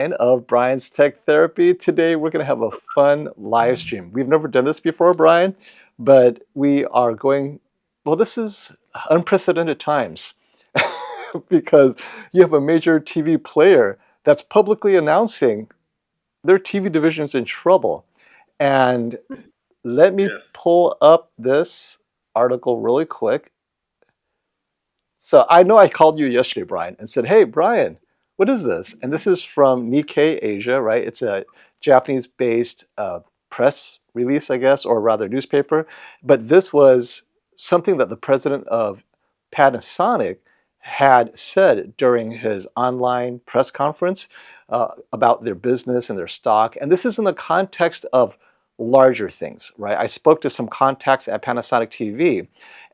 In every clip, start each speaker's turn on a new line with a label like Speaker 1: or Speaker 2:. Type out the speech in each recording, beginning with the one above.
Speaker 1: And of Brian's Tech Therapy. Today, we're going to have a fun live stream. We've never done this before, Brian, but we are going, well, this is unprecedented times because you have a major TV player that's publicly announcing their TV division's in trouble. And let me
Speaker 2: Yes.
Speaker 1: pull up this article really quick. So I know I called you yesterday, Brian, and said, "Hey, Brian, what is this?" And this is from Nikkei Asia, right? It's a Japanese-based press release, I guess, or rather newspaper. But this was something that the president of Panasonic had said during his online press conference about their business and their stock. And this is in the context of larger things, right? I spoke to some contacts at Panasonic TV,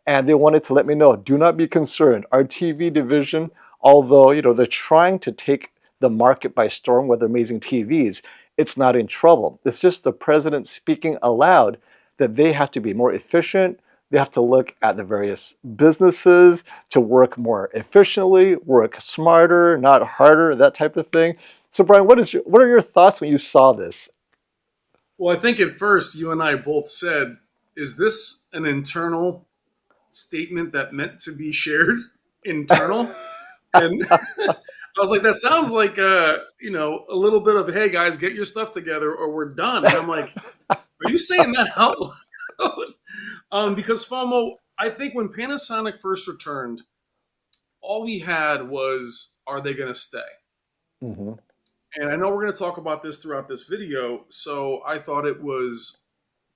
Speaker 1: and they wanted to let me know, do not be concerned. Our TV division, although they're trying to take the market by storm with amazing TVs, it's not in trouble. It's just the president speaking aloud that they have to be more efficient. They have to look at the various businesses to work more efficiently, work smarter, not harder, that type of thing. So, Brian, what are your thoughts when you saw this?
Speaker 2: Well, I think at first you and I both said, is this an internal statement that meant to be shared internal? And I was like, that sounds like a little bit of, hey guys, get your stuff together or we're done. And I'm like, are you saying that out loud? Because FOMO, I think when Panasonic first returned, all we had was, are they going to stay?
Speaker 1: Hmm.
Speaker 2: And I know we're going to talk about this throughout this video, so I thought it was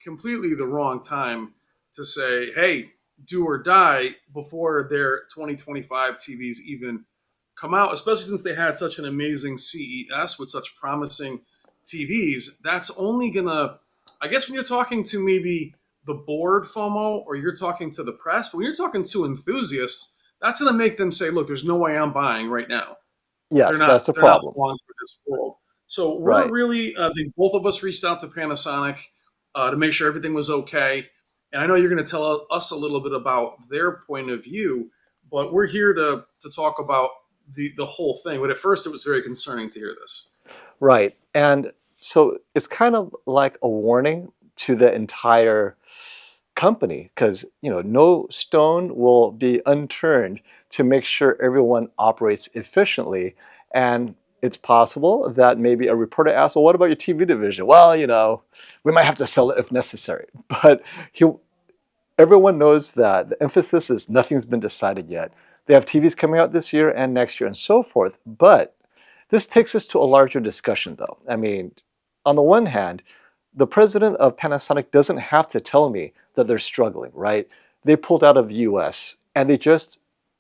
Speaker 2: completely the wrong time to say, hey, do or die before their 2025 TVs even come out, especially since they had such an amazing CES with such promising TVs. That's only going to, I guess, when you're talking to maybe the board FOMO or you're talking to the press, but when you're talking to enthusiasts, that's going to make them say, look, there's no way I'm buying right now.
Speaker 1: Yes, that's the
Speaker 2: They're not
Speaker 1: problem.
Speaker 2: long for this world. So we're
Speaker 1: Right.
Speaker 2: really both of us reached out to Panasonic to make sure everything was okay. And I know you're going to tell us a little bit about their point of view, but we're here to talk about the whole thing. But at first, it was very concerning to hear this.
Speaker 1: Right. And so it's kind of like a warning to the entire company because, no stone will be unturned to make sure everyone operates efficiently. And it's possible that maybe a reporter asked, well, what about your TV division? Well, we might have to sell it if necessary. But he, everyone knows that the emphasis is nothing's been decided yet. They have TVs coming out this year and next year and so forth. But this takes us to a larger discussion, though. I mean, on the one hand, the president of Panasonic doesn't have to tell me that they're struggling, right? They pulled out of the US and they just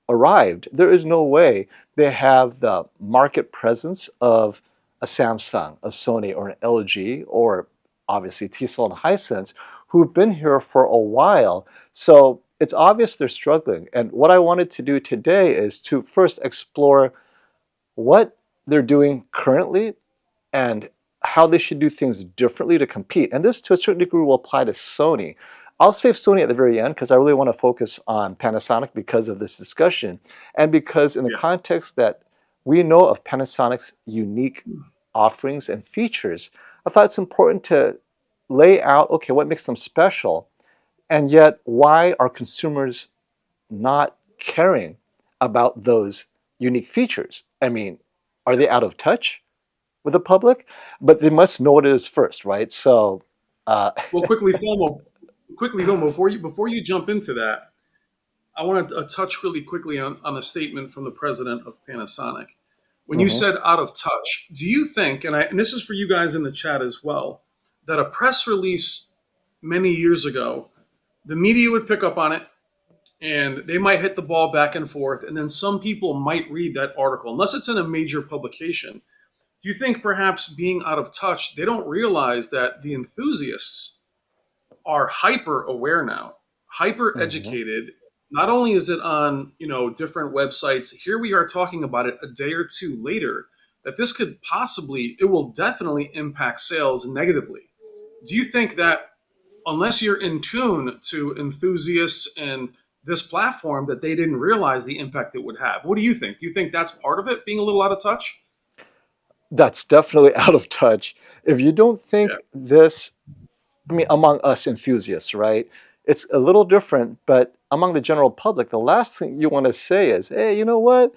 Speaker 1: arrived. There is no way they have the market presence of a Samsung, a Sony, or an LG, or obviously TCL and Hisense, who've been here for a while. So it's obvious they're struggling. And what I wanted to do today is to first explore what they're doing currently and how they should do things differently to compete. And this, to a certain degree, will apply to Sony. I'll save Sony at the very end because I really want to focus on Panasonic because of this discussion and because in the
Speaker 2: Yeah.
Speaker 1: context that we know of Panasonic's unique offerings and features, I thought it's important to lay out, okay, what makes them special, and yet why are consumers not caring about those unique features? I mean, are they out of touch with the public? But they must know what it is first, right? So, uh,
Speaker 2: Well, quickly, FOMO, before you jump into that, I want to touch really quickly on a statement from the president of Panasonic. When you
Speaker 1: mhm.
Speaker 2: said out of touch, do you think, and this is for you guys in the chat as well, that a press release many years ago, the media would pick up on it and they might hit the ball back and forth, and then some people might read that article, unless it's in a major publication. Do you think perhaps being out of touch, they don't realize that the enthusiasts are hyper aware now, hyper
Speaker 1: Mhm.
Speaker 2: educated. Not only is it on, different websites, here we are talking about it a day or two later, that this could possibly, it will definitely impact sales negatively. Do you think that unless you're in tune to enthusiasts and this platform, that they didn't realize the impact it would have? What do you think? Do you think that's part of it, being a little out of touch?
Speaker 1: That's definitely out of touch. If you don't
Speaker 2: Yeah,
Speaker 1: think this, I mean, among us enthusiasts, right? It's a little different, but among the general public, the last thing you want to say is, hey, you know what?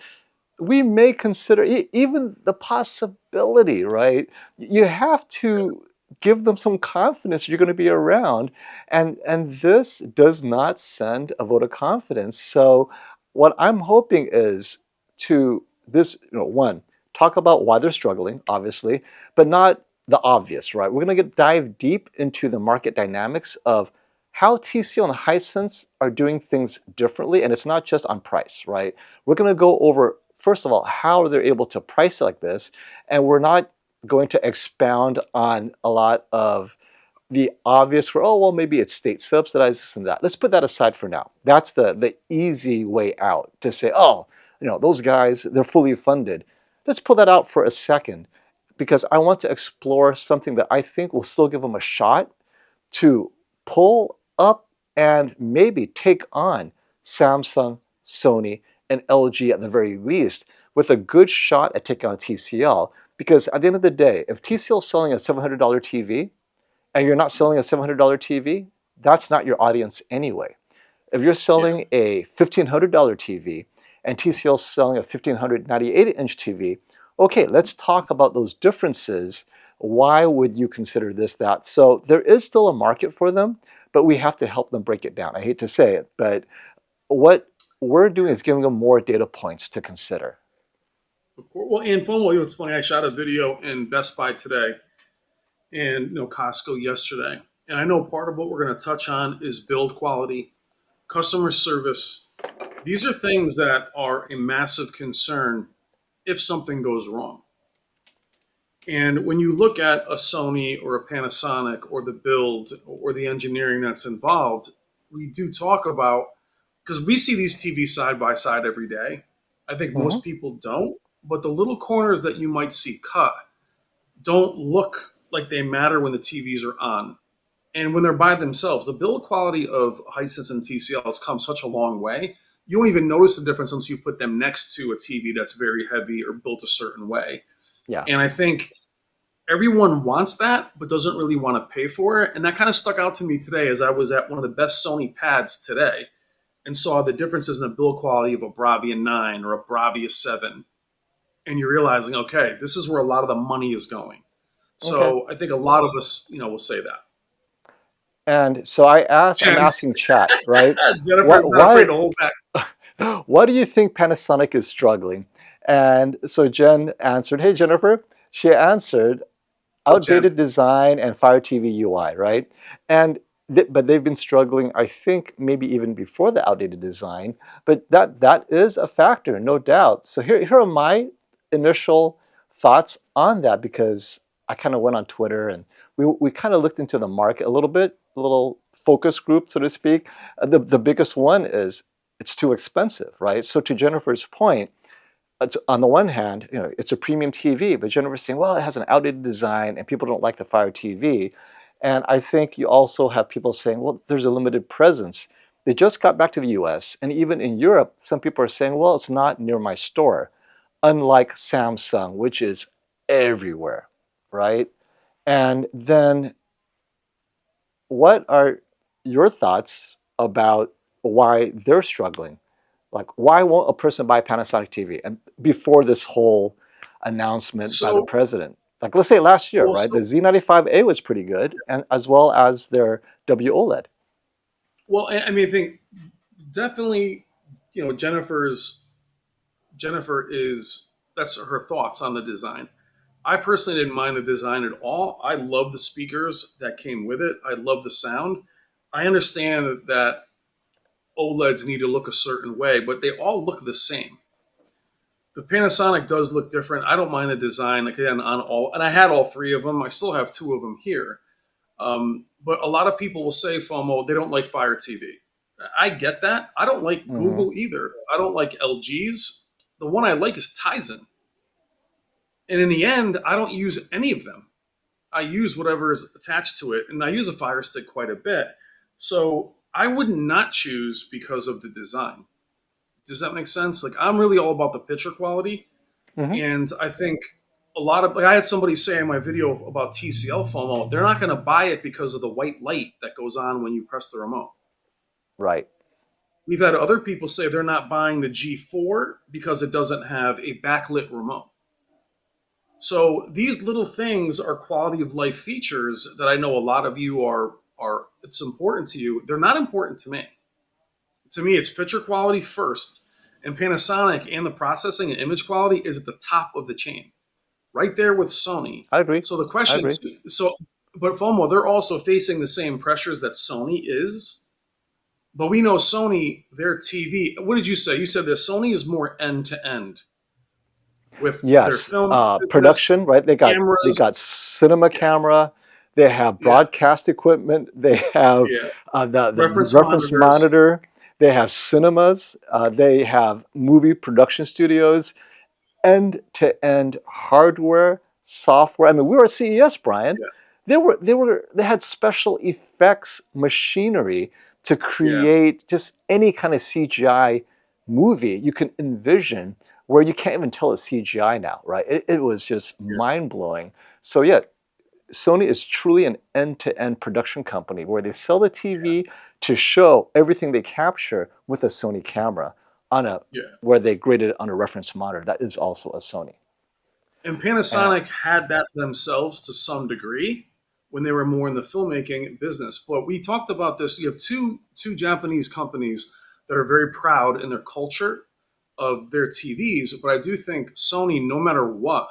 Speaker 1: We may consider even the possibility, right? You have to give them some confidence you're going to be around, and this does not send a vote of confidence. So, what I'm hoping is to this, one, talk about why they're struggling, obviously, but not the obvious, right? We're going to dive deep into the market dynamics of how TCL and Hisense are doing things differently, and it's not just on price, right? We're going to go over, first of all, how they're able to price like this, and we're not going to expound on a lot of the obvious for, oh, well, maybe it's state subsidized, this and that. Let's put that aside for now. That's the easy way out to say, oh, those guys, they're fully funded. Let's pull that out for a second because I want to explore something that I think will still give them a shot to pull up and maybe take on Samsung, Sony, and LG at the very least, with a good shot at taking on TCL. Because at the end of the day, if TCL is selling a $700 TV and you're not selling a $700 TV, that's not your audience anyway. If you're
Speaker 2: yeah.
Speaker 1: selling a $1,500 TV and TCL is selling a 1598-inch TV, okay, let's talk about those differences. Why would you consider this, that? So there is still a market for them, but we have to help them break it down. I hate to say it, but what we're doing is giving them more data points to consider.
Speaker 2: Of course. Well, and FOMO, it's funny. I shot a video in Best Buy today and Costco yesterday, and I know part of what we're going to touch on is build quality, customer service. These are things that are a massive concern if something goes wrong. And when you look at a Sony or a Panasonic or the build or the engineering that's involved, we do talk about, because we see these TVs side by side every day. I think
Speaker 1: Hmm.
Speaker 2: most people don't, but the little corners that you might see cut don't look like they matter when the TVs are on. And when they're by themselves, the build quality of Hisense and TCL has come such a long way. You won't even notice the difference until you put them next to a TV that's very heavy or built a certain way.
Speaker 1: Yeah.
Speaker 2: And I think everyone wants that, but doesn't really want to pay for it. And that kind of stuck out to me today as I was at one of the best Sony pads today and saw the differences in the build quality of a Bravia 9 or a Bravia 7. And you're realizing, okay, this is where a lot of the money is going.
Speaker 1: Okay.
Speaker 2: So I think a lot of us, will say that.
Speaker 1: And so I'm
Speaker 2: Jen,
Speaker 1: asking chat, right?
Speaker 2: Jennifer's
Speaker 1: What,
Speaker 2: not
Speaker 1: why,
Speaker 2: afraid to hold back.
Speaker 1: why do you think Panasonic is struggling? And so Jen answered, hey, Jennifer, she answered,
Speaker 2: So Jen,
Speaker 1: outdated design and Fire TV UI, right? And but they've been struggling, I think, maybe even before the outdated design. But that is a factor, no doubt. So here are my initial thoughts on that because I kind of went on Twitter and we kind of looked into the market a little bit, a little focus group, so to speak. The biggest one is it's too expensive, right? So to Jennifer's point, on the one hand, it's a premium TV, but Jennifer's saying, well, it has an outdated design and people don't like the Fire TV. And I think you also have people saying, well, there's a limited presence. They just got back to the US, and even in Europe, some people are saying, well, it's not near my store, unlike Samsung, which is everywhere, right? And then what are your thoughts about why they're struggling? Like, why won't a person buy a Panasonic TV? And before this whole announcement by the
Speaker 2: so
Speaker 1: president, like let's say last year,
Speaker 2: well,
Speaker 1: right? The
Speaker 2: so
Speaker 1: Z95A was pretty good, and as well as their WOLED.
Speaker 2: well, I mean, I think definitely, Jennifer is that's her thoughts on the design. I personally didn't mind the design at all. I love the speakers that came with it. I love the sound. I understand that OLEDs need to look a certain way, but they all look the same. The Panasonic does look different. I don't mind the design. Again, on all, and I had all three of them. I still have two of them here. But a lot of people will say, FOMO, they don't like Fire TV. I get that. I don't like
Speaker 1: Hmm.
Speaker 2: Google either. I don't like LG's. The one I like is Tizen. And in the end, I don't use any of them. I use whatever is attached to it, and I use a Fire Stick quite a bit. So I would not choose because of the design. Does that make sense? Like I'm really all about the picture quality,
Speaker 1: Hmm.
Speaker 2: and I think a lot of, like, I had somebody say in my video about TCL FOMO, they're not going to buy it because of the white light that goes on when you press the remote.
Speaker 1: Right.
Speaker 2: We've had other people say they're not buying the G4 because it doesn't have a backlit remote. So these little things are quality of life features that I know a lot of you are it's important to you. They're not important to me. To me, it's picture quality first, and Panasonic and the processing and image quality is at the top of the chain, right there with Sony.
Speaker 1: I agree.
Speaker 2: So the
Speaker 1: I
Speaker 2: question,
Speaker 1: agree.
Speaker 2: so but FOMO, they're also facing the same pressures that Sony is. But we know Sony, their TV. What did you say? You said that Sony is more end to end with their
Speaker 1: Yes,
Speaker 2: film business,
Speaker 1: production, right? They
Speaker 2: cameras.
Speaker 1: got cinema
Speaker 2: Yeah,
Speaker 1: camera, they have
Speaker 2: yeah,
Speaker 1: broadcast equipment, they have
Speaker 2: yeah.
Speaker 1: the
Speaker 2: Reference
Speaker 1: reference
Speaker 2: monitors.
Speaker 1: monitor, they have cinemas, they have movie production studios, end-to-end hardware, software. I mean, we were at CES, Brian.
Speaker 2: Yeah,
Speaker 1: They had special effects machinery to
Speaker 2: yeah,
Speaker 1: create just any kind of CGI movie you can envision where you can't even tell it's CGI now, right? It was just
Speaker 2: yeah,
Speaker 1: mind-blowing. So yeah, Sony is truly an end-to-end production company where they sell the TV to show everything they capture with a Sony camera on a
Speaker 2: yeah.
Speaker 1: where they graded it on a reference monitor. That is also a Sony.
Speaker 2: And
Speaker 1: And
Speaker 2: Panasonic had that themselves to some degree when they were more in the filmmaking business. But we talked about this. You have two Japanese companies that are very proud in their culture of their TVs. But I do think Sony, no matter what,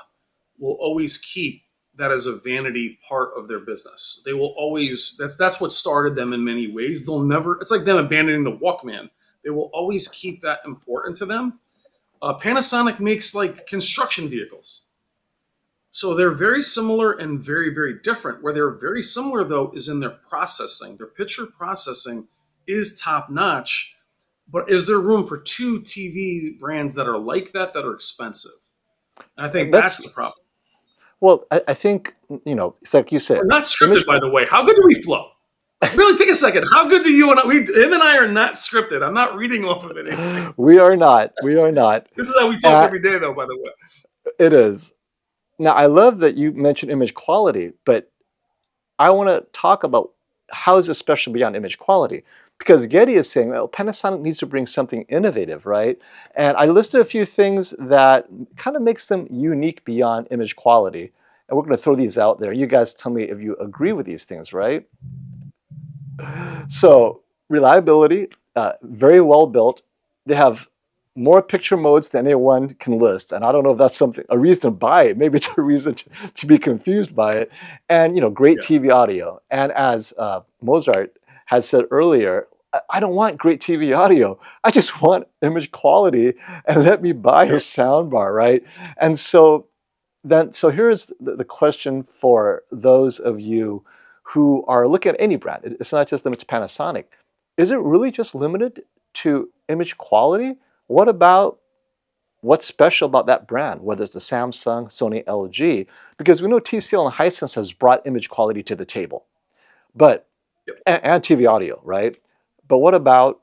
Speaker 2: will always keep that as a vanity part of their business. They will always that's what started them in many ways. They'll never. It's like them abandoning the Walkman. They will always keep that important to them. Panasonic makes like construction vehicles. So they're very similar and very, very different. Where they're very similar, though, is in their processing. Their picture processing is top notch. But is there room for two TV brands that are like that are expensive? And I think
Speaker 1: that's
Speaker 2: that's the problem.
Speaker 1: well, I think it's like you
Speaker 2: We're
Speaker 1: said,
Speaker 2: not scripted,
Speaker 1: image.
Speaker 2: by the way. How good do we flow? Really, take a second. How good do you and I? Him and I are not scripted. I'm not reading off of anything.
Speaker 1: We are not. We are not.
Speaker 2: This is how we talk
Speaker 1: Uh,
Speaker 2: every day, though. By the way,
Speaker 1: it is. Now, I love that you mentioned image quality, but I want to talk about how is it special beyond image quality? Because Getty is saying, well, Panasonic needs to bring something innovative, right? And I listed a few things that kind of makes them unique beyond image quality. And we're going to throw these out there. You guys tell me if you agree with these things, right? So reliability, very well built. They have more picture modes than anyone can list, and I don't know if that's something a reason to buy it. Maybe it's a reason to be confused by it. And great
Speaker 2: yeah,
Speaker 1: TV audio. And as Mozart has said earlier, I don't want great TV audio. I just want image quality, and let me buy a
Speaker 2: yeah.
Speaker 1: sound bar, right? And so here's the question for those of you who are looking at any brand. It's not just limited to Panasonic. Is it really just limited to image quality? What about what's special about that brand, whether it's the Samsung, Sony, LG? Because we know TCL and Hisense has brought image quality to the table, but
Speaker 2: Yep.
Speaker 1: and TV audio, right? But what about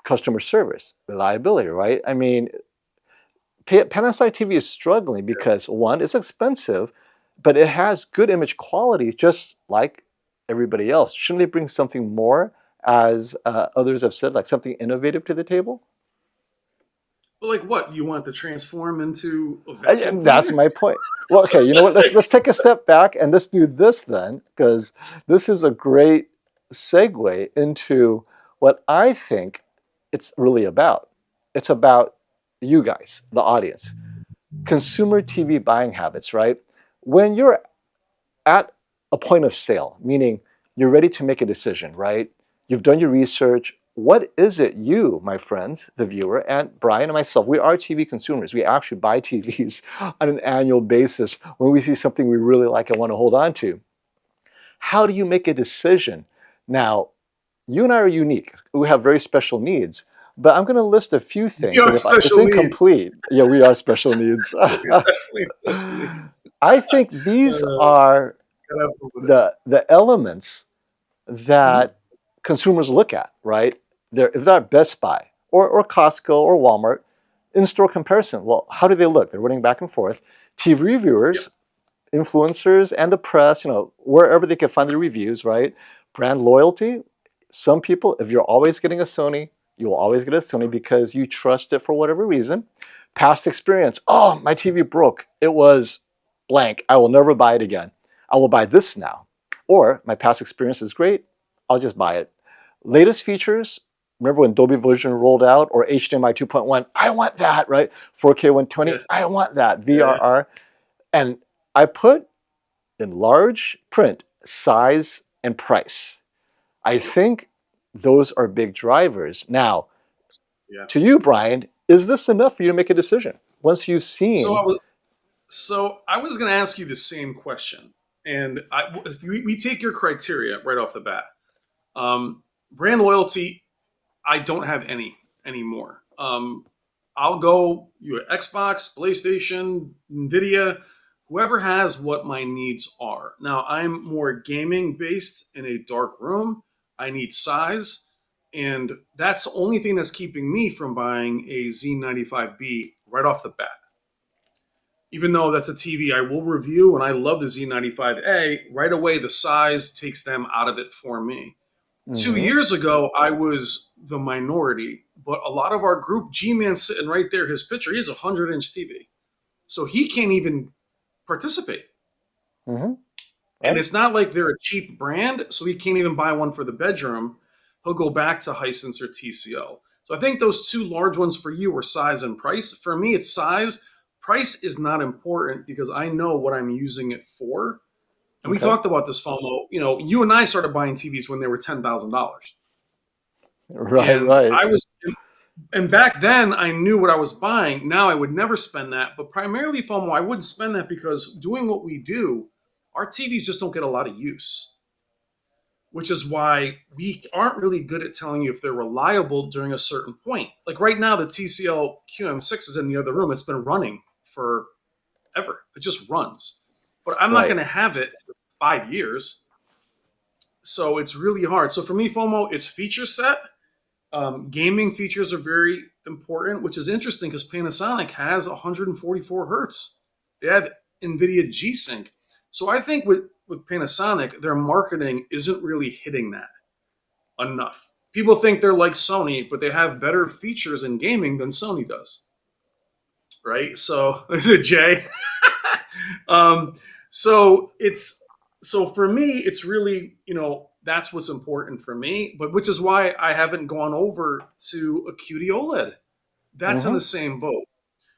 Speaker 1: customer service, reliability, right? I mean, Panasonic TV is struggling because one, it's expensive, but it has good image quality, just like everybody else. Shouldn't they bring something more, as others have said, like something innovative to the table?
Speaker 2: But like, what you want to transform into a vacuum
Speaker 1: And that's
Speaker 2: cleaner?
Speaker 1: my point. Well, okay, you know what? Let's take a step back and let's do this then, because this is a great segue into what I think it's really about. It's about you guys, the audience. Consumer TV buying habits, right? When you're at a point of sale, meaning you're ready to make a decision, right? You've done your research. What is it you, my friends, the viewer, and Brian and myself, we are TV consumers. We actually buy TVs on an annual basis when we see something we really like and want to hold on to. How do you make a decision? Now, you and I are unique. We have very special needs. But I'm going to list a few things,
Speaker 2: You
Speaker 1: and
Speaker 2: have
Speaker 1: if it's
Speaker 2: special needs.
Speaker 1: incomplete, yeah, we are special needs.
Speaker 2: Definitely special needs.
Speaker 1: I think these are
Speaker 2: Gotta have fun with it.
Speaker 1: the elements
Speaker 2: Mhm.
Speaker 1: that consumers look at, right? If they're at Best Buy or Costco or Walmart, in-store comparison. Well, how do they look? They're running back and forth. TV
Speaker 2: Yep.
Speaker 1: reviewers, influencers and the press, wherever they can find the reviews, right? Brand loyalty. Some people, if you're always getting a Sony, you will always get a Sony because you trust it for whatever reason. Past experience. Oh, my TV broke. It was blank. I will never buy it again. I will buy this now. Or my past experience is great. I'll just buy it. Latest features. Remember when Dolby Vision rolled out or HDMI 2.1? I want that, right? 4K
Speaker 2: Yeah,
Speaker 1: 120. I want that.
Speaker 2: yeah.
Speaker 1: VRR. And I put in large print size and price. I think those are big drivers. Now,
Speaker 2: Yeah.
Speaker 1: to you, Brian, is this enough for you to make a decision? Once you've
Speaker 2: So I
Speaker 1: seen,
Speaker 2: was going to ask you the same question, and if we take your criteria right off the bat. Brand loyalty, I don't have any anymore. I'll go you Xbox, PlayStation, Nvidia, whoever has what my needs are. Now I'm more gaming based in a dark room. I need size, and that's the only thing that's keeping me from buying a Z95B right off the bat. Even though that's a TV I will review, and I love the Z95A, right away the size takes them out of it for me. Two
Speaker 1: mhm,
Speaker 2: years ago, I was the minority, but a lot of our group, G Man sitting right there, his picture, he has a 100-inch TV. So he can't even participate.
Speaker 1: mhm,
Speaker 2: And
Speaker 1: right,
Speaker 2: it's not like they're a cheap brand, so he can't even buy one for the bedroom. He'll go back to Hisense or TCL. So I think those two large ones for you were size and price. For me, it's size. Price is not important because I know what I'm using it for. And we
Speaker 1: okay,
Speaker 2: talked about this, FOMO. You and I started buying TVs when they were $10,000.
Speaker 1: right,
Speaker 2: And
Speaker 1: right,
Speaker 2: I was and back then I knew what I was buying. Now I would never spend that, but primarily FOMO, I wouldn't spend that because doing what we do, our TVs just don't get a lot of use, which is why we aren't really good at telling you if they're reliable during a certain point. Like right now, the TCL QM6 is in the other room. It's been running forever. It just runs. But I'm not going
Speaker 1: right,
Speaker 2: to have it for 5 years. So it's really hard. So for me, FOMO, it's feature set. Gaming features are very important, which is interesting because Panasonic has 144 hertz. They have NVIDIA G-Sync. So I think with Panasonic, their marketing isn't really hitting that enough. People think they're like Sony, but they have better features in gaming than Sony does, right? So is it Jay? um, so for me, it's really that's what's important for me. But which is why I haven't gone over to a QD OLED. That's in
Speaker 1: mhm,
Speaker 2: the same boat.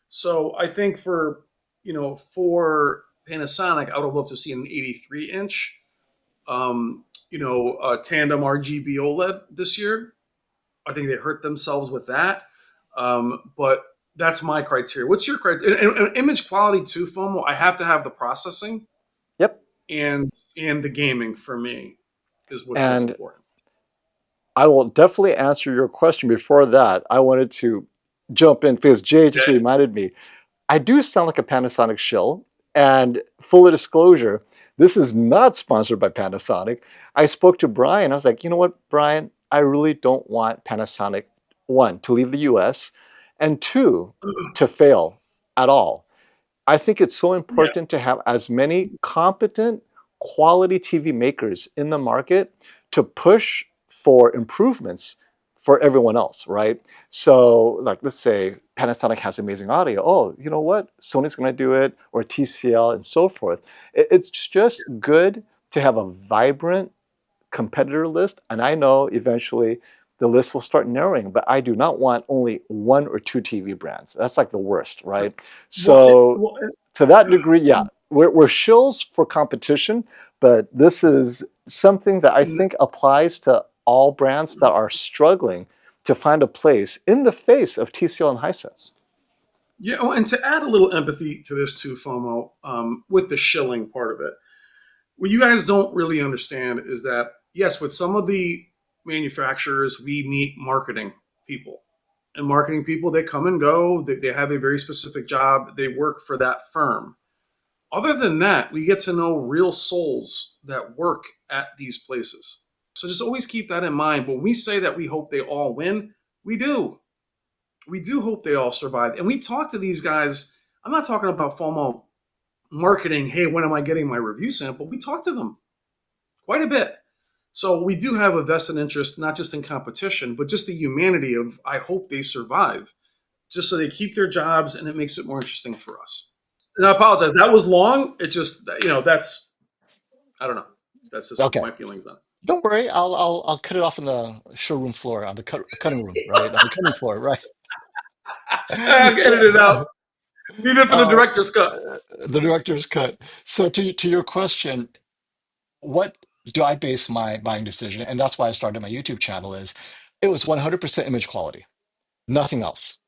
Speaker 2: So I think for Panasonic, I would love to see an 83 inch, tandem RGB OLED this year. I think they hurt themselves with that. But that's my criteria. What's your criteria? And image quality too, FOMO. I have to have the processing
Speaker 1: yep.
Speaker 2: and the gaming for me is what's
Speaker 1: And
Speaker 2: important.
Speaker 1: I will definitely answer your question. Before that, I wanted to jump in because Jay just
Speaker 2: Okay.
Speaker 1: reminded me. I do sound like a Panasonic shill. And full disclosure, this is not sponsored by Panasonic. I spoke to Brian. I was like, you know what, Brian? I really don't want Panasonic, one, to leave the US, and two, to fail at all. I think it's so
Speaker 2: Yeah.
Speaker 1: important to have as many competent, quality TV makers in the market to push for improvements for everyone else, right? So, like, let's say Panasonic has amazing audio. Oh, you know what? Sony's going to do it, or TCL, and so forth. It's just good to have a vibrant competitor list, and I know eventually the list will start narrowing, but I do not want only one or two TV brands. That's like the worst, right?
Speaker 2: Well,
Speaker 1: So to that degree, yeah, we're shills for competition, but this is something that I think applies to all brands that are struggling to find a place in the face of TCL and Hisense.
Speaker 2: yeah. Oh, and to add a little empathy to this too, FOMO, with the shilling part of it. What you guys don't really understand is that yes, with some of the manufacturers, we meet marketing people, and marketing people they come and go. They have a very specific job. They work for that firm. Other than that, we get to know real souls that work at these places. So just always keep that in mind. When we say that we hope they all win, we do. We do hope they all survive. And we talk to these guys. I'm not talking about FOMO marketing, hey, when am I getting my review sample? We talk to them quite a bit. So we do have a vested interest, not just in competition, but just the humanity of I hope they survive, just so they keep their jobs and it makes it more interesting for us. And I apologize. That was long. It just, that's, I don't know. That's just
Speaker 3: Okay.
Speaker 2: my feelings on
Speaker 3: Don't worry. I'll cut it off on the showroom floor, on the cutting room, right? On the cutting floor, right?
Speaker 2: it. I edit it out.
Speaker 3: So,
Speaker 2: Leave it for the
Speaker 3: uh,
Speaker 2: director's cut.
Speaker 3: the director's cut. So to your question, what do I base my buying decision? And that's why I started my YouTube channel. Is it was 100% image quality. Nothing else.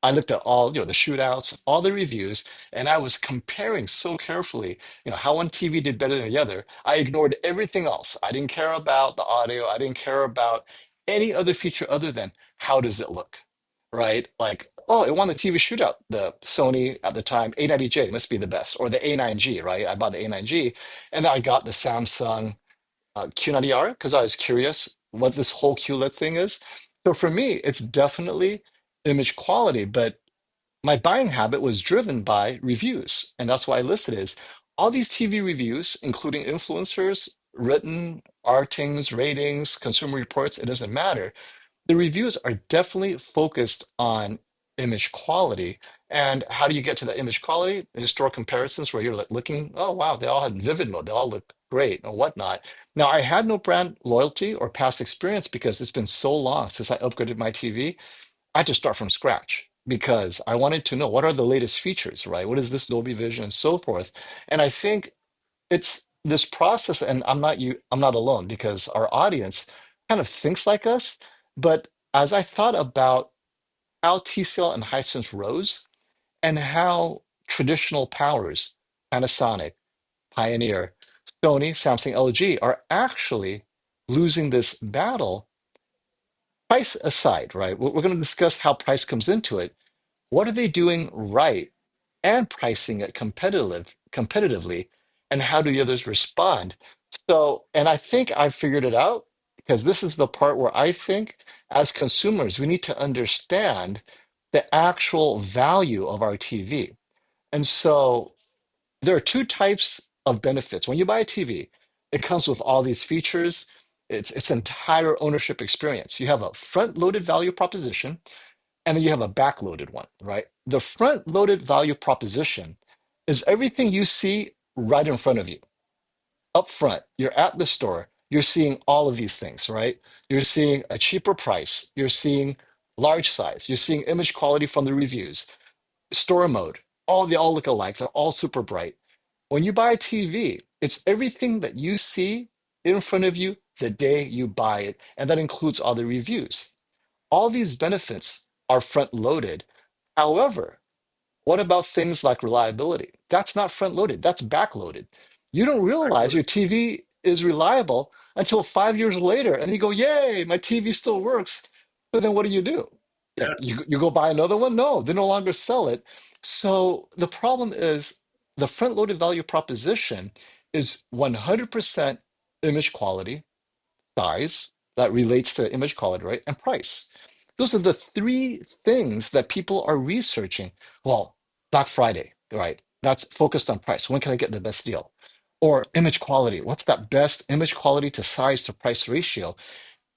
Speaker 3: I looked at all, the shootouts, all the reviews, and I was comparing so carefully, how one TV did better than the other. I ignored everything else. I didn't care about the audio. I didn't care about any other feature other than how does it look, right? Like, oh, it won the TV shootout. The Sony at the time, A90J must be the best, or the A9G, right? I bought the A9G, and then I got the Samsung Q90R because I was curious what this whole QLED thing is. So for me, it's definitely image quality, but my buying habit was driven by reviews. And that's why I listed is all these TV reviews, including influencers, written, artings, ratings, consumer reports, it doesn't matter. The reviews are definitely focused on image quality. And how do you get to the image quality? Historic comparisons where you're like looking, oh wow, they all had vivid mode, they all look great or whatnot. Now I had no brand loyalty or past experience because it's been so long since I upgraded my TV. I had to start from scratch because I wanted to know what are the latest features, right? What is this Dolby Vision and so forth. And I think it's this process, and I'm not alone because our audience kind of thinks like us. But as I thought about how TCL and Hisense rose and how traditional powers, Panasonic, Pioneer, Sony, Samsung, LG, are actually losing this battle, price aside, right? We're going to discuss how price comes into it. What are they doing right and pricing it competitively, and how do the others respond? So, and I think I figured it out because this is the part where I think as consumers, we need to understand the actual value of our TV. And so there are two types of benefits. When you buy a TV, it comes with all these features. It's entire ownership experience. You have a front-loaded value proposition, and then you have a back-loaded one, right? The front-loaded value proposition is everything you see right in front of you. Up front, you're at the store, you're seeing all of these things, right? You're seeing a cheaper price, you're seeing large size, you're seeing image quality from the reviews, store mode, they all look alike, they're all super bright. When you buy a TV, it's everything that you see in front of you the day you buy it, and that includes all the reviews. All these benefits are front loaded. However, what about things like reliability? That's not front loaded, that's back loaded. You don't
Speaker 2: it.
Speaker 3: realize
Speaker 2: Backloaded.
Speaker 3: your TV is reliable until 5 years later, and you go, Yay, my TV still works. But then what do? Yeah,
Speaker 2: Yeah.
Speaker 3: you go buy another one? No, they no longer sell it. So the problem is the front loaded value proposition is 100% image quality, size that relates to image quality, right? And price. Those are the three things that people are researching. Well, Black Friday, right? That's focused on price. When can I get the best deal? Or image quality. What's that best image quality to size to price ratio?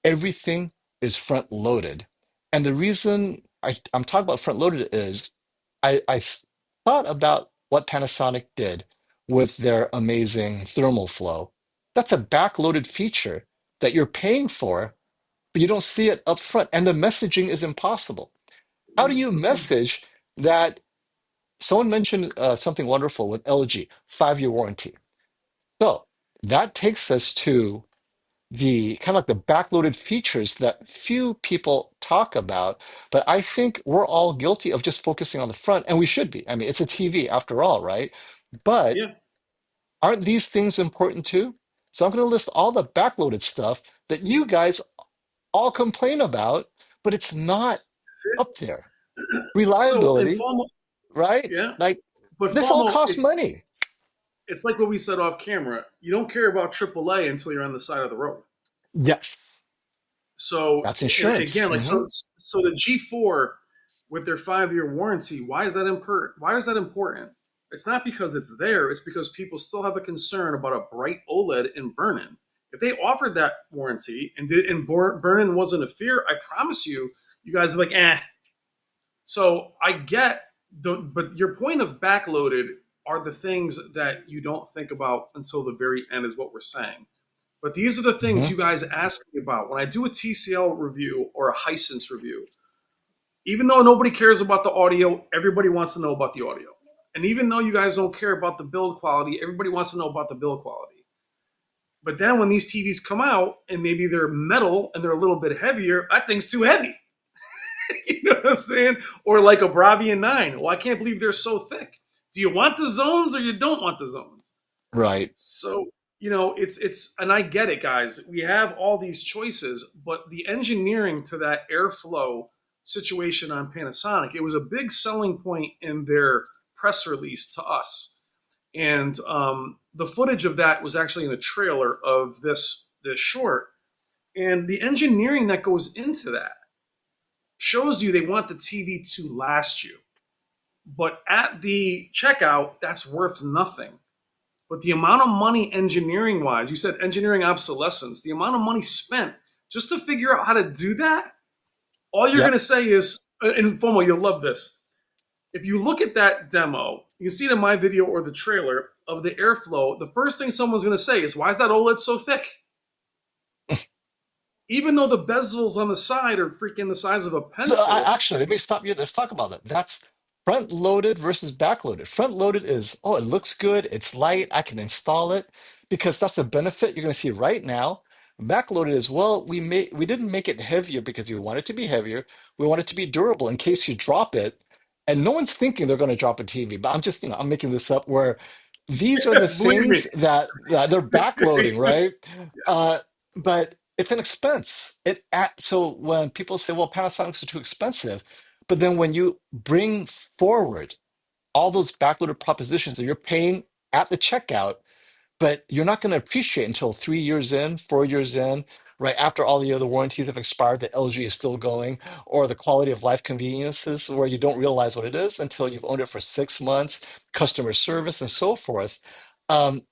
Speaker 3: Everything is front loaded. And the reason I'm talking about front loaded is thought about what Panasonic did with their amazing thermal flow. That's a backloaded feature that you're paying for, but you don't see it up front. And the messaging is impossible. How do you message that? Someone mentioned something wonderful with LG, 5-year warranty. So that takes us to the kind of like the backloaded features that few people talk about, but I think we're all guilty of just focusing on the front, and we should be. I mean, it's a TV after all, right? But
Speaker 2: Yeah.
Speaker 3: aren't these things important too? So I'm going to list all the backloaded stuff that you guys all complain about, but it's not up there.
Speaker 2: So in
Speaker 3: Reliability,
Speaker 2: FOMO,
Speaker 3: right?
Speaker 2: yeah,
Speaker 3: Like
Speaker 2: but
Speaker 3: this all
Speaker 2: FOMO,
Speaker 3: costs
Speaker 2: it's
Speaker 3: money.
Speaker 2: it's like what we said off camera. You don't care about AAA until you're on the side of the road.
Speaker 3: Yes,
Speaker 2: So
Speaker 3: that's
Speaker 2: and
Speaker 3: insurance.
Speaker 2: again, like so the G4 with their 5-year warranty, why is that important? Why is that important? It's not because it's there. It's because people still have a concern about a bright OLED in burn-in. If they offered that warranty and burn-in wasn't a fear, I promise you, you guys are like, eh. So I get but your point of backloaded are the things that you don't think about until the very end, is what we're saying. But these are the things
Speaker 3: Mhm.
Speaker 2: you guys ask me about when I do a TCL review or a Hisense review. Even though nobody cares about the audio, everybody wants to know about the audio. And even though you guys don't care about the build quality, everybody wants to know about the build quality. But then when these TVs come out and maybe they're metal and they're a little bit heavier, that thing's too heavy. You know what I'm saying? Or like a Bravian 9. Well, I can't believe they're so thick. Do you want the zones or you don't want the zones?
Speaker 3: Right.
Speaker 2: So, it's and I get it, guys. We have all these choices, but the engineering to that airflow situation on Panasonic, it was a big selling point in their press release to us. And the footage of that was actually in a trailer of this short. And the engineering that goes into that shows you they want the TV to last you. But at the checkout, that's worth nothing. But the amount of money engineering wise, you said engineering obsolescence, the amount of money spent just to figure out how to do that, all you're going
Speaker 3: Yep.
Speaker 2: to say is, and FOMO, you'll love this. If you look at that demo, you can see it in my video or the trailer of the airflow, the first thing someone's going to say is, why is that OLED so thick? Even though the bezels on the side are freaking the size of a
Speaker 3: So
Speaker 2: pencil.
Speaker 3: actually, let me stop you. Let's talk about that. That's front loaded versus back loaded. Front loaded is, oh, it looks good. It's light. I can install it because that's the benefit you're going to see right now. Back loaded is, well, we didn't make it heavier because we want it to be heavier. We want it to be durable in case you drop it. And no one's thinking they're going to drop a TV, but I'm just, I'm making this up where these are the
Speaker 2: Believe me.
Speaker 3: things that they're backloading, right? Uh, but it's an expense. So when people say, "Well, Panasonics are too expensive," but then when you bring forward all those backloaded propositions that you're paying at the checkout, but you're not going to appreciate until 3 years in, 4 years in, right after all the other warranties have expired, that LG is still going, or the quality of life conveniences where you don't realize what it is until you've owned it for 6 months, customer service, and so forth. Um,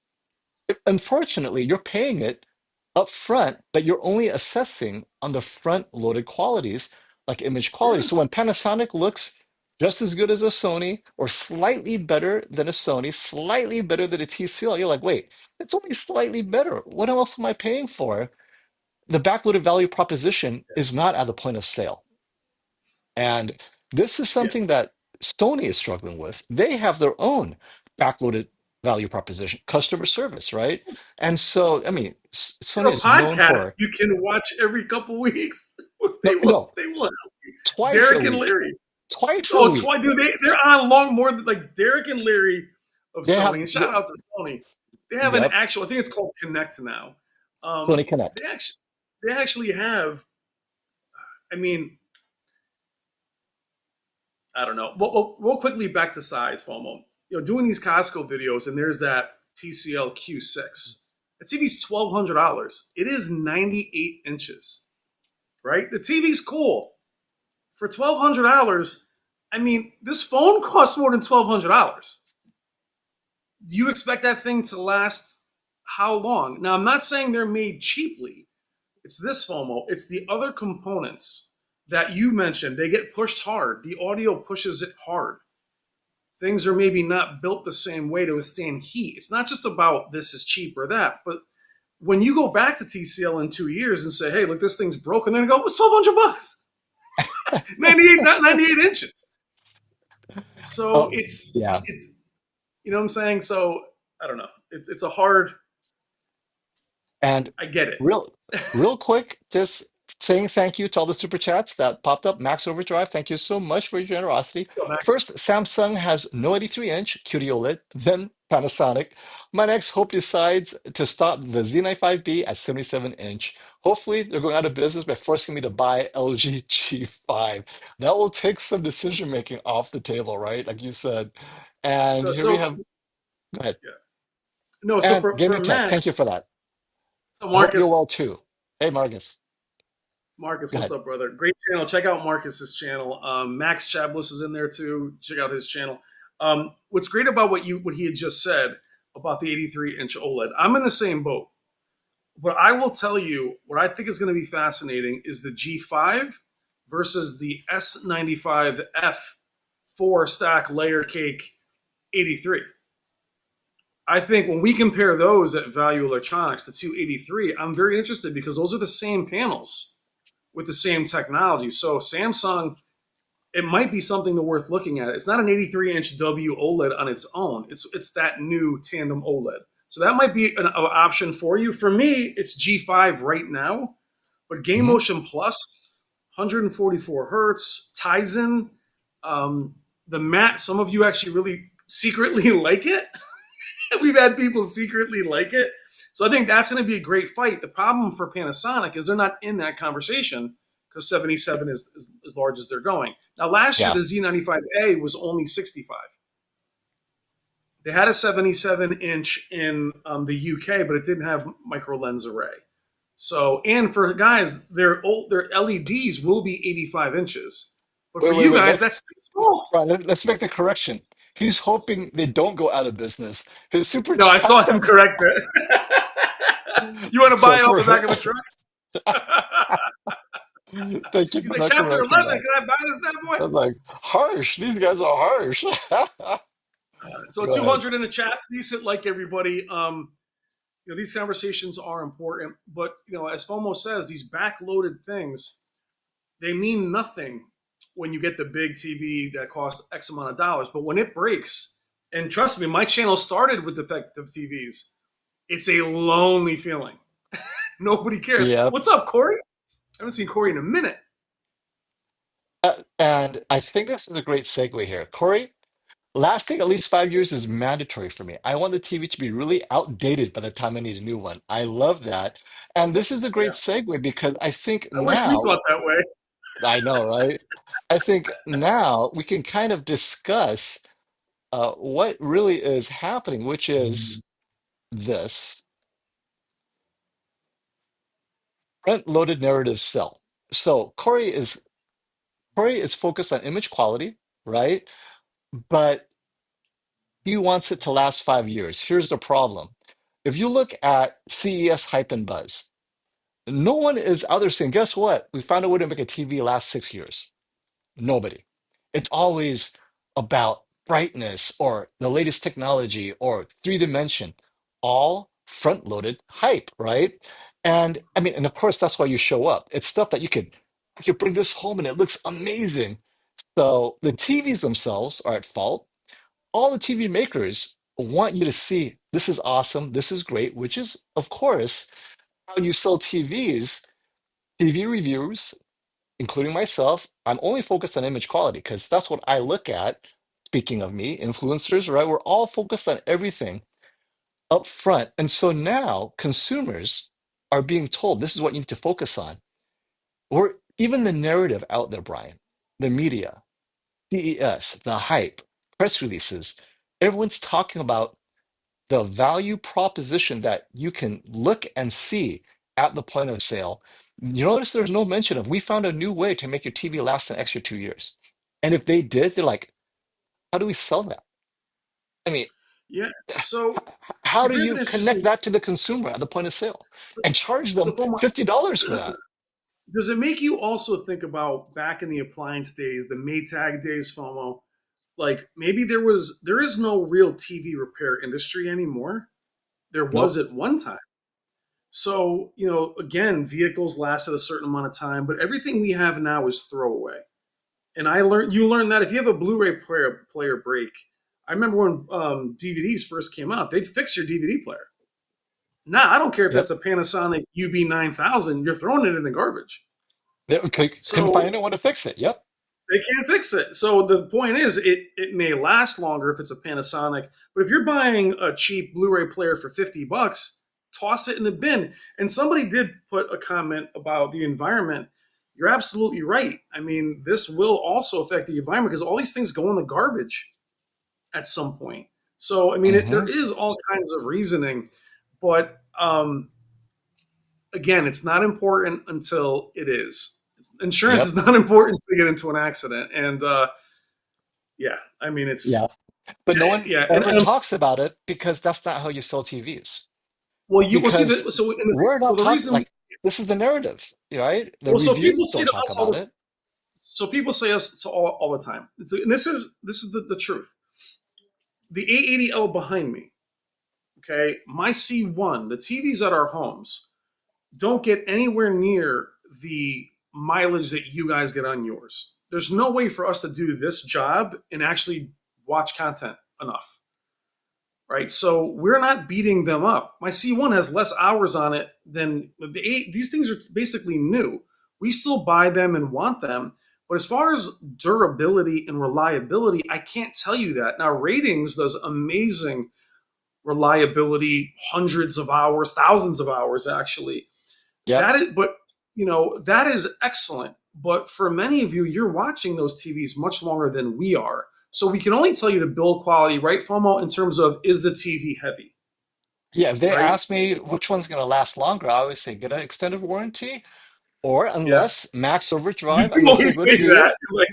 Speaker 3: Unfortunately, you're paying it up front, but you're only assessing on the front loaded qualities like image quality.
Speaker 2: Yeah.
Speaker 3: So when Panasonic looks just as good as a Sony or slightly better than a Sony, slightly better than a TCL, you're like, wait, it's only slightly better. What else am I paying for? The backloaded value proposition is not at the point of sale. And this is
Speaker 2: Yeah.
Speaker 3: something that Sony is struggling with. They have their own backloaded value proposition, customer service, right? And so, I mean,
Speaker 2: You
Speaker 3: Sony
Speaker 2: have a
Speaker 3: is known
Speaker 2: podcast
Speaker 3: for
Speaker 2: you can watch every couple weeks.
Speaker 3: no, no,
Speaker 2: They will.
Speaker 3: twice a
Speaker 2: Derek and
Speaker 3: week,
Speaker 2: Larry.
Speaker 3: twice a
Speaker 2: Oh,
Speaker 3: week.
Speaker 2: dude, they're on long more than like Derek and Larry of
Speaker 3: They
Speaker 2: Sony.
Speaker 3: have,
Speaker 2: And shout out to Sony. They have an
Speaker 3: yep,
Speaker 2: actual. I think it's called Connect now.
Speaker 3: Sony Connect.
Speaker 2: They actually have. I mean, I don't know. Well, real quickly back to size, FOMO. Doing these Costco videos, and there's that TCL Q6. The TV's $1,200. It is 98 inches, right? The TV's cool. For $1,200, I mean, this phone costs more than $1,200. You expect that thing to last how long? Now, I'm not saying they're made cheaply. It's this, FOMO. It's the other components that you mentioned. They get pushed hard. The audio pushes it hard. Things are maybe not built the same way to withstand heat. It's not just about this is cheap or that, but when you go back to TCL in 2 years and say, "Hey, look, this thing's broken," then go, "It was $1,200, 98 inches." So
Speaker 3: Oh,
Speaker 2: it's
Speaker 3: yeah.
Speaker 2: it's you know what I'm saying. So I don't know. It's a hard.
Speaker 3: And
Speaker 2: I get it.
Speaker 3: real, real quick, just saying thank you to all the super chats that popped up. Max Overdrive, thank you so much for your generosity.
Speaker 2: So Max,
Speaker 3: First, Samsung has no 83-inch QD OLED, then Panasonic. My next hope decides to stop the Z95B at 77-inch. Hopefully, they're going out of business by forcing me to buy LG G5. That will take some decision making off the table, right? Like you said. And
Speaker 2: so
Speaker 3: here we
Speaker 2: so
Speaker 3: have, go ahead.
Speaker 2: yeah. No. So
Speaker 3: And
Speaker 2: for
Speaker 3: Gaming Tech, thank you
Speaker 2: Max,
Speaker 3: for that.
Speaker 2: so
Speaker 3: I hope you're
Speaker 2: Marcus,
Speaker 3: well too. Hey, Marcus,
Speaker 2: Marcus,
Speaker 3: go
Speaker 2: what's
Speaker 3: ahead.
Speaker 2: up, brother? Great channel. Check out Marcus's channel. Max Chablis is in there too. Check out his channel. What's great about what he had just said about the 83-inch OLED, I'm in the same boat. But I will tell you what I think is going to be fascinating is the G5 versus the S95F 4 stack layer cake 83. I think when we compare those at Value Electronics, the 283, I'm very interested because those are the same panels with the same technology. So Samsung, it might be something to worth looking at. It's not an 83-inch W OLED on its own. It's that new tandem OLED. So that might be an option for you. For me, it's G5 right now, but Game
Speaker 3: Mhm.
Speaker 2: Motion Plus, 144 hertz, Tizen, the matte. Some of you actually really secretly like it. We've had people secretly like it. So I think that's going to be a great fight. The problem for Panasonic is they're not in that conversation because 77 is as large as they're going. Now, last year,
Speaker 3: Yeah.
Speaker 2: the Z95A was only 65. They had a 77-inch in the UK, but it didn't have micro lens array. So, and for guys, their LEDs will be 85 inches. But
Speaker 3: Wait,
Speaker 2: for
Speaker 3: wait,
Speaker 2: you
Speaker 3: wait.
Speaker 2: guys, that's too small.
Speaker 3: Right, let's make the correction. He's hoping they don't go out of business. His super
Speaker 2: No, I
Speaker 3: chat
Speaker 2: saw him
Speaker 3: said,
Speaker 2: correct it. You want to
Speaker 3: so
Speaker 2: buy it off
Speaker 3: for
Speaker 2: the back of a truck?
Speaker 3: thank you
Speaker 2: He's
Speaker 3: for
Speaker 2: like,
Speaker 3: not
Speaker 2: chapter
Speaker 3: correcting
Speaker 2: 11,
Speaker 3: that.
Speaker 2: can I buy this bad boy?
Speaker 3: I'm like, harsh. These guys are harsh.
Speaker 2: So
Speaker 3: Go ahead.
Speaker 2: 200 in the chat. Please hit like, everybody. These conversations are important, but as FOMO says, these backloaded things, they mean nothing when you get the big TV that costs X amount of dollars. But when it breaks, and trust me, my channel started with defective TVs. It's a lonely feeling. Nobody cares.
Speaker 3: Yep.
Speaker 2: What's up, Corey? I haven't seen Corey in a minute.
Speaker 3: And I think this is a great segue here. Corey, lasting at least 5 years is mandatory for me. I want the TV to be really outdated by the time I need a new one. I love that. And this is a great
Speaker 2: Yeah,
Speaker 3: segue because I think
Speaker 2: I wish we
Speaker 3: now,
Speaker 2: thought that way.
Speaker 3: I know, right? I think now we can kind of discuss what really is happening, which is this front-loaded narrative cell. So Corey is focused on image quality, right? But he wants it to last 5 years. Here's the problem. If you look at CES hype and buzz, no one is out there saying, guess what? We found a way to make a TV last 6 years. Nobody. It's always about brightness or the latest technology or three dimension, all front loaded hype, right? And I mean, and of course, that's why you show up. It's stuff that you could bring this home and it looks amazing. So the TVs themselves are at fault. All the TV makers want you to see this is awesome, this is great, which is, of course, how you sell TVs. TV reviews, including myself, I'm only focused on image quality because that's what I look at. Speaking of me, influencers, right? We're all focused on everything up front. And so now consumers are being told this is what you need to focus on. Or even the narrative out there, Brian, the media, CES, the hype, press releases, everyone's talking about the value proposition that you can look and see at the point of sale. You notice there's no mention of we found a new way to make your TV last an extra 2 years. And if they did, they're like, how do we sell that? I mean,
Speaker 2: Yeah. So
Speaker 3: how
Speaker 2: you
Speaker 3: do
Speaker 2: bring up
Speaker 3: you
Speaker 2: an
Speaker 3: connect
Speaker 2: interesting.
Speaker 3: that to the consumer at the point of sale and charge
Speaker 2: So
Speaker 3: them
Speaker 2: for my,
Speaker 3: $50 for that?
Speaker 2: does it make you also think about back in the appliance days, the Maytag days, FOMO? Like maybe there is no real TV repair industry anymore. There was
Speaker 3: Nope.
Speaker 2: at one time. So again, vehicles lasted a certain amount of time, but everything we have now is throwaway. And you learn that if you have a Blu-ray player break. I remember when DVDs first came out, they'd fix your DVD player. Now I don't care if
Speaker 3: Yep.
Speaker 2: that's a Panasonic UB9000, you're throwing it in the garbage.
Speaker 3: They couldn't find
Speaker 2: So
Speaker 3: anyone to fix it. Yep.
Speaker 2: they can't fix it. So the point is, it may last longer if it's a Panasonic, but if you're buying a cheap Blu-ray player for $50, toss it in the bin. And somebody did put a comment about the environment. You're absolutely right. I mean, this will also affect the environment because all these things go in the garbage at some point. So I mean, there
Speaker 3: Hmm.
Speaker 2: is all kinds of reasoning, but again, it's not important until it is. Insurance is
Speaker 3: Yep.
Speaker 2: not important to get into an accident, and yeah, I mean,
Speaker 3: Yeah. But no one
Speaker 2: Yeah,
Speaker 3: ever talks about it because that's not how you sell TVs.
Speaker 2: well, you well see
Speaker 3: Because
Speaker 2: that.
Speaker 3: we're
Speaker 2: So
Speaker 3: not
Speaker 2: the
Speaker 3: talking,
Speaker 2: reason,
Speaker 3: like, this is the narrative, right? The
Speaker 2: well, so people
Speaker 3: reviews
Speaker 2: say
Speaker 3: don't
Speaker 2: to
Speaker 3: talk
Speaker 2: us
Speaker 3: about it.
Speaker 2: so people say us to all the time, and this is the truth. The 880L behind me, okay, my C1, the TVs at our homes don't get anywhere near the mileage that you guys get on yours. There's no way for us to do this job and actually watch content enough, right? So we're not beating them up. My C1 has less hours on it than the eight. These things are basically new. We still buy them and want them. But as far as durability and reliability, I can't tell you that. Now, Ratings does amazing reliability, hundreds of hours, thousands of hours actually.
Speaker 3: Yep.
Speaker 2: But that is excellent. But for many of you, you're watching those TVs much longer than we are. So we can only tell you the build quality, right, FOMO, in terms of is the TV heavy,
Speaker 3: Yeah, if they
Speaker 2: right?
Speaker 3: ask me which one's going to last longer, I always say get an extended warranty, or
Speaker 2: Yeah.
Speaker 3: unless Max
Speaker 2: You
Speaker 3: Overdrive, I
Speaker 2: do
Speaker 3: disagree
Speaker 2: always
Speaker 3: with
Speaker 2: say
Speaker 3: you.
Speaker 2: that. You're like,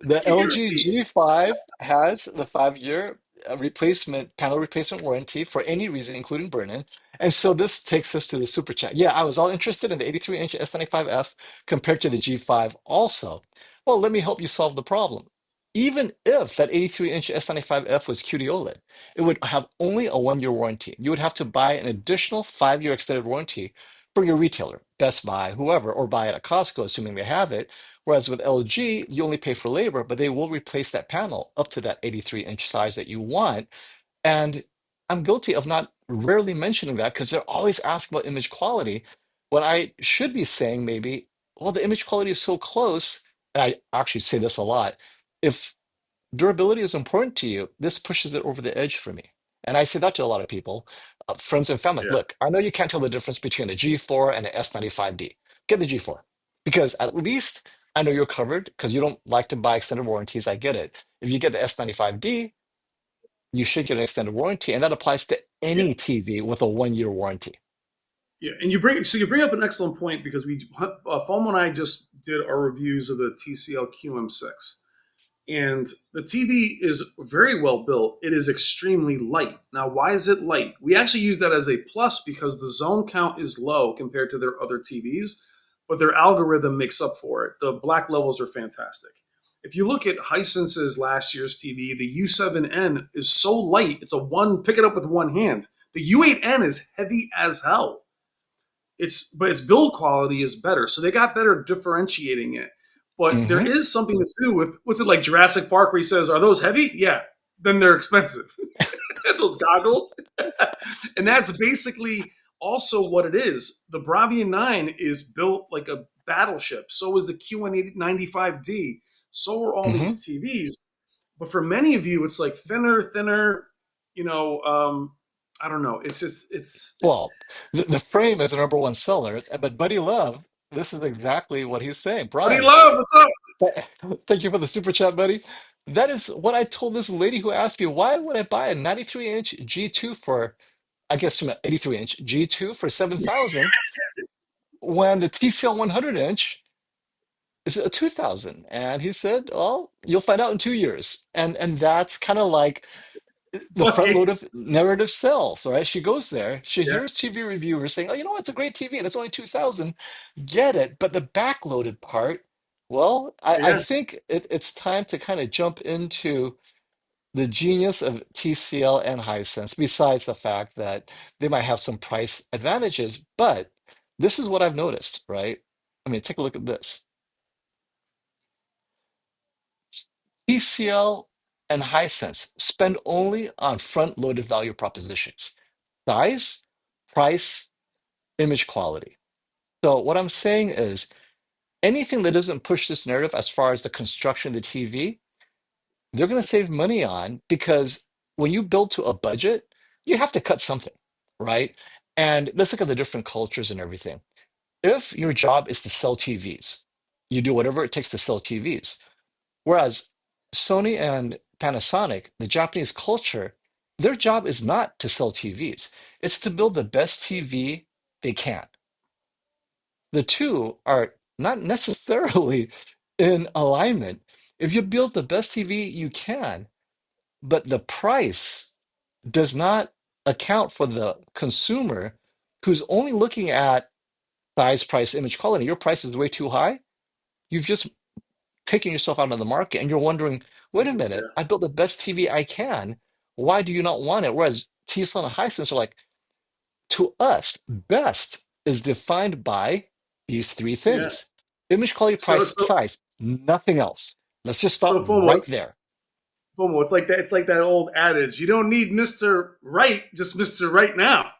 Speaker 3: The
Speaker 2: keep your
Speaker 3: LG
Speaker 2: receipts.
Speaker 3: G5 has the 5-year replacement panel replacement warranty for any reason, including burn-in. And so this takes us to the super chat. Yeah, I was all interested in the 83-inch S95F compared to the G5 also. Well, let me help you solve the problem. Even if that 83-inch S95F was QD OLED, it would have only a 1-year warranty. You would have to buy an additional 5-year extended warranty from your retailer, Best Buy, whoever, or buy it at Costco, assuming they have it. Whereas with LG, you only pay for labor, but they will replace that panel up to that 83-inch size that you want. And I'm guilty of not rarely mentioning that because they're always asking about image quality. When I should be saying maybe, well, the image quality is so close. And I actually say this a lot. If durability is important to you, this pushes it over the edge for me. And I say that to a lot of people, friends and family.
Speaker 2: Yeah.
Speaker 3: Look, I know you can't tell the difference between a G4 and an S95D. Get the G4 because at least I know you're covered because you don't like to buy extended warranties. I get it. If you get the S95D, you should get an extended warranty, and that applies to
Speaker 2: Yeah.
Speaker 3: any TV with a 1-year warranty.
Speaker 2: Yeah. And you bring up an excellent point because FOMO and I just did our reviews of the TCL QM6. And the TV is very well built. It is extremely light. Now, why is it light? We actually use that as a plus because the zone count is low compared to their other TVs, but their algorithm makes up for it. The black levels are fantastic. If you look at Hisense's last year's TV, the U7N is so light, it's a one, pick it up with one hand. The U8N is heavy as hell. But its build quality is better. So they got better differentiating it. But there
Speaker 3: Hmm.
Speaker 2: is something to do with what's it like Jurassic Park where he says, "Are those heavy?" Yeah. Then they're expensive. Those goggles. And that's basically also what it is. The Bravian 9 is built like a battleship. So is the QN95D. So are all
Speaker 3: Hmm.
Speaker 2: these TVs. But for many of you, it's like thinner, thinner, you know, I don't know. It's just it's
Speaker 3: Well, the frame is the number one seller, but Buddy Love, this is exactly what he's saying.
Speaker 2: Buddy
Speaker 3: Brian,
Speaker 2: Love, what's up?
Speaker 3: thank you for the super chat, buddy. That is what I told this lady who asked me, why would I buy a 93-inch G2 for, I guess she meant 83-inch G2 for 7,000 when the TCL 100-inch is a 2,000? And he said, "Oh, you'll find out in 2 years." And that's kind of like the front load
Speaker 2: Buddy.
Speaker 3: of narrative sells, right? She goes there, she
Speaker 2: Yeah.
Speaker 3: hears TV reviewers saying, "Oh, you know, it's a great TV and it's only 2,000." Get it. But the backloaded part, well, I
Speaker 2: Yeah.
Speaker 3: think it's time to kind of jump into the genius of TCL and Hisense, besides the fact that they might have some price advantages. But this is what I've noticed, right? I mean, take a look at this. TCL and Hisense spend only on front-loaded value propositions: size, price, image quality. So what I'm saying is anything that doesn't push this narrative as far as the construction of the TV, they're going to save money on because when you build to a budget, you have to cut something, right? And let's look at the different cultures and everything. If your job is to sell TVs, you do whatever it takes to sell TVs. Whereas Sony and Panasonic, the Japanese culture, their job is not to sell TVs. It's to build the best TV they can. The two are not necessarily in alignment. If you build the best TV you can, but the price does not account for the consumer who's only looking at size, price, image quality. Your price is way too high. You've just taken yourself out of the market and you're wondering, wait a minute,
Speaker 2: Yeah,
Speaker 3: I built the best TV I can. Why do you not want it? Whereas TCL and Hisense are like, to us, best is defined by these three
Speaker 2: yeah.
Speaker 3: things: image quality,
Speaker 2: So
Speaker 3: price,
Speaker 2: so
Speaker 3: size, nothing else. Let's just stop
Speaker 2: so FOMO,
Speaker 3: right there.
Speaker 2: FOMO. It's like that. It's like that old adage. You don't need Mister Right, just Mister Right now.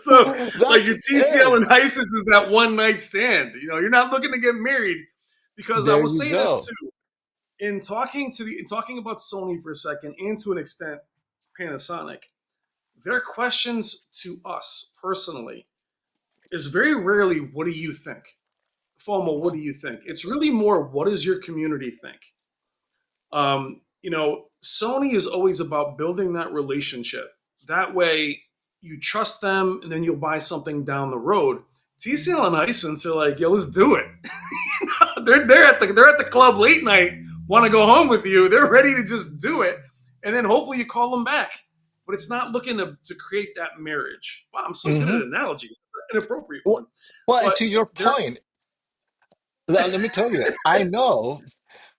Speaker 2: So like
Speaker 3: That's
Speaker 2: your TCL
Speaker 3: it.
Speaker 2: and Hisense is that one night stand. You're not looking to get married because I
Speaker 3: There
Speaker 2: will
Speaker 3: you
Speaker 2: say this
Speaker 3: go.
Speaker 2: too. In talking about Sony for a second, and to an extent Panasonic, their questions to us personally is very rarely, "What do you think?" FOMO, what do you think? It's really more, "What does your community think?" Sony is always about building that relationship. That way, you trust them, and then you'll buy something down the road. TCL and Hisense are like, "Yo, let's do it." They're at the club late night, want to go home with you. They're ready to just do it, and then hopefully you call them back. But it's not looking to create that marriage. Wow, I'm so good at
Speaker 3: Hmm.
Speaker 2: analogies. An inappropriate one,
Speaker 3: Well, well, and
Speaker 2: but
Speaker 3: to your
Speaker 2: they're
Speaker 3: point, let me tell you, I know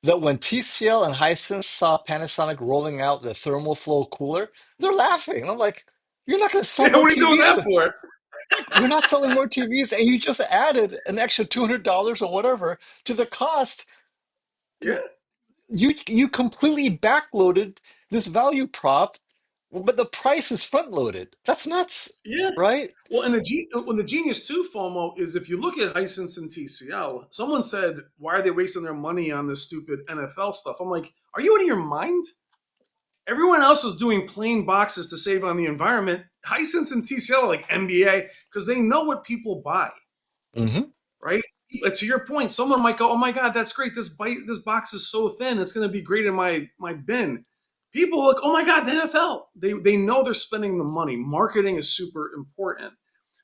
Speaker 3: that when TCL and Hisense saw Panasonic rolling out the thermal flow cooler, they're laughing. I'm like, you're not going to sell
Speaker 2: yeah.
Speaker 3: more
Speaker 2: What are you doing
Speaker 3: TVs
Speaker 2: that
Speaker 3: with,
Speaker 2: for?
Speaker 3: you're not selling more TVs, and you just added an extra $200 or whatever to the cost.
Speaker 2: Yeah,
Speaker 3: You completely backloaded this value prop, but the price is front loaded. That's nuts,
Speaker 2: yeah.
Speaker 3: right?
Speaker 2: Well, and the genius too, FOMO, is if you look at Hisense and TCL, someone said, "Why are they wasting their money on this stupid NFL stuff?" I'm like, "Are you out of your mind? Everyone else is doing plain boxes to save on the environment. Hisense and TCL are like NBA because they know what people buy,
Speaker 3: Hmm.
Speaker 2: right?" To your point, someone might go, "Oh my God, that's great! This box is so thin; it's going to be great in my bin." People look, "Oh my God, the NFL!" They know they're spending the money. Marketing is super important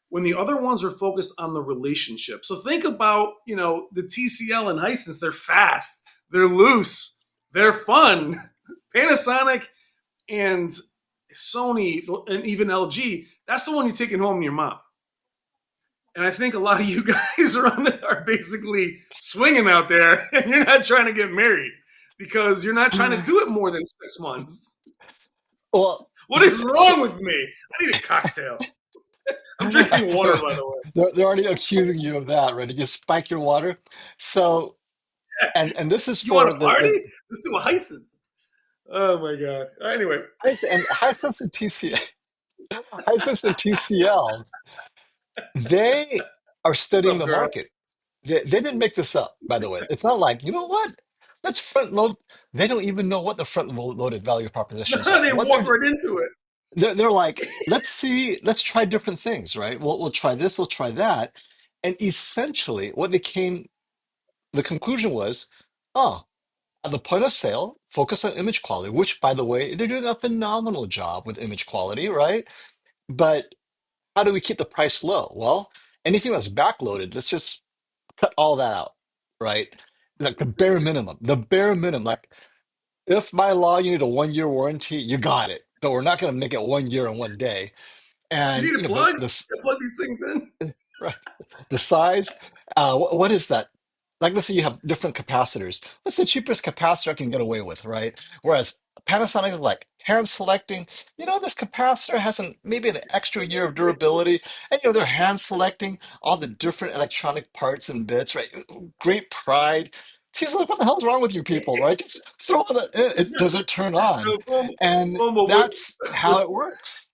Speaker 2: when the other ones are focused on the relationship. So think about, the TCL and Hisense. They're fast, they're loose, they're fun. Panasonic and Sony and even LG, that's the one you're taking home to your mom. And I think a lot of you guys are basically swinging out there and you're not trying to get married because you're not trying to do it more than 6 months.
Speaker 3: Well,
Speaker 2: What is
Speaker 3: so
Speaker 2: wrong with me? I need a cocktail. I'm drinking water, by the way.
Speaker 3: they're already accusing you of that, right? You spike your water. So, and this is
Speaker 2: You want
Speaker 3: for
Speaker 2: to
Speaker 3: the
Speaker 2: party? Let's do a Hisense. Oh my god. Anyway,
Speaker 3: and Hisense and TCL, Hisense and TCL, they are
Speaker 2: what's
Speaker 3: studying
Speaker 2: up,
Speaker 3: the
Speaker 2: girl?
Speaker 3: market. They didn't make this up, by the way. It's not like, you know what? Let's front load. They don't even know what the loaded value propositions are.
Speaker 2: They
Speaker 3: What
Speaker 2: walk right into it.
Speaker 3: they're like, let's see, let's try different things, right? We'll try this, we'll try that. And essentially, what they came, the conclusion was, oh, at the point of sale, focus on image quality, which, by the way, they're doing a phenomenal job with image quality, right? But how do we keep the price low? Well, anything that's backloaded, let's just cut all that out, right? Like the bare minimum. Like, if by law you need a 1 year warranty, you got it. But we're not going to make it 1 year in one day.
Speaker 2: You
Speaker 3: And
Speaker 2: need a plug? You plug these things in?
Speaker 3: right, the size, what is that? Like, let's say you have different capacitors. What's the cheapest capacitor I can get away with, right? Whereas Panasonic is like hand selecting, this capacitor has maybe an extra year of durability, and they're hand selecting all the different electronic parts and bits, right? Great pride. He's like, what the hell's wrong with you people, right? Just throw it, it doesn't turn on.
Speaker 2: No, FOMO,
Speaker 3: And
Speaker 2: FOMO
Speaker 3: that's how it works.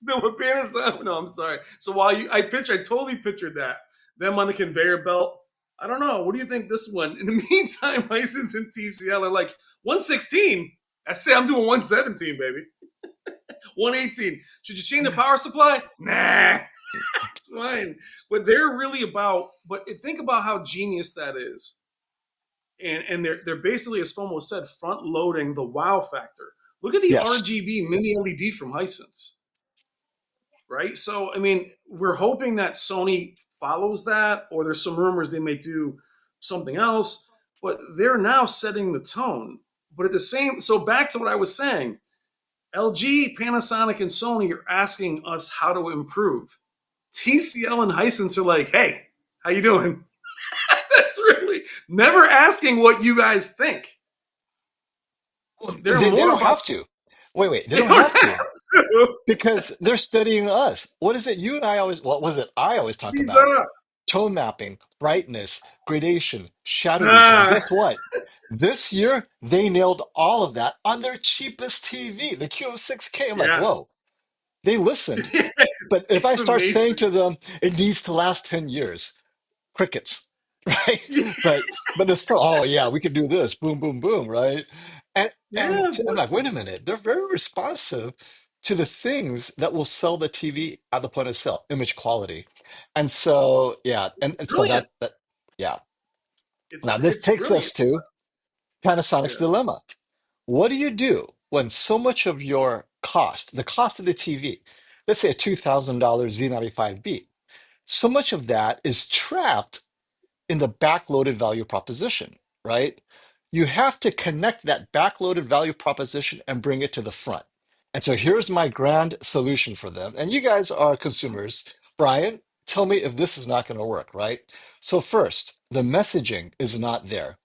Speaker 2: with Panasonic. No, I'm sorry. So while I totally pictured that. Them on the conveyor belt. I don't know. What do you think this one? In the meantime, Hisense and TCL are like 116. I say I'm doing 117, baby. 118. Should you change the power supply? Nah. It's fine. But they're really about, but think about how genius that is. And they're basically, as FOMO said, front loading the wow factor. Look at the
Speaker 3: Yes.
Speaker 2: RGB mini LED from Hisense, right? So I mean, we're hoping that Sony follows that, or there's some rumors they may do something else, but they're now setting the tone. But at the same, so back to what I was saying, LG, Panasonic, and Sony are asking us how to improve. TCL and Hisense are like, hey, how you doing? That's really never asking what you guys think.
Speaker 3: Well,
Speaker 2: They're
Speaker 3: they
Speaker 2: more
Speaker 3: don't
Speaker 2: about
Speaker 3: have to. Wait, they
Speaker 2: they
Speaker 3: don't
Speaker 2: don't
Speaker 3: have
Speaker 2: have
Speaker 3: to
Speaker 2: to.
Speaker 3: because they're studying us. What is it you and I always, what was it I always talk
Speaker 2: These
Speaker 3: about?
Speaker 2: are
Speaker 3: Tone mapping, brightness, gradation, shadow detail.
Speaker 2: ah,
Speaker 3: Guess what? This year, they nailed all of that on their cheapest TV, the QO6K. I'm like,
Speaker 2: yeah.
Speaker 3: whoa, they listened. But if I
Speaker 2: It's
Speaker 3: start saying
Speaker 2: amazing.
Speaker 3: to them, it needs to last 10 years, crickets, right?
Speaker 2: Yeah,
Speaker 3: But they're still, oh yeah, we could do this, boom, boom, boom, right? I'm
Speaker 2: but
Speaker 3: like, wait a minute, they're very responsive to the things that will sell the TV at the point of sale, image quality. And so yeah, and so
Speaker 2: brilliant.
Speaker 3: that yeah.
Speaker 2: It's
Speaker 3: Now this
Speaker 2: it's
Speaker 3: takes us
Speaker 2: brilliant.
Speaker 3: to Panasonic's
Speaker 2: Yeah,
Speaker 3: dilemma. What do you do when so much of your cost, the cost of the TV, let's say a $2,000 Z95B, so much of that is trapped in the backloaded value proposition, right? You have to connect that backloaded value proposition and bring it to the front. And so here's my grand solution for them. And you guys are consumers. Brian, tell me if this is not going to work, right? So, first, the messaging is not there.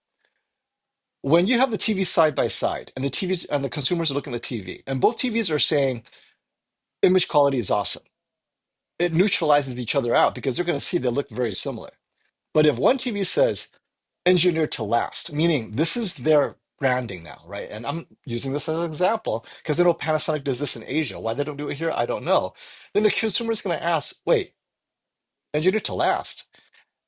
Speaker 3: When you have the TV side by side and the TVs and the consumers are looking at the TV, and both TVs are saying image quality is awesome, it neutralizes each other out because they're going to see they look very similar. But if one TV says engineered to last, meaning this is their branding now, right? And I'm using this as an example because I know Panasonic does this in Asia. Why they don't do it here, I don't know. Then the consumer is going to ask, wait, engineered to last.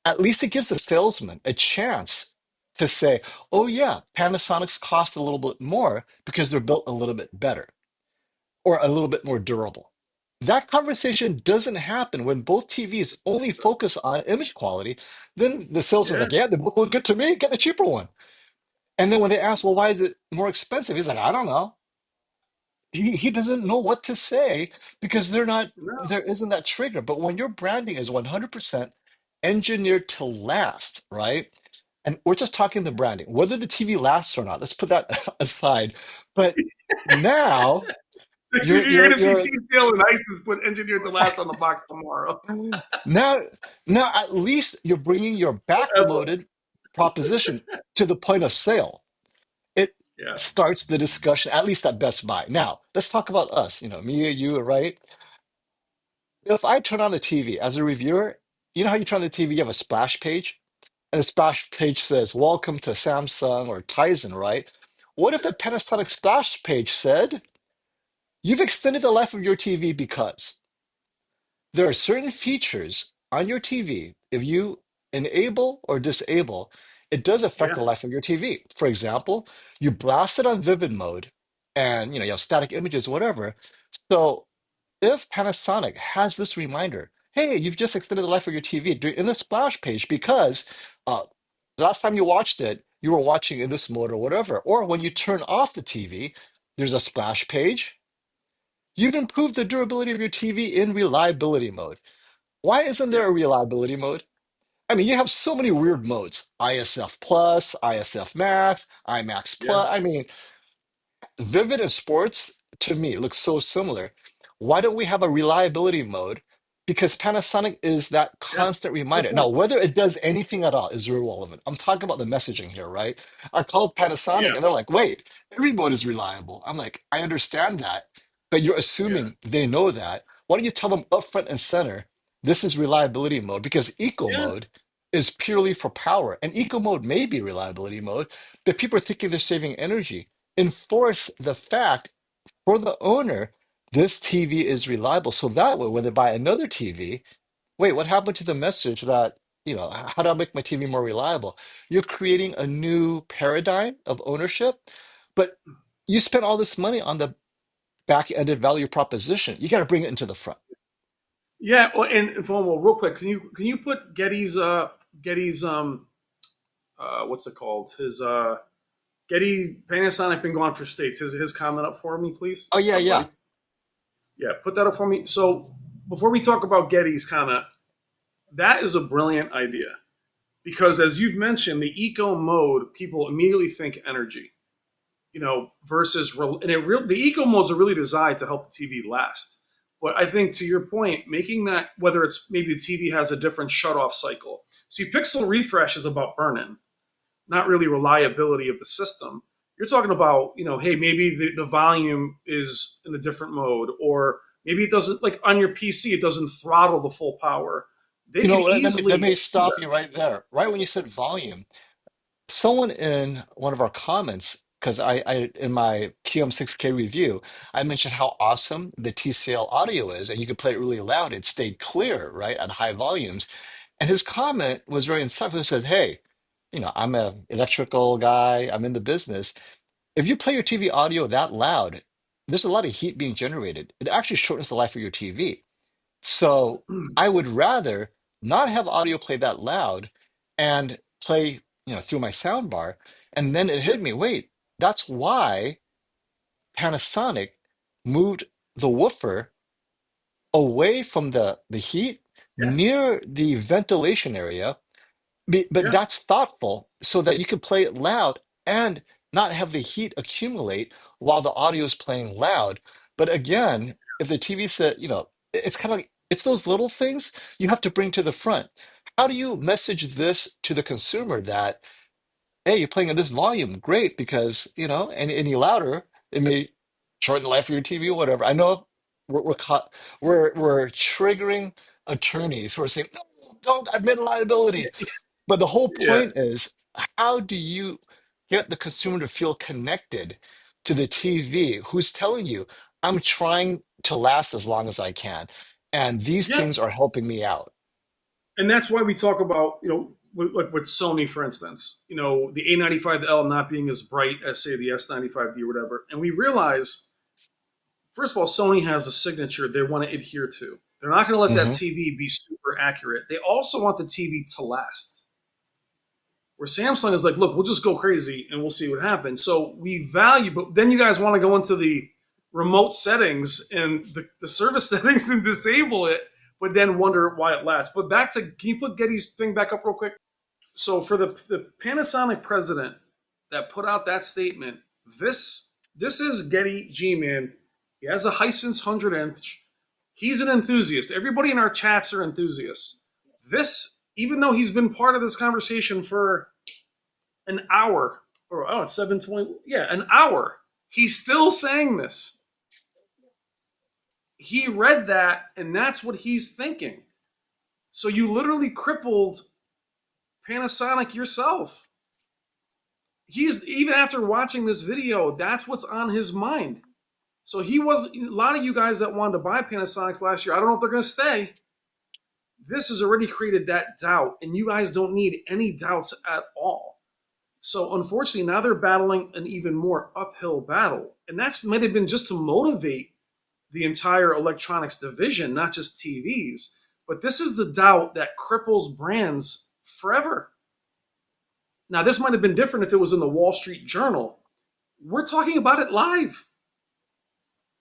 Speaker 3: At least it gives the salesman a chance to say, oh, yeah, Panasonic's cost a little bit more because they're built a little bit better or a little bit more durable. That conversation doesn't happen when both TVs only focus on image quality. Then the salesman's
Speaker 2: yeah,
Speaker 3: like, yeah, they both look good to me. Get the cheaper one. And then when they ask, well, why is it more expensive? He's like, I don't know. He doesn't know what to say because
Speaker 2: no,
Speaker 3: there isn't that trigger. But when your branding is 100% engineered to last, right? And we're just talking the branding, whether the TV lasts or not. Let's put that aside. But now
Speaker 2: you're gonna see
Speaker 3: you're
Speaker 2: TCL and Hisense put engineered to last on the box tomorrow.
Speaker 3: now now at least you're bringing your
Speaker 2: Forever.
Speaker 3: backloaded proposition to the point of sale. It
Speaker 2: Yeah,
Speaker 3: starts the discussion, at least at Best Buy. Now, let's talk about us, me, you, right? If I turn on the TV as a reviewer, you know how you turn on the TV, you have a splash page, and the splash page says, Welcome to Samsung or Tizen, right? What if the Panasonic splash page said, You've extended the life of your TV because there are certain features on your TV, if you enable or disable, it does affect
Speaker 2: yeah,
Speaker 3: the life of your TV. For example, you blast it on vivid mode and you have static images, whatever. So if Panasonic has this reminder, hey, you've just extended the life of your TV in the splash page because uh, last time you watched it, you were watching in this mode or whatever. Or when you turn off the TV, there's a splash page. You've improved the durability of your TV in reliability mode. Why isn't
Speaker 2: yeah,
Speaker 3: there a reliability mode? I mean, you have so many weird modes. ISF Plus, ISF Max, IMAX
Speaker 2: yeah,
Speaker 3: Plus. I mean, Vivid and sports, to me, look so similar. Why don't we have a reliability mode? Because Panasonic is that
Speaker 2: yeah.
Speaker 3: constant
Speaker 2: Good
Speaker 3: reminder. Now,
Speaker 2: point.
Speaker 3: whether it does anything at all is irrelevant. I'm talking about the messaging here, right? I called Panasonic
Speaker 2: Yeah,
Speaker 3: and they're like, wait, every mode is reliable. I'm like, I understand that, but you're
Speaker 2: yeah,
Speaker 3: assuming they know that. Why don't you tell them upfront and center, this is reliability mode? Because eco
Speaker 2: yeah,
Speaker 3: mode is purely for power. And eco mode may be reliability mode, but people are thinking they're saving energy. Enforce the fact for the owner this TV is reliable. So that way, when they buy another TV, wait, what happened to the message that, how do I make my TV more reliable? You're creating a new paradigm of ownership, but you spent all this money on the back-ended value proposition. You got to bring it into the front.
Speaker 2: yeah. Well, and Fomo, real quick, can you put Getty's what's it called? His Getty Panasonic been gone for states. His comment up for me, please,
Speaker 3: Oh, yeah, yeah.
Speaker 2: somebody. Yeah, put that up for me. So before we talk about Getty's comment, that is a brilliant idea because as you've mentioned, the eco mode, people immediately think energy. versus the eco modes are really designed to help the TV last. But I think to your point, making that, whether it's maybe the TV has a different shut off cycle. See, pixel refresh is about burn-in, not really reliability of the system. You're talking about, hey, maybe the volume is in a different mode, or maybe it doesn't, like on your PC, it doesn't throttle the full power. They
Speaker 3: You
Speaker 2: could
Speaker 3: know, let
Speaker 2: easily
Speaker 3: me
Speaker 2: do
Speaker 3: stop you right there. Right when you said volume, someone in one of our comments, because I in my QM6K review, I mentioned how awesome the TCL audio is, and you could play it really loud. It stayed clear, right, at high volumes. And his comment was very insightful. He said, "Hey, I'm an electrical guy. I'm in the business. If you play your TV audio that loud, there's a lot of heat being generated. It actually shortens the life of your TV. So
Speaker 2: that.
Speaker 3: I would rather not have audio play that loud and play, through my sound bar." And then it hit
Speaker 2: Yep.
Speaker 3: me, wait, that's why Panasonic moved the woofer away from the heat
Speaker 2: Yes.
Speaker 3: near the ventilation area. But
Speaker 2: Yeah.
Speaker 3: that's thoughtful so that you can play it loud and not have the heat accumulate while the audio is playing loud. But again, if the TV set, it's kind of like it's those little things you have to bring to the front. How do you message this to the consumer that, hey, you're playing at this volume, great, because any louder, it may shorten the life of your TV or whatever. I know we're triggering attorneys who are saying, no, don't admit liability. But the whole
Speaker 2: Yeah.
Speaker 3: point is, how do you get the consumer to feel connected to the TV who's telling you, I'm trying to last as long as I can, and these
Speaker 2: Yeah.
Speaker 3: things are helping me out?
Speaker 2: And that's why we talk about, with Sony, for instance, the A95L not being as bright as, say, the S95D or whatever. And we realize, first of all, Sony has a signature they want to adhere to. They're not going to let that
Speaker 3: Hmm.
Speaker 2: TV be super accurate. They also want the TV to last. Where Samsung is like, look, we'll just go crazy and we'll see what happens. So we value, but then you guys want to go into the remote settings and the service settings and disable it, but then wonder why it lasts. But back to, can you put Getty's thing back up real quick? So for the Panasonic president that put out that statement, this is Getty G-Man. He has a Hisense 100 inch. He's an enthusiast. Everybody in our chats are enthusiasts. This, even though he's been part of this conversation for an hour, or oh, it's 7:20, yeah, an hour, he's still saying this. He read that, and that's what he's thinking. So you literally crippled Panasonic yourself. He's, even after watching this video, that's what's on his mind. So he was, a lot of you guys that wanted to buy Panasonics last year, I don't know if they're going to stay. This has already created that doubt, and you guys don't need any doubts at all. So unfortunately, now they're battling an even more uphill battle, and that's might have been just to motivate the entire electronics division, not just TVs. But this is the doubt that cripples brands forever. Now, this might have been different if it was in the Wall Street Journal. We're talking about it live.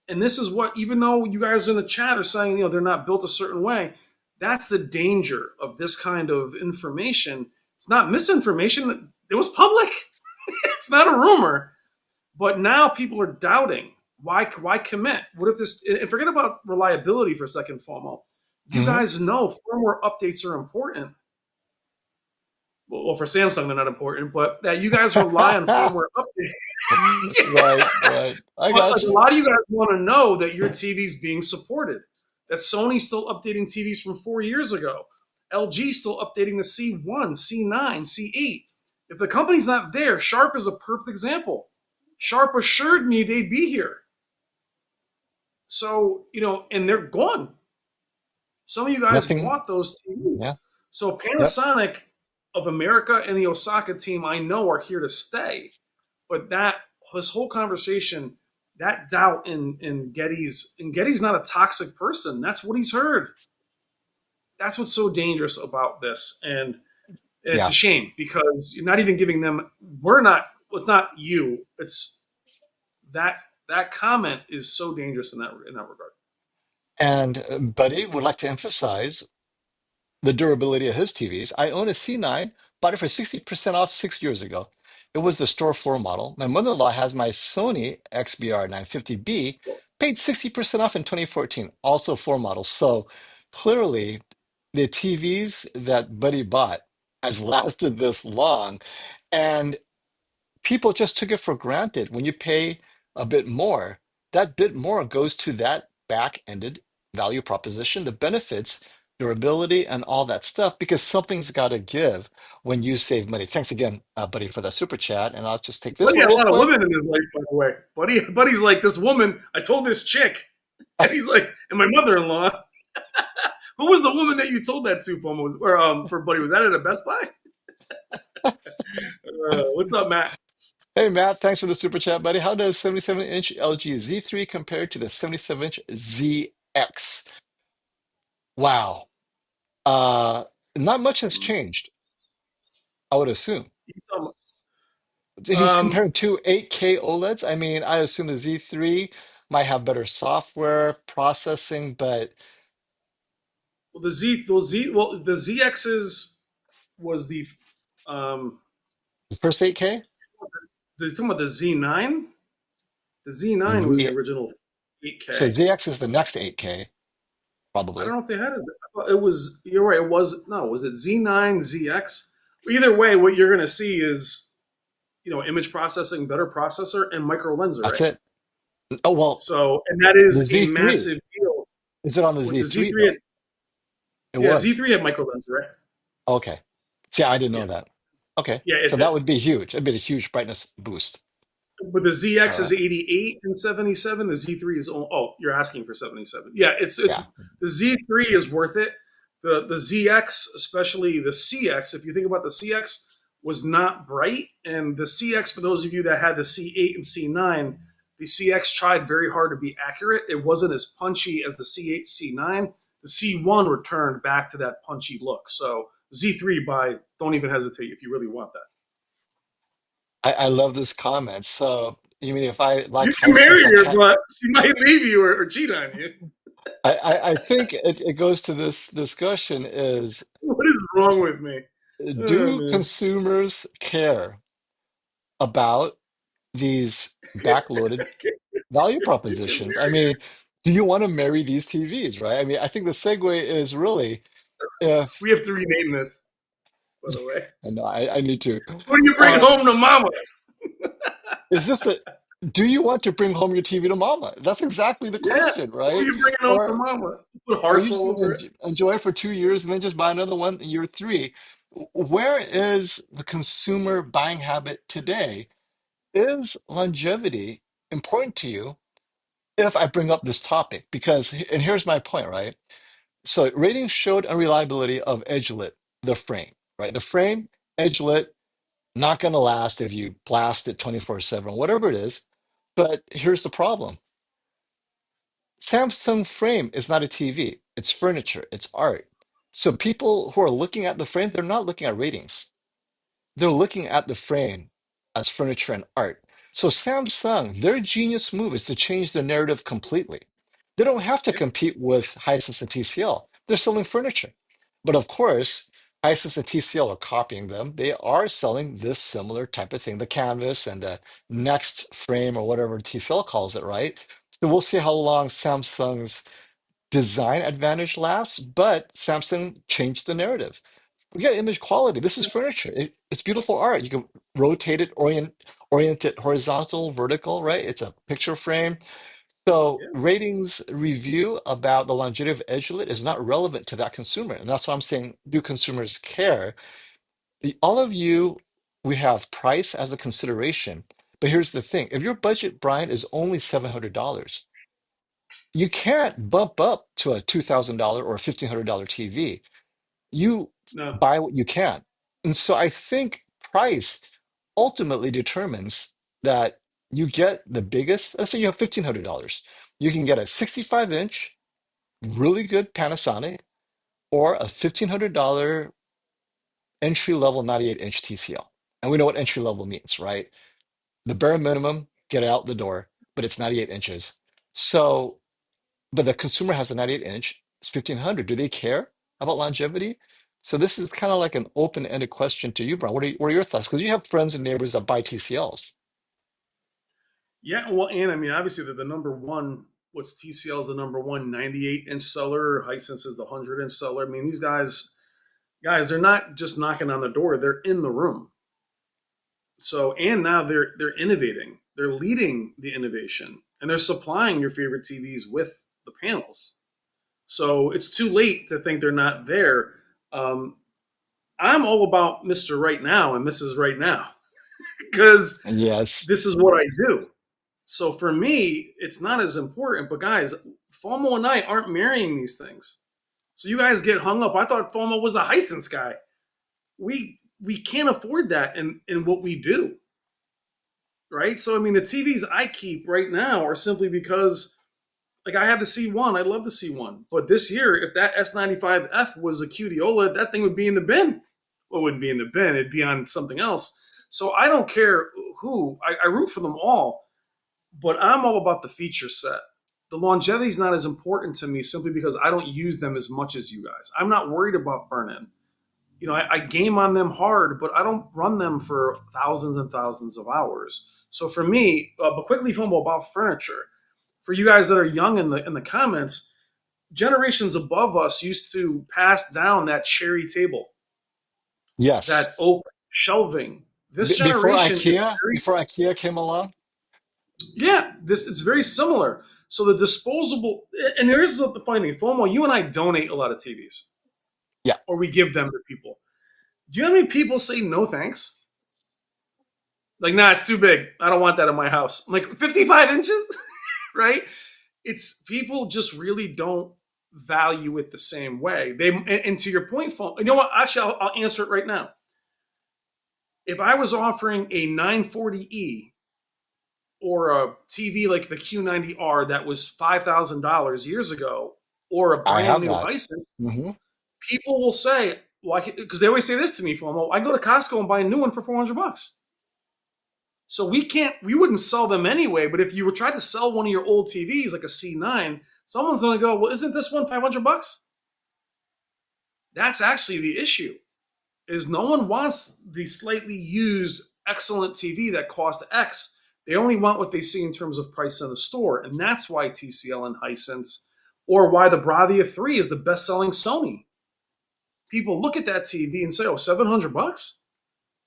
Speaker 2: And this is what, even though you guys in the chat are saying, they're not built a certain way, that's the danger of this kind of information. It's not misinformation. It was public. It's not a rumor. But now people are doubting. Why commit? What if this, and forget about reliability for a second, FOMO. You
Speaker 3: Hmm.
Speaker 2: guys know firmware updates are important. Well, for Samsung, they're not important, but that you guys rely on firmware updates.
Speaker 3: Right, right. I
Speaker 2: But
Speaker 3: got
Speaker 2: like a
Speaker 3: you.
Speaker 2: lot of you guys want to know that your TV's being supported. That Sony's still updating TVs from 4 years ago. LG's still updating the C1, C9, C8. If the company's not there, Sharp is a perfect example. Sharp assured me they'd be here. So, and they're gone. Some of you guys
Speaker 3: Nothing.
Speaker 2: bought those
Speaker 3: Yeah.
Speaker 2: TVs. So
Speaker 3: Yep.
Speaker 2: Panasonic of America and the Osaka team, I know, are here to stay. But this whole conversation, that doubt in Getty's not a toxic person. That's what he's heard. That's what's so dangerous about this. And it's a
Speaker 3: Yeah.
Speaker 2: shame because you're not even giving them, we're not, it's not you. It's that that comment is so dangerous in that regard.
Speaker 3: And Buddy would like to emphasize the durability of his TVs. I own a C9, bought it for 60% off 6 years ago. It was the store floor model. My mother-in-law has my Sony XBR 950B, paid 60% off in 2014, also floor model. So clearly, the TVs that Buddy bought has lasted this long. And people just took it for granted. When you pay a bit more, that bit more goes to that back-ended value proposition, the benefits, durability, and all that stuff, because something's got to give when you save money. Thanks again, buddy, for that super chat. And I'll just take this
Speaker 2: Buddy
Speaker 3: one
Speaker 2: had a
Speaker 3: real
Speaker 2: lot of
Speaker 3: quick.
Speaker 2: women in his life, by the way. Buddy's like, this woman, I told this chick. And he's like, and my mother-in-law. Who was the woman that you told that to, Pomo? Or for Buddy? Was that at a Best Buy? What's up, Matt?
Speaker 3: Hey, Matt, thanks for the super chat, buddy. How does 77-inch LG Z3 compare to the 77-inch ZX? Wow. Uh, Not much has changed, I would assume. He's
Speaker 2: Um,
Speaker 3: comparing two 8K OLEDs. I mean, I assume the Z3 might have better software processing, but
Speaker 2: well, the ZXs was um,
Speaker 3: the first 8K,
Speaker 2: the talking about the Z9. The Z9 was the
Speaker 3: Z,
Speaker 2: original
Speaker 3: so
Speaker 2: 8K.
Speaker 3: ZX is the next 8K,
Speaker 2: I don't
Speaker 3: probably.
Speaker 2: know if they had it. I thought it was. You're right. It was no. Was it Z9 ZX? Either way, what you're going to see is image processing, better processor, and micro lens
Speaker 3: That's
Speaker 2: array.
Speaker 3: it. Oh, well,
Speaker 2: So, and that
Speaker 3: the
Speaker 2: is a
Speaker 3: Z3.
Speaker 2: massive deal
Speaker 3: Is it on the
Speaker 2: with the
Speaker 3: Z3
Speaker 2: Z3.
Speaker 3: though? It
Speaker 2: Yeah,
Speaker 3: was.
Speaker 2: Z3 had micro lens array.
Speaker 3: Okay. See, I didn't know
Speaker 2: Yeah,
Speaker 3: that. Okay.
Speaker 2: yeah,
Speaker 3: So
Speaker 2: it
Speaker 3: that
Speaker 2: did.
Speaker 3: would be huge. It'd be a huge brightness boost.
Speaker 2: But the
Speaker 3: All
Speaker 2: ZX is
Speaker 3: right.
Speaker 2: 88 and 77. The Z3 is you're asking for 77. Yeah, it's
Speaker 3: Yeah.
Speaker 2: the Z3 is worth it. The ZX, especially the CX, if you think about the CX, was not bright, and the CX, for those of you that had the C8 and C9, the CX tried very hard to be accurate. It wasn't as punchy as the C8, C9. The C1 returned back to that punchy look. So Z3, don't even hesitate if you really want that.
Speaker 3: I love this comment. So you mean if I like
Speaker 2: You can marry
Speaker 3: Hisense, I
Speaker 2: her,
Speaker 3: can't.
Speaker 2: but she might leave you or cheat on you.
Speaker 3: I think it goes to this discussion is,
Speaker 2: What is wrong with me? Oh
Speaker 3: do
Speaker 2: man.
Speaker 3: consumers care about these backloaded value
Speaker 2: You can
Speaker 3: propositions? I
Speaker 2: marry
Speaker 3: mean, do you want to marry these TVs, right? I mean, I think the segue is really if,
Speaker 2: We have to rename this, by the way.
Speaker 3: and I need to,
Speaker 2: What do you bring
Speaker 3: uh,
Speaker 2: home to mama?
Speaker 3: is this a, do you want to bring home your TV to mama? That's exactly the
Speaker 2: Yeah.
Speaker 3: question,
Speaker 2: What are
Speaker 3: right?
Speaker 2: you bringing home to
Speaker 3: Or
Speaker 2: mama? Put
Speaker 3: or you
Speaker 2: hearts
Speaker 3: just
Speaker 2: all
Speaker 3: gonna
Speaker 2: over it.
Speaker 3: enjoy it for 2 years and then just buy another one in year three? Where is the consumer buying habit today? Is longevity important to you if I bring up this topic? Because, and here's my point, right? So ratings showed unreliability of edge lit, the frame, right? The frame, edge lit, not going to last if you blast it 24/7, whatever it is. But here's the problem. Samsung frame is not a TV. It's furniture, it's art. So people who are looking at the frame, they're not looking at ratings. They're looking at the frame as furniture and art. So Samsung, their genius move is to change the narrative completely. They don't have to
Speaker 2: Yeah.
Speaker 3: compete with Hisense and TCL. They're selling furniture. But of course, Hisense and TCL are copying them. They are selling this similar type of thing, the canvas and the next frame or whatever TCL calls it, right? So we'll see how long Samsung's design advantage lasts, but Samsung changed the narrative. Forget image quality. This is furniture. It's beautiful art. You can rotate it, orient it horizontal, vertical, right? It's a picture frame. So
Speaker 2: Yeah.
Speaker 3: ratings review about the longevity of Edgelit is not relevant to that consumer. And that's why I'm saying, do consumers care? All of you, we have price as a consideration. But here's the thing. If your budget, Brian, is only $700, you can't bump up to a $2,000 or $1,500 TV. You
Speaker 2: No.
Speaker 3: buy what you can. And so I think price ultimately determines that you get the biggest, let's say you have $1,500. You can get a 65-inch, really good Panasonic, or a $1,500 entry-level 98-inch TCL. And we know what entry level means, right? The bare minimum, get it out the door, but it's 98 inches. So but the consumer has a 98 inch, it's 1,500. Do they care about longevity? So this is kind of like an open-ended question to you, Brian. What are your thoughts? Because you have friends and neighbors that buy TCLs.
Speaker 2: Yeah, well, and I mean, obviously, they're the number one. What's TCL is the number one 98-inch seller. Hisense is the 100-inch seller. I mean, these guys, they're not just knocking on the door; they're in the room. So, and now they're innovating. They're leading the innovation, and they're supplying your favorite TVs with the panels. So it's too late to think they're not there. Um, I'm all about Mister Right Now and Mrs. Right Now because
Speaker 3: Yes.
Speaker 2: this is what I do. So for me, it's not as important. But guys, FOMO and I aren't marrying these things. So you guys get hung up. I thought FOMO was a Hisense guy. We can't afford that in what we do, right? So I mean, the TVs I keep right now are simply because like I have the C1. I love the C1. But this year, if that S95F was a QD OLED, that thing would be in the bin. Well, it wouldn't be in the bin. It'd be on something else. So I don't care who. I root for them all. But I'm all about the feature set. The longevity is not as important to me simply because I don't use them as much as you guys. I'm not worried about burn-in. You know, I game on them hard, but I don't run them for thousands and thousands of hours. So for me, but quickly FOMO about furniture. For you guys that are young in the comments, generations above us used to pass down that cherry table, that
Speaker 3: Yes.
Speaker 2: oak shelving. This
Speaker 3: Before
Speaker 2: generation is very
Speaker 3: Before IKEA came along.
Speaker 2: yeah, this it's very similar. So the disposable, and here's what the funny thing, FOMO, you and I donate a lot of TVs,
Speaker 3: Yeah.
Speaker 2: or we give them to people. Do you know how many people say no thanks? Like, nah, it's too big. I don't want that in my house. I'm like 55 inches, right? It's people just really don't value it the same way. And to your point, FOMO, you know what? Actually, I'll answer it right now. If I was offering a 940E or a TV like the Q90R that was $5,000 years ago, or a
Speaker 3: I
Speaker 2: brand
Speaker 3: have
Speaker 2: new
Speaker 3: that.
Speaker 2: Hisense,
Speaker 3: Hmm.
Speaker 2: people will say, "Well, because they always say this to me, FOMO, I go to Costco and buy a new one for $400." So we wouldn't sell them anyway. But if you were trying to sell one of your old TVs, like a C9, someone's going to go, "Well, isn't this one $500?" That's actually the issue. Is no one wants the slightly used excellent TV that cost X. They only want what they see in terms of price in the store. And that's why TCL and Hisense, or why the Bravia 3 is the best selling Sony. People look at that TV and say, oh, $700?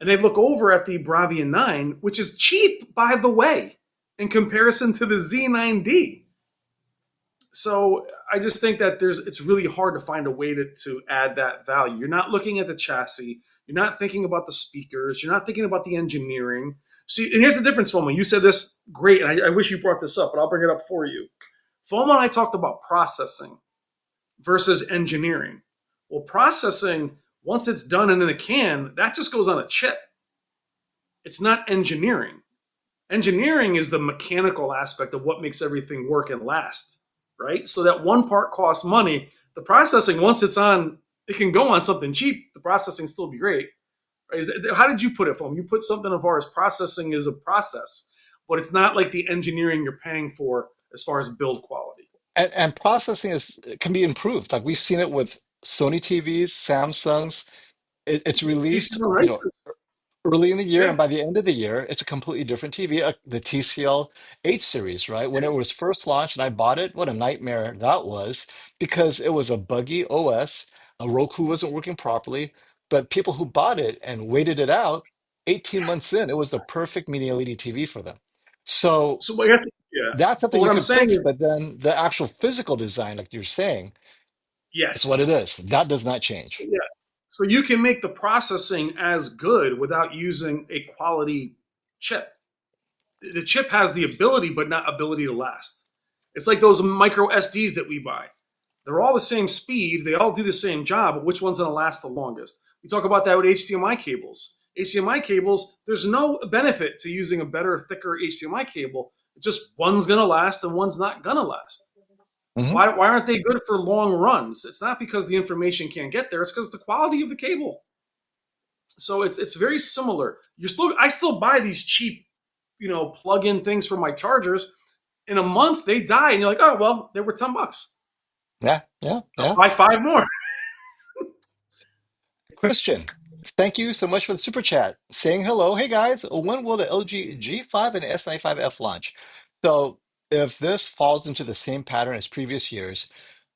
Speaker 2: And they look over at the Bravia 9, which is cheap, by the way, in comparison to the Z9D. So I just think that it's really hard to find a way to add that value. You're not looking at the chassis. You're not thinking about the speakers. You're not thinking about the engineering. See, and here's the difference, Foma. You said this great, and I wish you brought this up, but I'll bring it up for you. Foma and I talked about processing versus engineering. Well, processing, once it's done and in a can, that just goes on a chip. It's not engineering. Engineering is the mechanical aspect of what makes everything work and last, right? So that one part costs money. The processing, once it's on, it can go on something cheap. The processing still be great. Right? How did you put it, Foam? You put something as far as processing is a process, but it's not like the engineering you're paying for as far as build quality.
Speaker 3: And processing is can be improved. Like we've seen it with Sony TVs, Samsungs. It's released,
Speaker 2: TCL
Speaker 3: you know,
Speaker 2: Hisense,
Speaker 3: early in the year, and
Speaker 2: yeah.
Speaker 3: by the end of the year, it's a completely different TV. The TCL 8 series, right? When it was first launched and I bought it, what a nightmare that was because it was a buggy OS. A Roku wasn't working properly, but people who bought it and waited it out, 18 months in, it was the perfect mini LED TV for them. So
Speaker 2: So I guess, yeah.
Speaker 3: that's
Speaker 2: But
Speaker 3: something you
Speaker 2: what I'm
Speaker 3: could
Speaker 2: saying
Speaker 3: fix,
Speaker 2: is,
Speaker 3: but then the actual physical design, like you're saying, it's what
Speaker 2: yes.
Speaker 3: it is. That does not
Speaker 2: So,
Speaker 3: change.
Speaker 2: yeah. So you can make the processing as good without using a quality chip. The chip has the ability, but not ability to last. It's like those micro SDs that we buy. They're all the same speed. They all do the same job, but which one's going to last the longest? We talk about that with HDMI cables. HDMI cables, there's no benefit to using a better, thicker HDMI cable. It's just one's going to last and one's not going to last.
Speaker 3: Hmm.
Speaker 2: Why aren't they good for long runs? It's not because the information can't get there. It's because the quality of the cable. So it's very similar. I still buy these cheap, plug-in things for my chargers. In a month they die, and you're like, oh well, they were $10.
Speaker 3: Yeah, yeah,
Speaker 2: I'll
Speaker 3: yeah.
Speaker 2: buy five more.
Speaker 3: Christian, thank you so much for the super chat. Saying hello. Hey guys, when will the LG G5 and S95F launch? So, if this falls into the same pattern as previous years,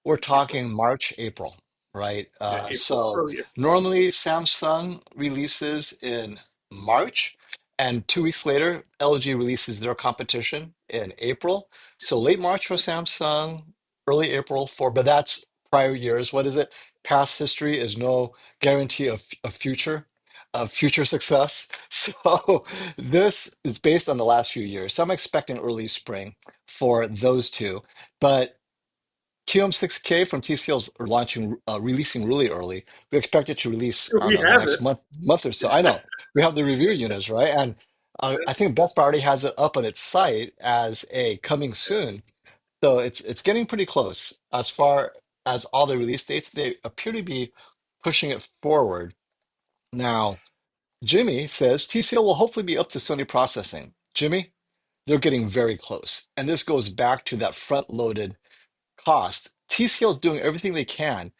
Speaker 3: we're
Speaker 2: April.
Speaker 3: talking March, April, right?
Speaker 2: Yeah, April.
Speaker 3: So,
Speaker 2: Early April.
Speaker 3: normally Samsung releases in March, and 2 weeks later, LG releases their competition in April. So, late March for Samsung, early April for, but that's prior years. What is it? Past history is no guarantee of future success. So this is based on the last few years. So I'm expecting early spring for those two. But QM6K from TCL's releasing really early. We expect it to release, I don't
Speaker 2: We
Speaker 3: know, the
Speaker 2: have
Speaker 3: next
Speaker 2: it.
Speaker 3: month or so. I know we have the review units, right? And I think Best Buy already has it up on its site as a coming soon. So it's getting pretty close. As far as all the release dates, they appear to be pushing it forward. Now, Jimmy says TCL will hopefully be up to Sony processing. Jimmy, they're getting very close. And this goes back to that front-loaded cost. TCL is doing everything they can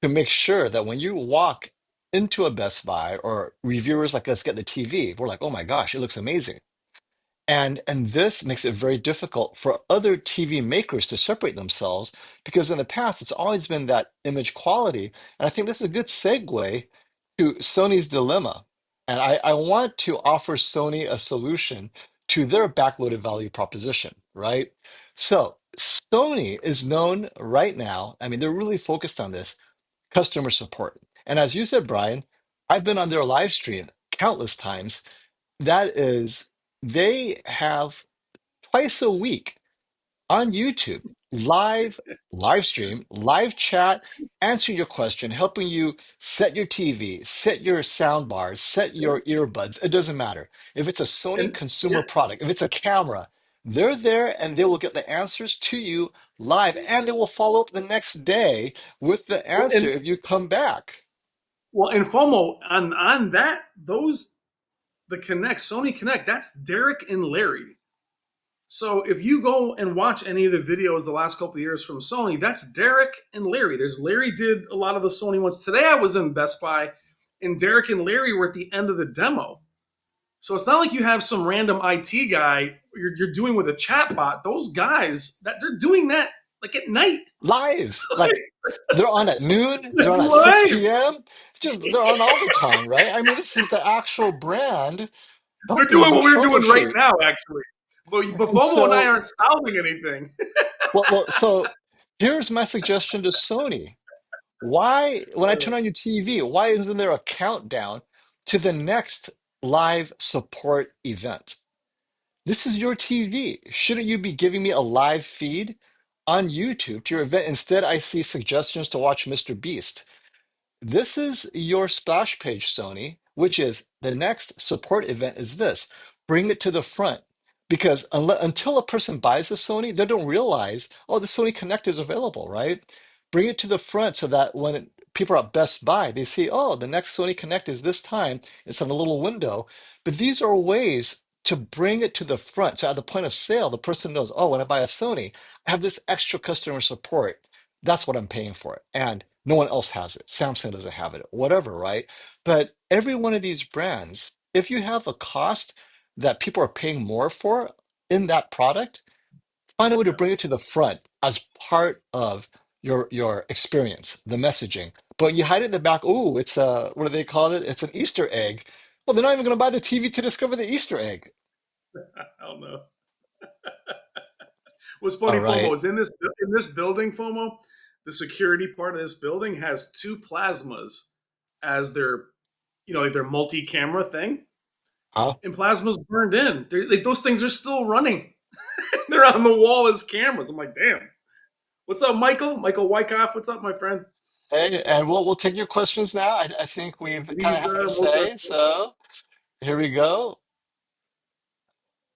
Speaker 3: to make sure that when you walk into a Best Buy or reviewers like us get the TV, we're like, oh my gosh, it looks amazing. And this makes it very difficult for other TV makers to separate themselves because in the past it's always been that image quality. And I think this is a good segue to Sony's dilemma. And I want to offer Sony a solution to their backloaded value proposition, right? So Sony is known right now, I mean, they're really focused on this customer support. And as you said, Brian, I've been on their live stream countless times. That is, they have twice a week on YouTube, live stream, live chat, answering your question, helping you set your TV, set your sound bars, set your earbuds. It doesn't matter. If it's a Sony
Speaker 2: And yeah,
Speaker 3: consumer product, if it's a camera, they're there and they will get the answers to you live and they will follow up the next day with the
Speaker 2: well,
Speaker 3: answer if you come back.
Speaker 2: and FOMO on that those the Connect Sony Connect. That's Derek and Larry. So if you go and watch any of the videos the last couple of years from Sony, that's Derek and Larry. There's Larry did a lot of the Sony ones. Today I was in Best Buy, and Derek and Larry were at the end of the demo. So it's not like you have some random IT guy you're doing with a chatbot. Those guys that they're doing that like at night,
Speaker 3: Live. Like they're on at noon, they're on at 6
Speaker 2: live.
Speaker 3: p.m. It's just they're on all the time, right? I mean, this is the actual brand
Speaker 2: They're
Speaker 3: helping
Speaker 2: doing
Speaker 3: you
Speaker 2: what we're doing right
Speaker 3: troubleshoot.
Speaker 2: now, actually. But
Speaker 3: And
Speaker 2: Bobo and I
Speaker 3: so,
Speaker 2: aren't solving anything.
Speaker 3: so here's my suggestion to Sony. Why, when I turn on your TV, why isn't there a countdown to the next live support event? This is your TV. Shouldn't you be giving me a live feed on YouTube to your event? Instead, I see suggestions to watch Mr. Beast. This is your splash page, Sony, which is the next support event is this. Bring it to the front. Because until a person buys the Sony, they don't realize, oh, the Sony Connect is available, right? Bring it to the front so that when people are at Best Buy, they see, oh, the next Sony Connect is this time. It's on a little window. But these are ways to bring it to the front. So at the point of sale, the person knows, oh, when I buy a Sony, I have this extra customer support. That's what I'm paying for it. And no one else has it. Samsung doesn't have it, whatever, right? But every one of these brands, if you have a cost that people are paying more for in that product, find a way to bring it to the front as part of your experience, the messaging. But you hide it in the back. Oh, it's a what do they call it? It's an Easter egg. Well, they're not even going to buy the TV to discover the Easter egg.
Speaker 2: I don't know. What's
Speaker 3: All
Speaker 2: funny, FOMO,
Speaker 3: right.
Speaker 2: is in this building, FOMO, the security part of this building has two plasmas as their like their multi-camera thing.
Speaker 3: Huh?
Speaker 2: And plasmas burned in. Those things are still running. They're on the wall as cameras. I'm like, damn. What's up, Michael? Michael Wyckoff. What's up, my friend?
Speaker 3: Hey, and we'll take your questions now. I think we've kind of
Speaker 2: Lisa,
Speaker 3: had our
Speaker 2: Mocha.
Speaker 3: say. So here we go.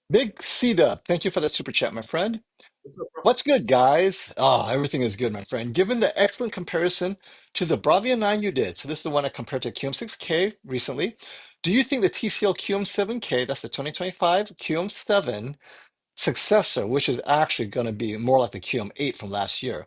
Speaker 3: Big C Dub, thank you for the super chat, my friend.
Speaker 2: What's up, bro?
Speaker 3: What's good, guys? Oh, everything is good, my friend. Given the excellent comparison to the Bravia 9 you did, so this is the one I compared to QM6K recently. Do you think the TCL QM7K, that's the 2025 QM7 successor, which is actually going to be more like the QM8 from last year,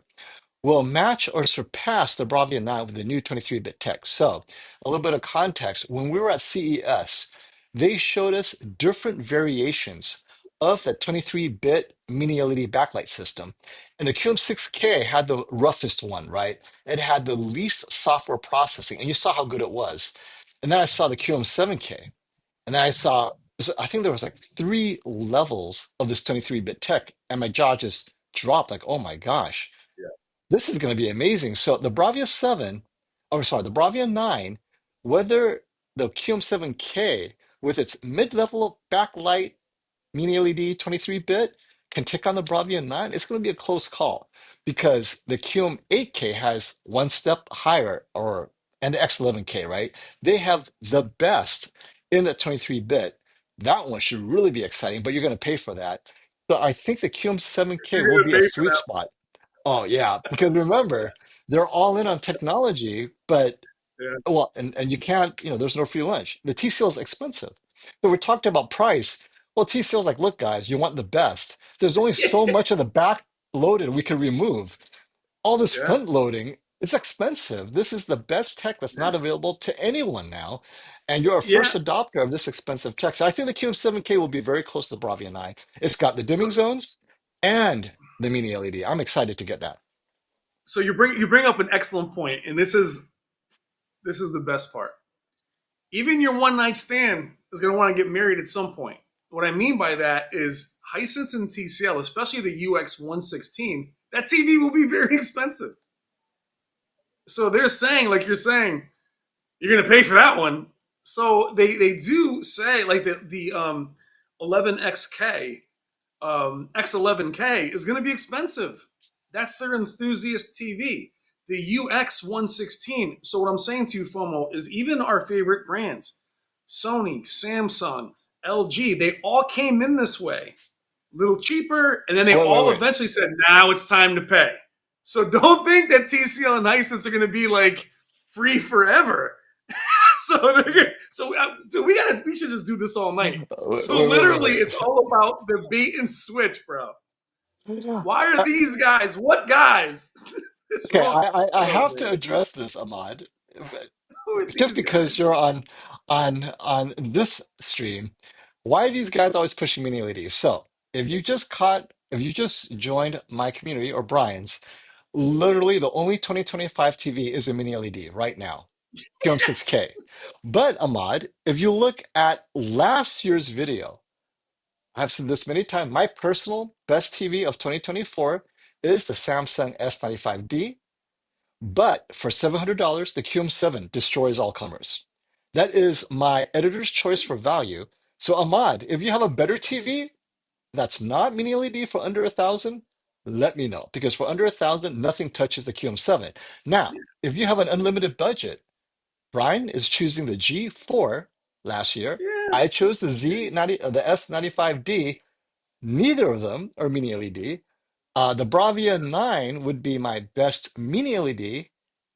Speaker 3: will match or surpass the Bravia 9 with the new 23-bit tech. So, a little bit of context. When we were at CES, they showed us different variations of the 23-bit mini LED backlight system. And the QM6K had the roughest one, right? It had the least software processing, and you saw how good it was. And then I saw the QM7K, and then I saw, so I think there was like three levels of this 23-bit tech, and my jaw just dropped like, oh my gosh, this is going to be amazing. So the Bravia 7, or sorry, the Bravia 9, whether the QM7K with its mid-level backlight mini LED 23-bit can take on the Bravia 9, it's going to be a close call because the QM8K has one step higher, or and the X11K, right? They have the best in the 23-bit. That one should really be exciting, but you're going to pay for that. So I think the QM7K
Speaker 2: You're
Speaker 3: will
Speaker 2: gonna
Speaker 3: be a
Speaker 2: pay for
Speaker 3: sweet
Speaker 2: that.
Speaker 3: spot. Oh yeah, because remember, they're all in on technology, but
Speaker 2: Yeah,
Speaker 3: well, and you can't, there's no free lunch. The TCL is expensive. So we talked about price. Well, TCL is like, look, guys, you want the best. There's only so much of the back loaded we can remove. All this
Speaker 2: yeah,
Speaker 3: front loading, it's expensive. This is the best tech that's
Speaker 2: yeah,
Speaker 3: not available to anyone now. And you're a
Speaker 2: yeah.
Speaker 3: first adopter of this expensive tech. So I think the QM7K will be very close to the Bravia 9. It's got the
Speaker 2: So,
Speaker 3: dimming zones and the mini LED. I'm excited to get that.
Speaker 2: so you bring up an excellent point, and this is the best part. Even your one night stand is going to want to get married at some point. What I mean by that is Hisense and TCL, especially the UX 116, that TV will be very expensive. So they're saying, like you're saying, you're going to pay for that one. So they do say like the 11XK X11K is going to be expensive. That's their enthusiast TV. The UX 116. So what I'm saying to you, FOMO, is even our favorite brands, Sony, Samsung, LG, they all came in this way, a little cheaper, and then they
Speaker 3: Wait, wait,
Speaker 2: all
Speaker 3: wait.
Speaker 2: eventually said, now it's time to pay. So don't think that TCL and Hisense are going to be like free forever. So we should just do this all night.
Speaker 3: Wait,
Speaker 2: So
Speaker 3: wait,
Speaker 2: literally,
Speaker 3: wait,
Speaker 2: it's all about the bait and switch, bro.
Speaker 3: wait.
Speaker 2: Why are these guys? What guys? It's
Speaker 3: Okay,
Speaker 2: wrong.
Speaker 3: I
Speaker 2: Oh
Speaker 3: have to
Speaker 2: man,
Speaker 3: address this, Ahmad.
Speaker 2: who are
Speaker 3: Just
Speaker 2: these
Speaker 3: because
Speaker 2: guys?
Speaker 3: you're on this stream, why are these guys always pushing mini LEDs? So if you just joined my community or Brian's, literally the only 2025 TV is a mini LED right now, QM6K. But Ahmad, if you look at last year's video, I've said this many times, my personal best TV of 2024 is the Samsung S95D. But for $700, the QM7 destroys all comers. That is my editor's choice for value. So Ahmad, if you have a better TV that's not mini LED for under 1,000, let me know. Because for under 1,000, nothing touches the QM7. Now, if you have an unlimited budget, Brian is choosing the G4 last year.
Speaker 2: Yeah,
Speaker 3: I chose the Z90, the S95D. Neither of them are mini LED. The Bravia 9 would be my best mini LED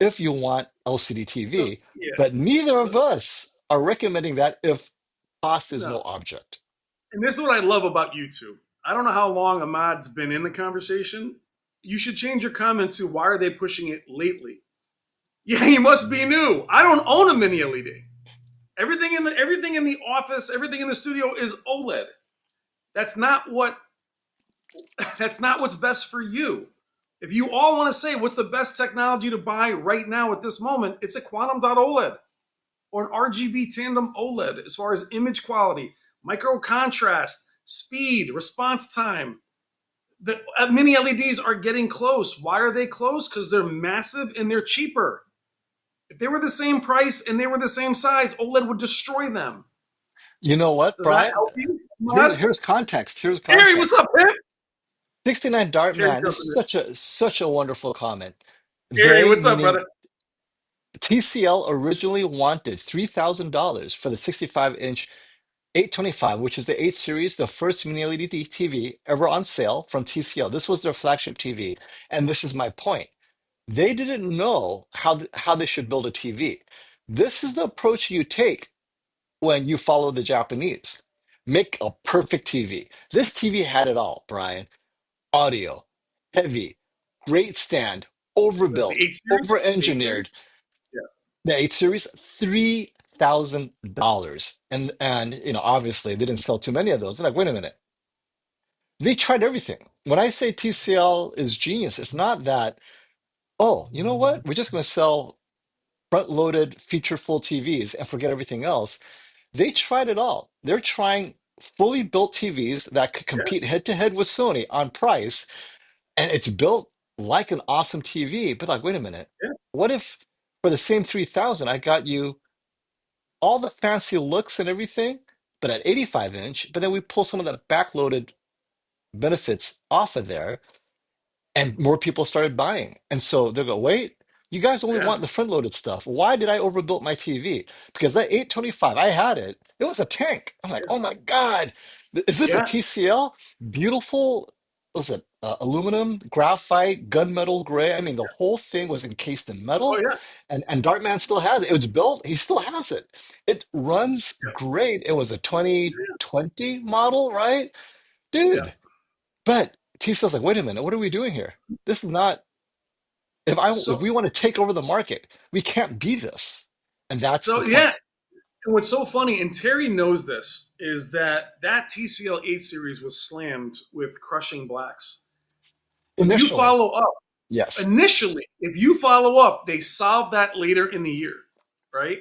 Speaker 3: if you want LCD
Speaker 2: so
Speaker 3: TV,
Speaker 2: yeah,
Speaker 3: but neither
Speaker 2: so
Speaker 3: of us are recommending that if cost is
Speaker 2: no.
Speaker 3: no object.
Speaker 2: And this is what I love about YouTube. I don't know how long Ahmad's been in the conversation. You should change your comment to why are they pushing it lately? Yeah, you must be new. I don't own a mini LED. Everything in the office, everything in the studio is OLED. That's not what that's not what's best for you. If you all want to say what's the best technology to buy right now at this moment, it's a quantum dot OLED or an RGB tandem OLED as far as image quality, micro contrast, speed, response time. The mini LEDs are getting close. Why are they close? Because they're massive and they're cheaper. If they were the same price and they were the same size, OLED would destroy them.
Speaker 3: You know what,
Speaker 2: Does that
Speaker 3: Brian?
Speaker 2: help you, Mud?
Speaker 3: Here's context. Here's
Speaker 2: Terry, what's
Speaker 3: context.
Speaker 2: up, man?
Speaker 3: 69 Dart
Speaker 2: Terry
Speaker 3: Man, this is
Speaker 2: jumping in.
Speaker 3: such a wonderful comment.
Speaker 2: Terry,
Speaker 3: They,
Speaker 2: what's up,
Speaker 3: meaning
Speaker 2: brother?
Speaker 3: TCL originally wanted $3,000 for the 65-inch 825, which is the 8 series, the first mini LED TV ever on sale from TCL. This was their flagship TV. And this is my point. They didn't know how they should build a TV. This is the approach you take when you follow the Japanese. Make a perfect TV. This TV had it all, Brian. Audio, heavy, great stand,
Speaker 2: The
Speaker 3: overbuilt,
Speaker 2: 8 series? The 8
Speaker 3: over-engineered.
Speaker 2: series? Yeah.
Speaker 3: The 8 series, $3,000. And obviously they didn't sell too many of those. They're like, wait a minute. They tried everything. When I say TCL is genius, it's not that, oh, you know what? We're just going to sell front-loaded feature full TVs and forget everything else. They tried it all. They're trying fully built TVs that could
Speaker 2: Yeah.
Speaker 3: compete head to head with Sony on price, and it's built like an awesome TV. But like, wait a minute.
Speaker 2: Yeah.
Speaker 3: What if for the same 3,000, I got you all the fancy looks and everything, but at 85 inch, but then we pull some of the backloaded benefits off of there and more people started buying. And so they go, wait, you guys only
Speaker 2: Yeah.
Speaker 3: want the front loaded stuff. Why did I overbuild my TV? Because that 825, I had it. It was a tank. I'm like, oh my God, is this a
Speaker 2: Yeah.
Speaker 3: TCL? Beautiful, was it aluminum, graphite, gunmetal gray? I mean, the whole thing was encased in
Speaker 2: Oh,
Speaker 3: metal.
Speaker 2: yeah.
Speaker 3: And Dartman still has it. It was built, he still has it. It runs
Speaker 2: Yeah.
Speaker 3: great. It was a
Speaker 2: Yeah.
Speaker 3: 2020 model, right?
Speaker 2: Yeah.
Speaker 3: Dude. But T-Cell's like, wait a minute, what are we doing here? This is not, if
Speaker 2: So,
Speaker 3: we want to take over the market, we can't be this. And that's the
Speaker 2: so
Speaker 3: point.
Speaker 2: yeah. And what's so funny, and Terry knows this, is that TCL 8 series was slammed with crushing blacks. If you
Speaker 3: Initially,
Speaker 2: follow up,
Speaker 3: yes.
Speaker 2: initially, if you follow up, they solved that later in the year, right?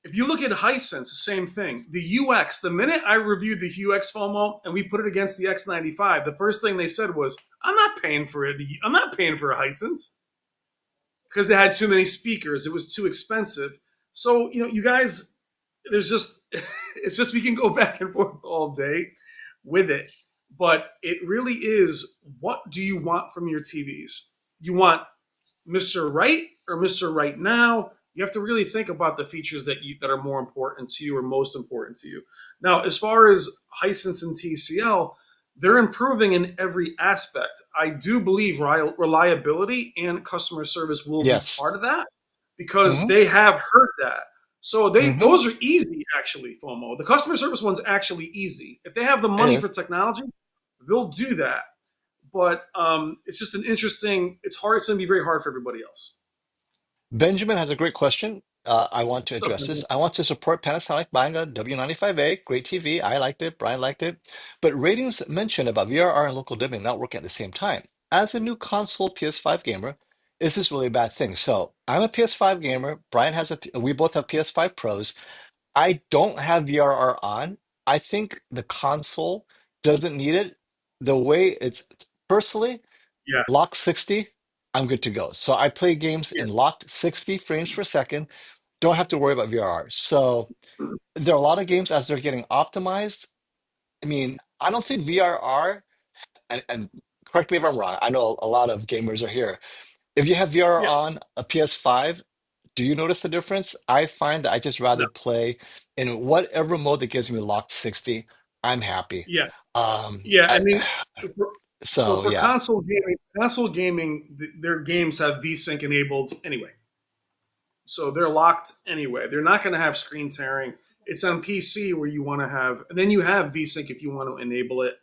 Speaker 2: If you look at Hisense, the same thing. The UX, the minute I reviewed the UX FOMO and we put it against the X95, the first thing they said was, I'm not paying for it. I'm not paying for a Hisense because they had too many speakers. It was too expensive. So, you guys, there's just, it's just, we can go back and forth all day with it. But it really is, what do you want from your TVs? You want Mr. Right or Mr. Right now? You have to really think about the features that are more important to you or most important to you. Now, as far as Hisense and TCL, they're improving in every aspect. I do believe reliability and customer service will be
Speaker 3: Yes.
Speaker 2: part of that because
Speaker 3: Hmm.
Speaker 2: they have heard that. So
Speaker 3: Hmm.
Speaker 2: those are easy actually, FOMO. The customer service one's actually easy. If they have the
Speaker 3: It
Speaker 2: money for
Speaker 3: is.
Speaker 2: technology, they'll do that. But it's just an interesting. It's hard. It's going to be very hard for everybody else.
Speaker 3: Benjamin has a great question. I want to
Speaker 2: What's up,
Speaker 3: address this.
Speaker 2: Benjamin?
Speaker 3: I want to support Panasonic buying a W95A. Great TV. I liked it. Brian liked it. But ratings mentioned about VRR and local dimming not working at the same time. As a new console PS5 gamer, is this really a bad thing? So I'm a PS5 gamer. Brian has we both have PS5 Pros. I don't have VRR on. I think the console doesn't need it. The way it's personally
Speaker 2: Yeah,
Speaker 3: locked 60, I'm good to go. So I play games
Speaker 2: yeah,
Speaker 3: in locked 60 frames per second. Don't have to worry about VRR. So there are a lot of games as they're getting optimized. I mean, I don't think VRR, and correct me if I'm wrong, I know a lot of gamers are here. If you have VRR
Speaker 2: yeah.
Speaker 3: on a PS5, do you notice the difference? I find that I just
Speaker 2: No,
Speaker 3: rather play in whatever mode that gives me locked 60. I'm happy.
Speaker 2: yeah,
Speaker 3: Um,
Speaker 2: yeah. I
Speaker 3: I,
Speaker 2: mean, for, so
Speaker 3: so
Speaker 2: for
Speaker 3: yeah,
Speaker 2: console gaming, their games have VSync enabled anyway. So they're locked anyway. They're not going to have screen tearing. It's on PC where you want to have, and then you have VSync if you want to enable it.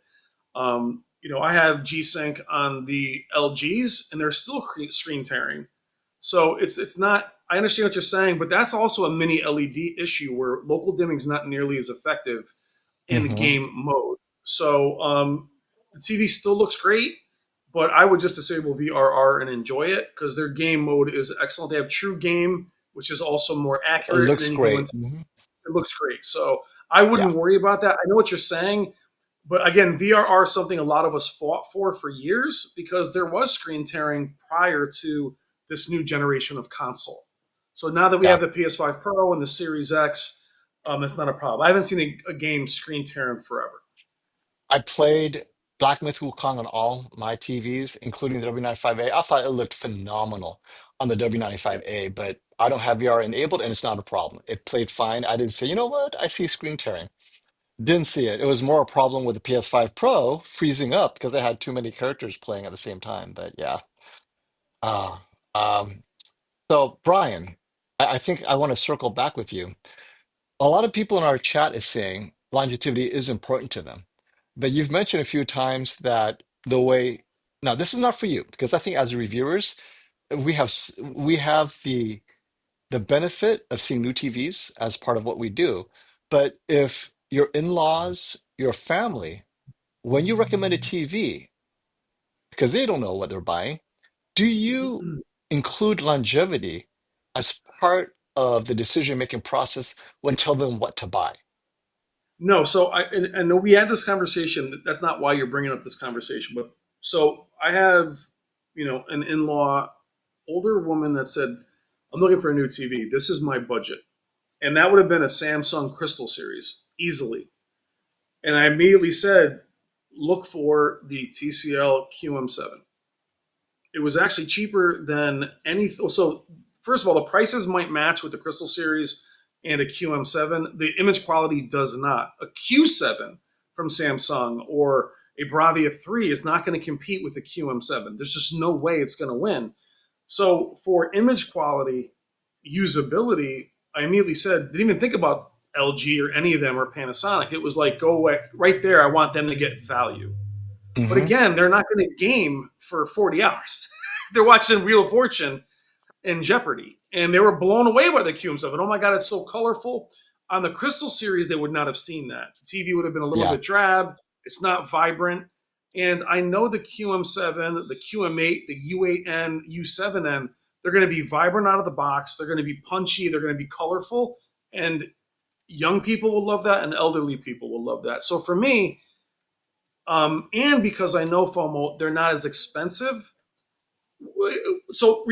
Speaker 2: I have G-Sync on the LGs, and they're still screen tearing. So it's not. I understand what you're saying, but that's also a mini LED issue where local dimming is not nearly as effective in
Speaker 3: hmm,
Speaker 2: game mode. So the TV still looks great, but I would just disable VRR and enjoy it because their game mode is excellent. They have True Game, which is also more
Speaker 3: it
Speaker 2: accurate, and
Speaker 3: looks
Speaker 2: then you go
Speaker 3: great.
Speaker 2: into it looks great. So I
Speaker 3: Yeah.
Speaker 2: wouldn't worry about that. I know what you're saying, but again, VRR is something a lot of us fought for years because there was screen tearing prior to this new generation of console. So now that we
Speaker 3: Yeah.
Speaker 2: have the PS5 Pro and the Series X, it's not a problem. I haven't seen a game screen tearing forever.
Speaker 3: I played Black Myth Wukong on all my TVs, including the W95A. I thought it looked phenomenal on the
Speaker 2: Yeah,
Speaker 3: W95A, but I don't have VR enabled and it's not a problem. It played fine. I didn't say, you know what? I see screen tearing. Didn't see it. It was more a problem with the PS5 Pro freezing up because they had too many characters playing at the same time. But yeah. Uh, um, so Brian, I think I want to circle back with you. A lot of people in our chat is saying longevity is important to them. But you've mentioned a few times that the way, now this is not for you, because I think as reviewers, we have the benefit of seeing new TVs as part of what we do. But if your in-laws, your family, when you recommend a TV, because they don't know what they're buying, do you include longevity as part of the decision-making process when telling them what to buy?
Speaker 2: No, so and we had this conversation. That's not why you're bringing up this conversation, but so I have, an in-law, older woman that said, "I'm looking for a new TV. This is my budget," and that would have been a Samsung Crystal series easily. And I immediately said, "Look for the TCL QM7." It was actually cheaper than any. So first of all, the prices might match with the Crystal series and a QM7. The image quality does not. A Q7 from Samsung or a Bravia 3 is not going to compete with the QM7. There's just no way it's going to win. So for image quality, usability, I immediately said, didn't even think about LG or any of them or Panasonic. It was like, go away right there. I want them to get value. But
Speaker 3: Hmm.
Speaker 2: again, they're not going to game for 40 hours. They're watching Wheel of Fortune and Jeopardy, and they were blown away by the QM7. Oh my God, it's so colorful. On the Crystal series, they would not have seen that. The TV would have been a little
Speaker 3: Yeah.
Speaker 2: bit drab. It's not vibrant. And I know the QM7, the QM8, the U8N, U7N, they're going to be vibrant out of the box. They're going to be punchy. They're going to be colorful. And young people will love that, and elderly people will love that. So for me, and because I know FOMO, they're not as expensive. So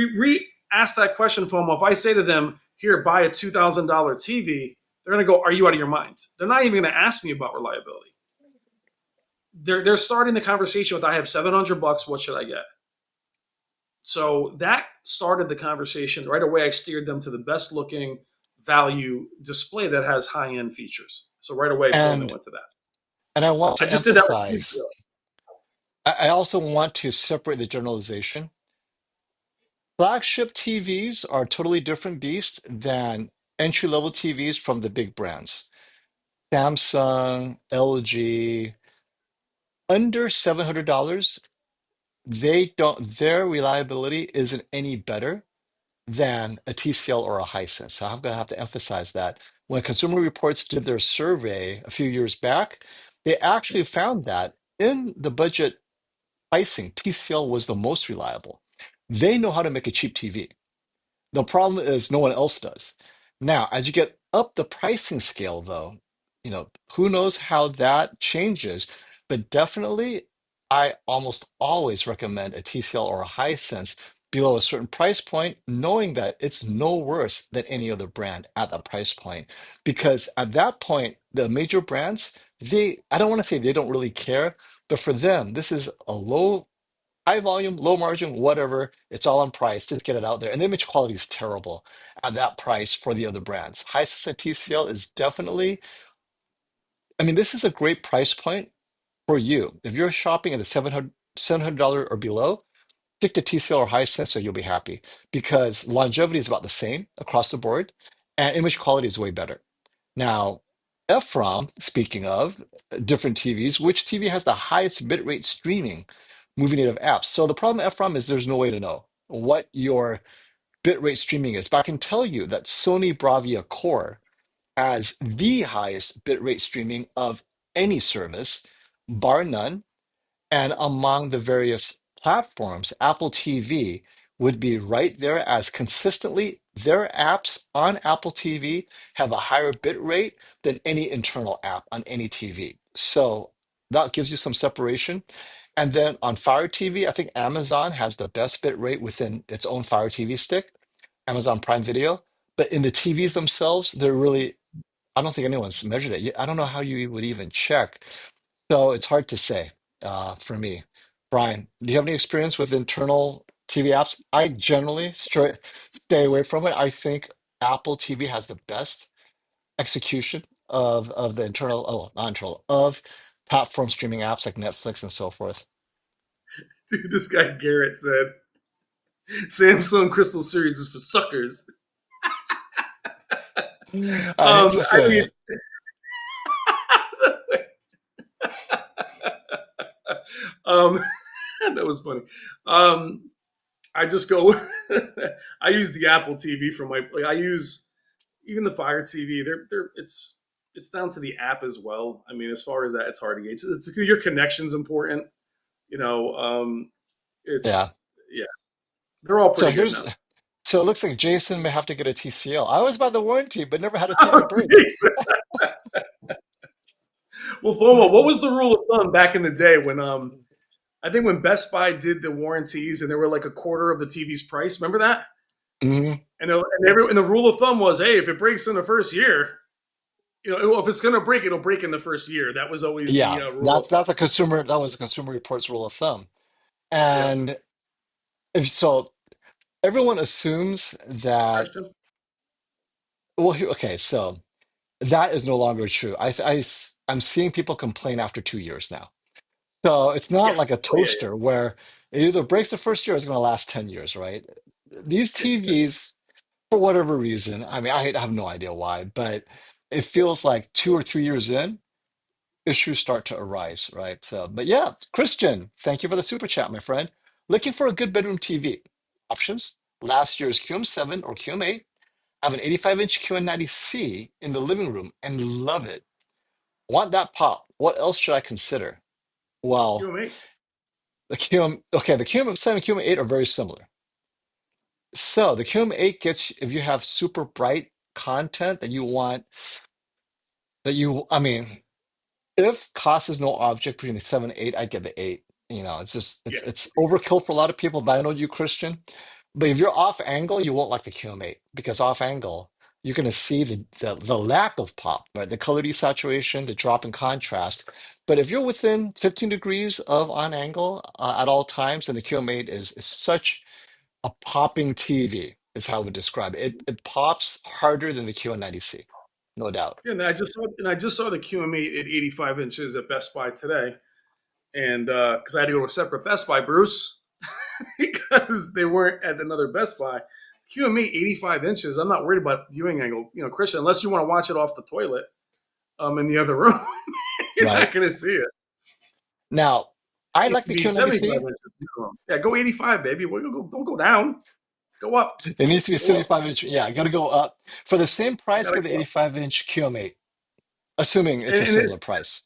Speaker 2: ask that question, FOMO. If I say to them, "Here, buy a $2,000 TV," they're going to go, "Are you out of your mind?" They're not even going to ask me about reliability. They're starting the conversation with, "I have $700. What should I get?" So that started the conversation right away. I steered them to the best looking value display that has high end features. So right away, boom, they
Speaker 3: And
Speaker 2: went to that.
Speaker 3: and I want
Speaker 2: I
Speaker 3: to
Speaker 2: just did that with
Speaker 3: emphasize,
Speaker 2: TCL.
Speaker 3: I also want to separate the generalization. Flagship TVs are a totally different beast than entry-level TVs from the big brands. Samsung, LG, under $700, their reliability isn't any better than a TCL or a Hisense. So I'm going to have to emphasize that. When Consumer Reports did their survey a few years back, they actually found that in the budget pricing, TCL was the most reliable. They know how to make a cheap TV. The problem is no one else does. Now, as you get up the pricing scale, though, who knows how that changes, but definitely I almost always recommend a TCL or a Hisense below a certain price point, knowing that it's no worse than any other brand at that price point. Because at that point, the major brands, I don't want to say they don't really care, but for them, this is a high volume, low margin, whatever. It's all on price. Just get it out there. And the image quality is terrible at that price for the other brands. Hisense and TCL is definitely, I mean, this is a great price point for you. If you're shopping at the $700 or below, stick to TCL or Hisense so you'll be happy because longevity is about the same across the board and image quality is way better. Now, Ephraim, speaking of different TVs, which TV has the highest bitrate streaming movie native apps? So the problem, Ephraim, is there's no way to know what your bitrate streaming is. But I can tell you that Sony Bravia Core has the highest bitrate streaming of any service, bar none. And among the various platforms, Apple TV would be right there as consistently their apps on Apple TV have a higher bit rate than any internal app on any TV. So that gives you some separation. And then on Fire TV, I think Amazon has the best bit rate within its own Fire TV stick, Amazon Prime Video. But in the TVs themselves, they're really, I don't think anyone's measured it. I don't know how you would even check. So it's hard to say for me. Brian, do you have any experience with internal TV apps? I generally stay away from it. I think Apple TV has the best execution of the internal, oh, not internal, of platform streaming apps like Netflix and so forth.
Speaker 2: Dude, this guy Garrett said, "Samsung Crystal series is for suckers."
Speaker 3: I hate to
Speaker 2: I
Speaker 3: say
Speaker 2: mean,
Speaker 3: it.
Speaker 2: um, that was funny. Um, I just go. I use the Apple TV for my like. I use even the Fire TV. They're it's down to the app as well. I mean, as far as that, it's hard to gauge. Your connection's important. You know,
Speaker 3: Yeah.
Speaker 2: it's yeah. They're all
Speaker 3: So
Speaker 2: pretty good
Speaker 3: here's
Speaker 2: now.
Speaker 3: so it looks like Jason may have to get a TCL. I always bought the warranty, but never had a TV
Speaker 2: Oh,
Speaker 3: break.
Speaker 2: jeez. Well, FOMO, what was the rule of thumb back in the day when I think when Best Buy did the warranties and they were like a quarter of the TV's price. Remember that?
Speaker 3: Mhm.
Speaker 2: And the rule of thumb was, hey, if it breaks in the first year, if it's going to break, it'll break in the first year. That was always the
Speaker 3: Yeah,
Speaker 2: rule of thumb.
Speaker 3: that's a consumer. That was a Consumer Reports rule of thumb.
Speaker 2: Yep.
Speaker 3: And if so, everyone assumes that.
Speaker 2: Christian.
Speaker 3: Well, okay, so that is no longer true. I'm seeing people complain after 2 years now. So it's not
Speaker 2: Yeah.
Speaker 3: like a
Speaker 2: Oh yeah.
Speaker 3: toaster where it either breaks the first year or it's going to last 10 years, right? These TVs, for whatever reason, I mean, I have no idea why, but it feels like 2 or 3 years in, issues start to arise, right? So, but yeah, Christian, thank you for the super chat, my friend. Looking for a good bedroom TV. Options: last year's QM7 or QM8. I have an 85-inch QN90C in the living room and love it. Want that pop? What else should I consider? Well,
Speaker 2: QM8.
Speaker 3: the QM7 and QM8 are very similar. So the QM8 gets, if you have super bright content that you want, I mean, if cost is no object between the 7 and 8, I get the 8. It's just
Speaker 2: Yeah.
Speaker 3: it's overkill for a lot of people, but I know you, Christian. But if you're off angle, you won't like the QM8 because off angle, you're gonna see the lack of pop, right? The color desaturation, the drop in contrast. But if you're within 15 degrees of on angle at all times, then the QM8 is such a popping TV, is how I would describe it. It pops harder than the QN90C, no doubt.
Speaker 2: Yeah, and I just saw the QM8 at 85 inches at Best Buy today, and because I had to go to a separate Best Buy, Bruce, because they weren't at another Best Buy. QM8 85 inches. I'm not worried about viewing angle, Christian, unless you want to watch it off the toilet, in the other room. You're
Speaker 3: Right.
Speaker 2: not going to see it.
Speaker 3: Now, I
Speaker 2: It
Speaker 3: like
Speaker 2: can
Speaker 3: the
Speaker 2: be 75
Speaker 3: Q90C.
Speaker 2: inches. Yeah, go 85, baby. Don't go down. Go up.
Speaker 3: It needs to be
Speaker 2: Go up.
Speaker 3: 75 inch. Yeah, I got to go up. For the same
Speaker 2: You
Speaker 3: price,
Speaker 2: gotta
Speaker 3: get the
Speaker 2: go up.
Speaker 3: 85-inch QM8, assuming it's
Speaker 2: And,
Speaker 3: a
Speaker 2: and, it,
Speaker 3: similar price.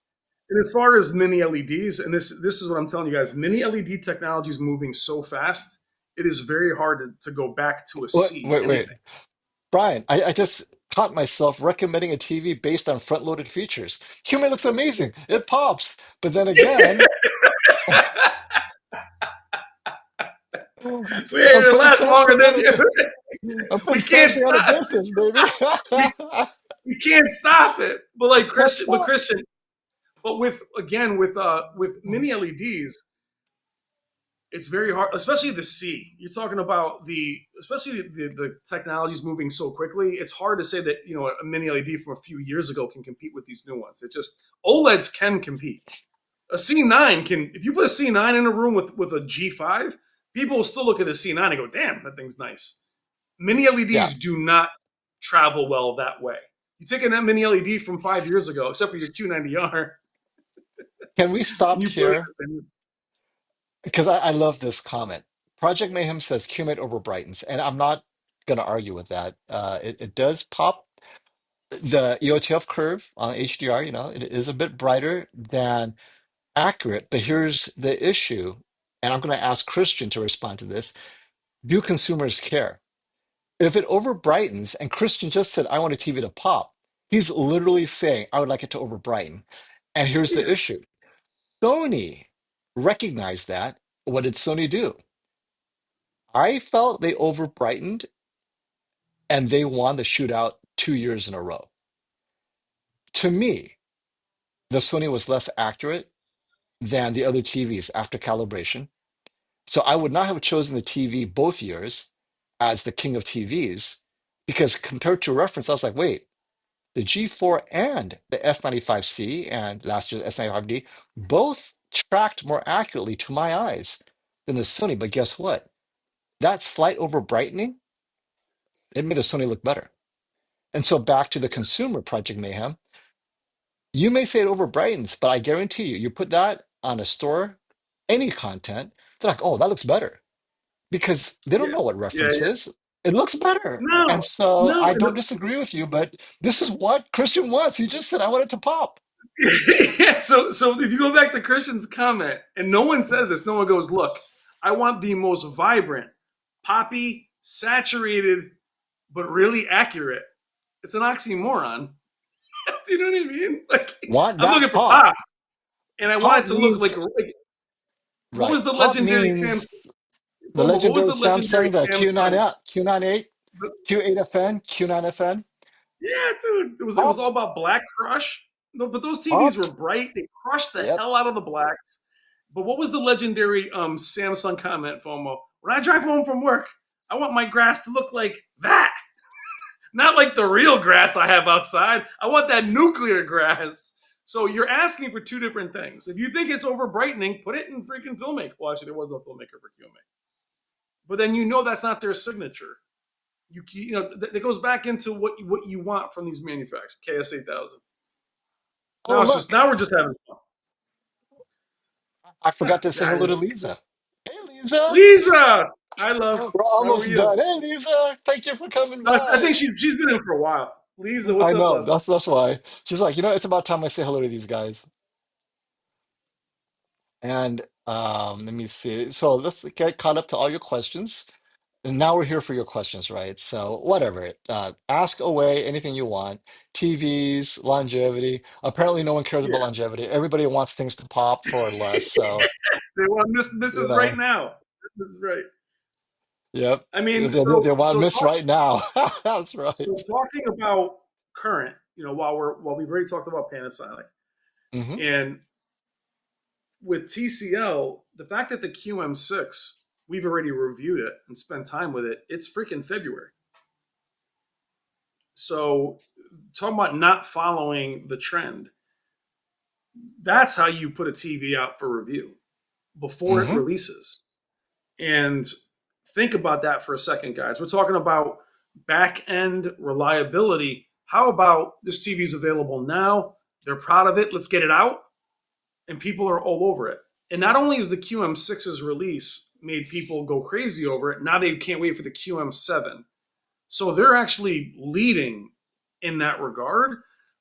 Speaker 2: and as far as mini LEDs, and this is what I'm telling you guys, mini LED technology is moving so fast. It is very hard to go back to a
Speaker 3: Wait,
Speaker 2: C
Speaker 3: wait, wait.
Speaker 2: anything.
Speaker 3: Brian, I just caught myself recommending a TV based on front-loaded features. QM8 looks amazing. It pops. But then again, I'm
Speaker 2: It
Speaker 3: putting
Speaker 2: lasts longer
Speaker 3: Samsung
Speaker 2: than
Speaker 3: out of I'm putting
Speaker 2: we can't
Speaker 3: Samsung out of
Speaker 2: stop.
Speaker 3: business, baby.
Speaker 2: We, we can't stop it. But like
Speaker 3: Can't
Speaker 2: Christian,
Speaker 3: stop.
Speaker 2: but with mini LEDs, it's very hard, especially the C. You're talking about especially the technology is moving so quickly. It's hard to say that a mini LED from a few years ago can compete with these new ones. It just OLEDs can compete. A C9 can, if you put a C9 in a room with a G5, people will still look at a C9 and go, "Damn, that thing's nice." Mini
Speaker 3: Yeah.
Speaker 2: LEDs do not travel well that way. You take a mini LED from 5 years ago, except for your Q90R,
Speaker 3: Can we
Speaker 2: and
Speaker 3: stop
Speaker 2: you put it
Speaker 3: here? Because I love this comment. Project Mayhem says Qmate over brightens, and I'm not going to argue with that. It does pop the EOTF curve on HDR, it is a bit brighter than accurate, but here's the issue, and I'm going to ask Christian to respond to this. Do consumers care? If it over brightens, and Christian just said, I want a TV to pop, he's literally saying, I would like it to over brighten. And here's the
Speaker 2: Yeah.
Speaker 3: issue. Sony recognized that. What did Sony do? I felt they over brightened and they won the shootout 2 years in a row. To me, the Sony was less accurate than the other TVs after calibration. So I would not have chosen the TV both years as the king of TVs because compared to reference, I was like, wait, the G4 and the S95C and last year's S95D both tracked more accurately to my eyes than the Sony. But guess what? That slight over brightening, it made the Sony look better. And so back to the consumer Project Mayhem, you may say it over brightens, but I guarantee you, you put that on a store, any content, they're like, oh, that looks better because they don't
Speaker 2: Yeah,
Speaker 3: know what
Speaker 2: yeah,
Speaker 3: reference
Speaker 2: yeah.
Speaker 3: is. It looks better.
Speaker 2: No,
Speaker 3: And so
Speaker 2: no.
Speaker 3: I don't disagree with you, but this is what Christian wants. He just said, I want it to pop.
Speaker 2: Yeah, so if you go back to Christian's comment, and no one says this, no one goes, look, I want the most vibrant, poppy, saturated, but really accurate. It's an oxymoron. Do you know what I mean? Like,
Speaker 3: Want
Speaker 2: I'm looking
Speaker 3: that
Speaker 2: for
Speaker 3: pop.
Speaker 2: pop, and I want
Speaker 3: Pop
Speaker 2: it to look
Speaker 3: means,
Speaker 2: like what
Speaker 3: right.
Speaker 2: was the
Speaker 3: Pop
Speaker 2: legendary Samsung?
Speaker 3: means the
Speaker 2: What was
Speaker 3: legendary
Speaker 2: the legendary
Speaker 3: Samsung, the
Speaker 2: Samsung?
Speaker 3: Q9, Q98, Q8FN, Q9FN.
Speaker 2: Yeah, dude, it was all
Speaker 3: Popped,
Speaker 2: about Black Crush. No, but those TVs were
Speaker 3: popped.
Speaker 2: bright. They crushed the
Speaker 3: Yep.
Speaker 2: hell out of the blacks. But what was the legendary Samsung comment, FOMO? When I drive home from work, I want my grass to look like that, not like the real grass I have outside. I want that nuclear grass. So you're asking for two different things. If you think it's over brightening, put it in freaking filmmaker. Well, actually, there was no filmmaker for QMA, but then you know that's not their signature. That goes back into what you want from these manufacturers. KS8000.
Speaker 3: Oh, look,
Speaker 2: Now we're just having fun.
Speaker 3: I forgot
Speaker 2: Ah,
Speaker 3: to say hello to Lisa. Hey, Lisa.
Speaker 2: Lisa, I love.
Speaker 3: We're
Speaker 2: How are
Speaker 3: almost
Speaker 2: you?
Speaker 3: done. Hey, Lisa. Thank you for coming
Speaker 2: I
Speaker 3: by.
Speaker 2: think she's been in for a while. Lisa,
Speaker 3: I
Speaker 2: what's up,
Speaker 3: know.
Speaker 2: love?
Speaker 3: That's why. She's like, it's about time I say hello to these guys. And let me see. So let's get caught up to all your questions. And now we're here for your questions, right? So whatever. Ask away anything you want. TVs, longevity. Apparently, no one cares
Speaker 2: Yeah,
Speaker 3: about longevity. Everybody wants things to pop for less. So,
Speaker 2: they want this. This
Speaker 3: you
Speaker 2: is right
Speaker 3: know,
Speaker 2: now. This is right.
Speaker 3: yep.
Speaker 2: I
Speaker 3: They,
Speaker 2: mean,
Speaker 3: they want miss right now. That's
Speaker 2: so
Speaker 3: right.
Speaker 2: talking about current. While we've already talked about Panasonic
Speaker 3: Hmm.
Speaker 2: and with TCL, the fact that the QM6 we've already reviewed it and spent time with it. It's freaking February. So talking about not following the trend, that's how you put a TV out for review before it
Speaker 3: Hmm.
Speaker 2: releases. And think about that for a second, guys. We're talking about back end reliability. How about this TV is available now? They're proud of it. Let's get it out. And people are all over it. And not only is the QM6's release made people go crazy over it, now they can't wait for the QM7. So they're actually leading in that regard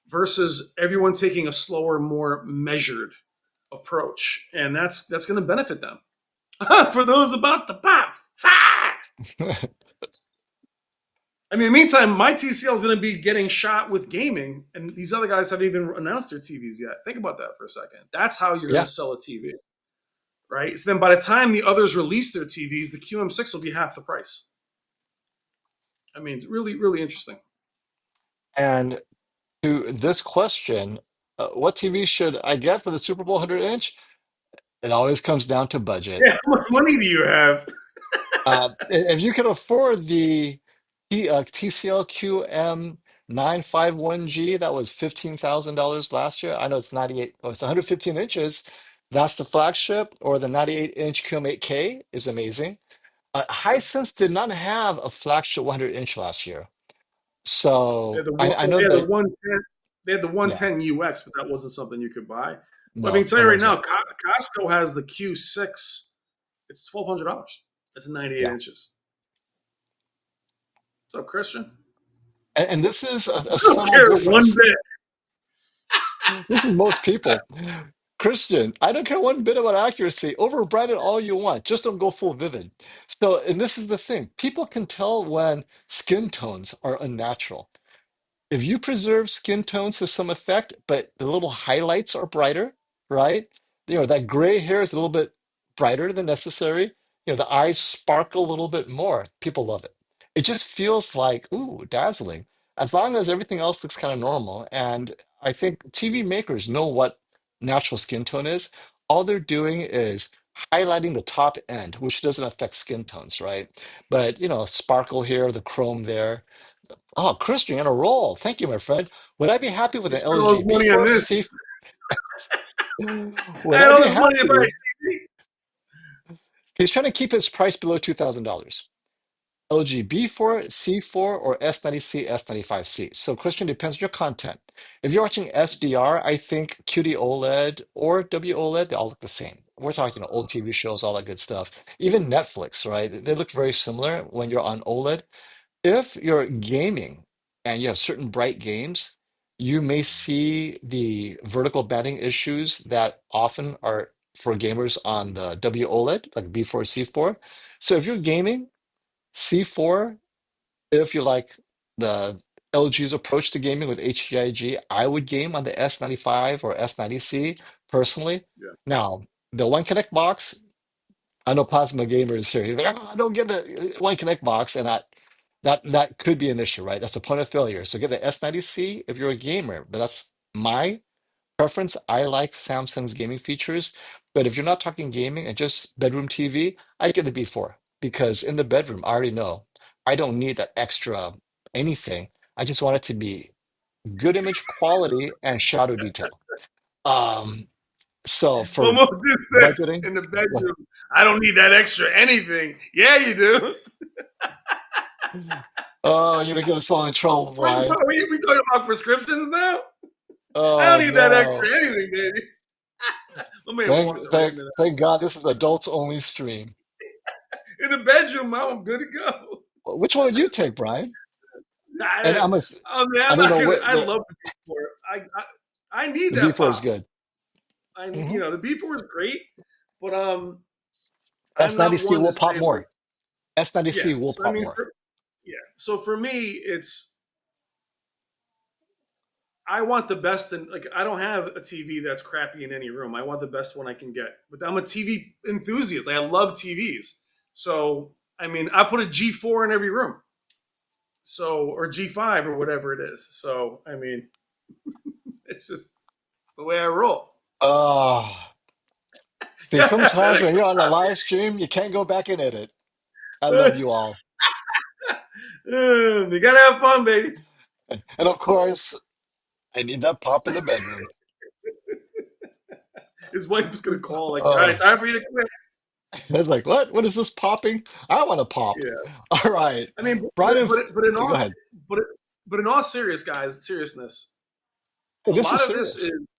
Speaker 2: versus everyone taking a slower, more measured approach. And that's going to benefit them. For those about to pop. I mean, in the meantime, my TCL is going to be getting shot with gaming, and these other guys haven't even announced their TVs yet. Think about that for a second. That's how you're going
Speaker 3: Yeah.
Speaker 2: to sell a TV, right? So then by the time the others release their TVs, the QM6 will be half the price. I mean, really, really interesting.
Speaker 3: And to this question, what TV should I get for the Super Bowl 100-inch? It always comes down to budget.
Speaker 2: Yeah, how much money do you have?
Speaker 3: If you can afford the TCL QM951G, that was $15,000 last year. I know it's 98, oh, it's 115 inches. That's the flagship, or the 98-inch QM8K is amazing. Hisense did not have a flagship 100-inch last year.
Speaker 2: They had
Speaker 3: So
Speaker 2: the
Speaker 3: I
Speaker 2: they
Speaker 3: know
Speaker 2: had the
Speaker 3: that,
Speaker 2: 110. They had the
Speaker 3: yeah,
Speaker 2: 110 UX, but that wasn't something you could buy. But I mean,
Speaker 3: no,
Speaker 2: tell
Speaker 3: it
Speaker 2: you right now,
Speaker 3: wasn't.
Speaker 2: Costco has the Q6. It's $1,200. That's 98
Speaker 3: Yeah.
Speaker 2: inches. What's up, Christian?
Speaker 3: And this is a
Speaker 2: I don't
Speaker 3: subtle
Speaker 2: care one
Speaker 3: difference.
Speaker 2: bit.
Speaker 3: This is most people. Christian, I don't care one bit about accuracy. Overbright it all you want. Just don't go full vivid. So, and this is the thing. People can tell when skin tones are unnatural. If you preserve skin tones to some effect, but the little highlights are brighter, right? That gray hair is a little bit brighter than necessary. The eyes sparkle a little bit more. People love it. It just feels like, ooh, dazzling. As long as everything else looks kind of normal. And I think TV makers know what natural skin tone is. All they're doing is highlighting the top end, which doesn't affect skin tones, right? But, sparkle here, the chrome there. Oh, Christian, on a roll. Thank you, my friend. Would I be happy with
Speaker 2: You
Speaker 3: an
Speaker 2: spent all
Speaker 3: LG
Speaker 2: this money on
Speaker 3: B4
Speaker 2: this.
Speaker 3: C?
Speaker 2: I
Speaker 3: Would
Speaker 2: had
Speaker 3: I
Speaker 2: all
Speaker 3: be
Speaker 2: this money to buy a
Speaker 3: happy?
Speaker 2: TV.
Speaker 3: He's trying to keep his price below $2,000. LG B4, C4, or S90C, S95C. So, Christian, depends on your content. If you're watching SDR, I think QD OLED or WOLED, they all look the same. We're talking old TV shows, all that good stuff. Even Netflix, right? They look very similar when you're on OLED. If you're gaming and you have certain bright games, you may see the vertical banding issues that often are for gamers on the WOLED, like B4, C4. So if you're gaming, C4, if you like the LG's approach to gaming with HEIG, I would game on the S95 or S90C personally.
Speaker 2: Yeah.
Speaker 3: Now, the One Connect box, I know Plasma Gamer is here. He's like, "Oh, I don't get the One Connect box," and that could be an issue, right? That's a point of failure. So get the S90C if you're a gamer. But that's my preference. I like Samsung's gaming features. But if you're not talking gaming and just bedroom TV, I get the B4 because in the bedroom, I already know I don't need that extra anything. I just want it to be good image quality and shadow detail. Um, so for
Speaker 2: Almost just said
Speaker 3: budgeting,
Speaker 2: in the
Speaker 3: what?
Speaker 2: bedroom, I don't need that extra anything. Yeah, you do.
Speaker 3: Oh, you're gonna get us all in trouble, Brian.
Speaker 2: We talking about prescriptions now? I don't
Speaker 3: Oh
Speaker 2: need that extra
Speaker 3: no.
Speaker 2: anything, baby. My man walked right into that.
Speaker 3: Thank God this is adults only stream.
Speaker 2: In the bedroom, I'm good to go.
Speaker 3: Which one would you take, Brian? And
Speaker 2: I, I mean,
Speaker 3: I
Speaker 2: I'm
Speaker 3: don't
Speaker 2: not
Speaker 3: know
Speaker 2: gonna.
Speaker 3: what
Speaker 2: I love the B4. I need
Speaker 3: the
Speaker 2: that
Speaker 3: B4 is
Speaker 2: pop.
Speaker 3: good.
Speaker 2: I need,
Speaker 3: Hmm.
Speaker 2: the B4 is great, but I'm not
Speaker 3: S90C
Speaker 2: one to
Speaker 3: will
Speaker 2: say
Speaker 3: pop
Speaker 2: like,
Speaker 3: more.
Speaker 2: yeah.
Speaker 3: S90C will
Speaker 2: So I
Speaker 3: pop
Speaker 2: mean,
Speaker 3: more.
Speaker 2: yeah. So for me, it's I want the best, and like I don't have a TV that's crappy in any room. I want the best one I can get. But I'm a TV enthusiast. Like, I love TVs. So I mean, I put a G4 in every room. So or G5 or whatever it is. So I mean, it's the way I roll.
Speaker 3: Oh, see,
Speaker 2: Yeah,
Speaker 3: sometimes when you're on a live stream, you can't go back and edit. I love you all.
Speaker 2: you gotta have fun, baby.
Speaker 3: And of course, I need that pop in the bedroom.
Speaker 2: His wife was gonna call like, "All right,
Speaker 3: Uh,
Speaker 2: time for you to quit."
Speaker 3: it's like, what? What is this popping? I want to pop.
Speaker 2: Yeah,
Speaker 3: All right.
Speaker 2: I mean,
Speaker 3: Brian,
Speaker 2: but in
Speaker 3: go
Speaker 2: all
Speaker 3: ahead.
Speaker 2: but but in all seriousness,
Speaker 3: Hey,
Speaker 2: a
Speaker 3: this
Speaker 2: lot
Speaker 3: is
Speaker 2: of this
Speaker 3: serious.
Speaker 2: is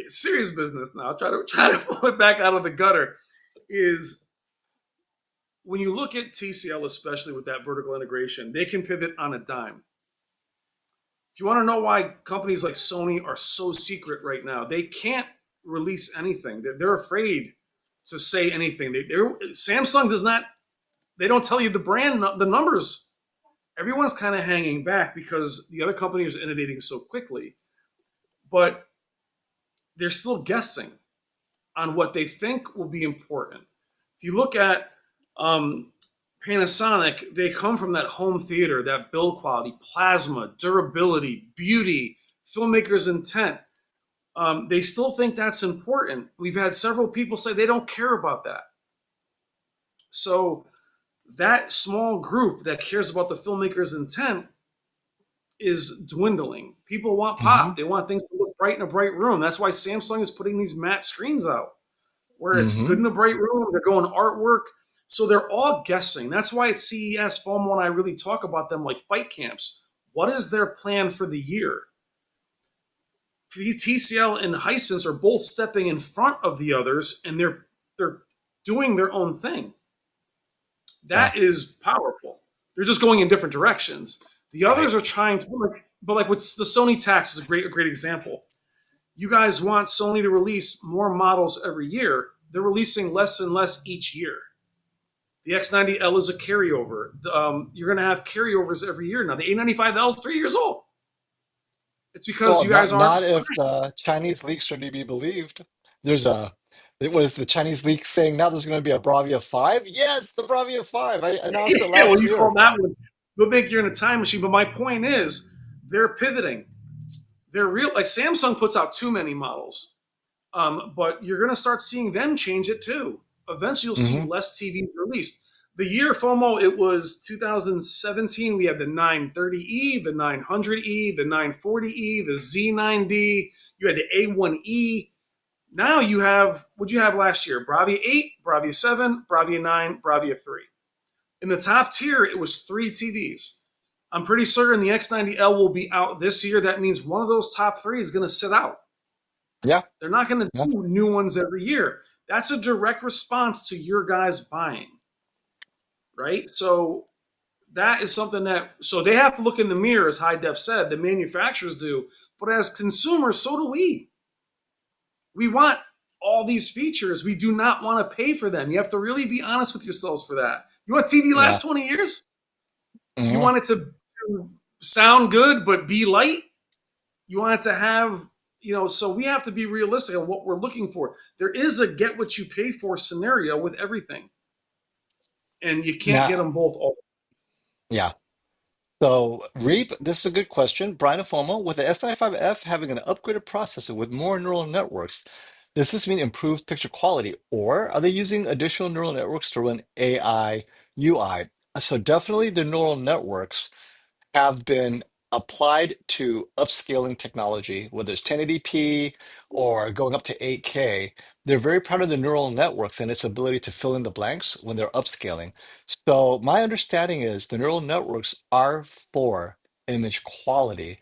Speaker 2: serious business. Now, try to pull it back out of the gutter. Is when you look at TCL, especially with that vertical integration, they can pivot on a dime. If you want to know why companies like Sony are so secret right now, they can't release anything. They're afraid to say anything. Samsung does not. They don't tell you the brand, the numbers. Everyone's kind of hanging back because the other companies are innovating so quickly, but they're still guessing on what they think will be important. If you look at um, Panasonic, they come from that home theater, that build quality, plasma, durability, beauty, filmmakers' intent. They still think that's important. We've had several people say they don't care about that. So that small group that cares about the filmmaker's intent is dwindling. People want
Speaker 3: Hmm.
Speaker 2: pop. They want things to look bright in a bright room. That's why Samsung is putting these matte screens out where it's good
Speaker 3: Hmm.
Speaker 2: in the bright room. They're going artwork. So they're all guessing. That's why at CES, FOMO, and I really talk about them like fight camps. What is their plan for the year? TCL and Hisense are both stepping in front of the others, and they're doing their own thing.
Speaker 3: Yeah.
Speaker 2: That is powerful. They're just going in different directions. The
Speaker 3: Right.
Speaker 2: others are trying to, but like with the Sony tax is a great example. You guys want Sony to release more models every year. They're releasing less and less each year. The X90L is a carryover. You're going to have carryovers every year now. The A95L is 3 years old. It's because
Speaker 3: Well,
Speaker 2: you guys aren't.
Speaker 3: not if the Chinese leaks are to be believed. There's a what is the Chinese leak saying now? There's going to be a Bravia 5? Yes, the Bravia 5. I announced it
Speaker 2: Yeah,
Speaker 3: last
Speaker 2: well, you call
Speaker 3: year.
Speaker 2: that one. They'll think you're in a time machine. But my point is, they're pivoting. They're real. Like Samsung puts out too many models. But you're going to start seeing them change it too. Eventually, you'll see
Speaker 3: Hmm.
Speaker 2: less TVs released. The year FOMO, it was 2017. We had the 930E, the 900E, the 940E, the Z9D. You had the A1E. Now you have what you have last year: Bravia 8, Bravia 7, Bravia 9, Bravia 3. In the top tier, it was three TVs. I'm pretty certain the X90L will be out this year. That means one of those top three is going to sit out.
Speaker 3: Yeah.
Speaker 2: They're not going to
Speaker 3: Yeah.
Speaker 2: do new ones every year. That's a direct response to your guys buying, right? So that is something that, so they have to look in the mirror, as High Def said, the manufacturers do, but as consumers, so do we. We want all these features. We do not want to pay for them. You have to really be honest with yourselves for that. You want TV
Speaker 3: Yeah.
Speaker 2: last 20 years? You
Speaker 3: Mhm.
Speaker 2: want it to sound good but be light? You want it to have, so we have to be realistic on what we're looking for. There is a get what you pay for scenario with everything, and you can't get
Speaker 3: Now,
Speaker 2: them both all.
Speaker 3: yeah. So, Reap, this is a good question. Brian Fomo, with the S95F having an upgraded processor with more neural networks, does this mean improved picture quality, or are they using additional neural networks to run AI UI? So, definitely the neural networks have been applied to upscaling technology, whether it's 1080p or going up to 8K. They're very proud of the neural networks and its ability to fill in the blanks when they're upscaling. So my understanding is the neural networks are for image quality.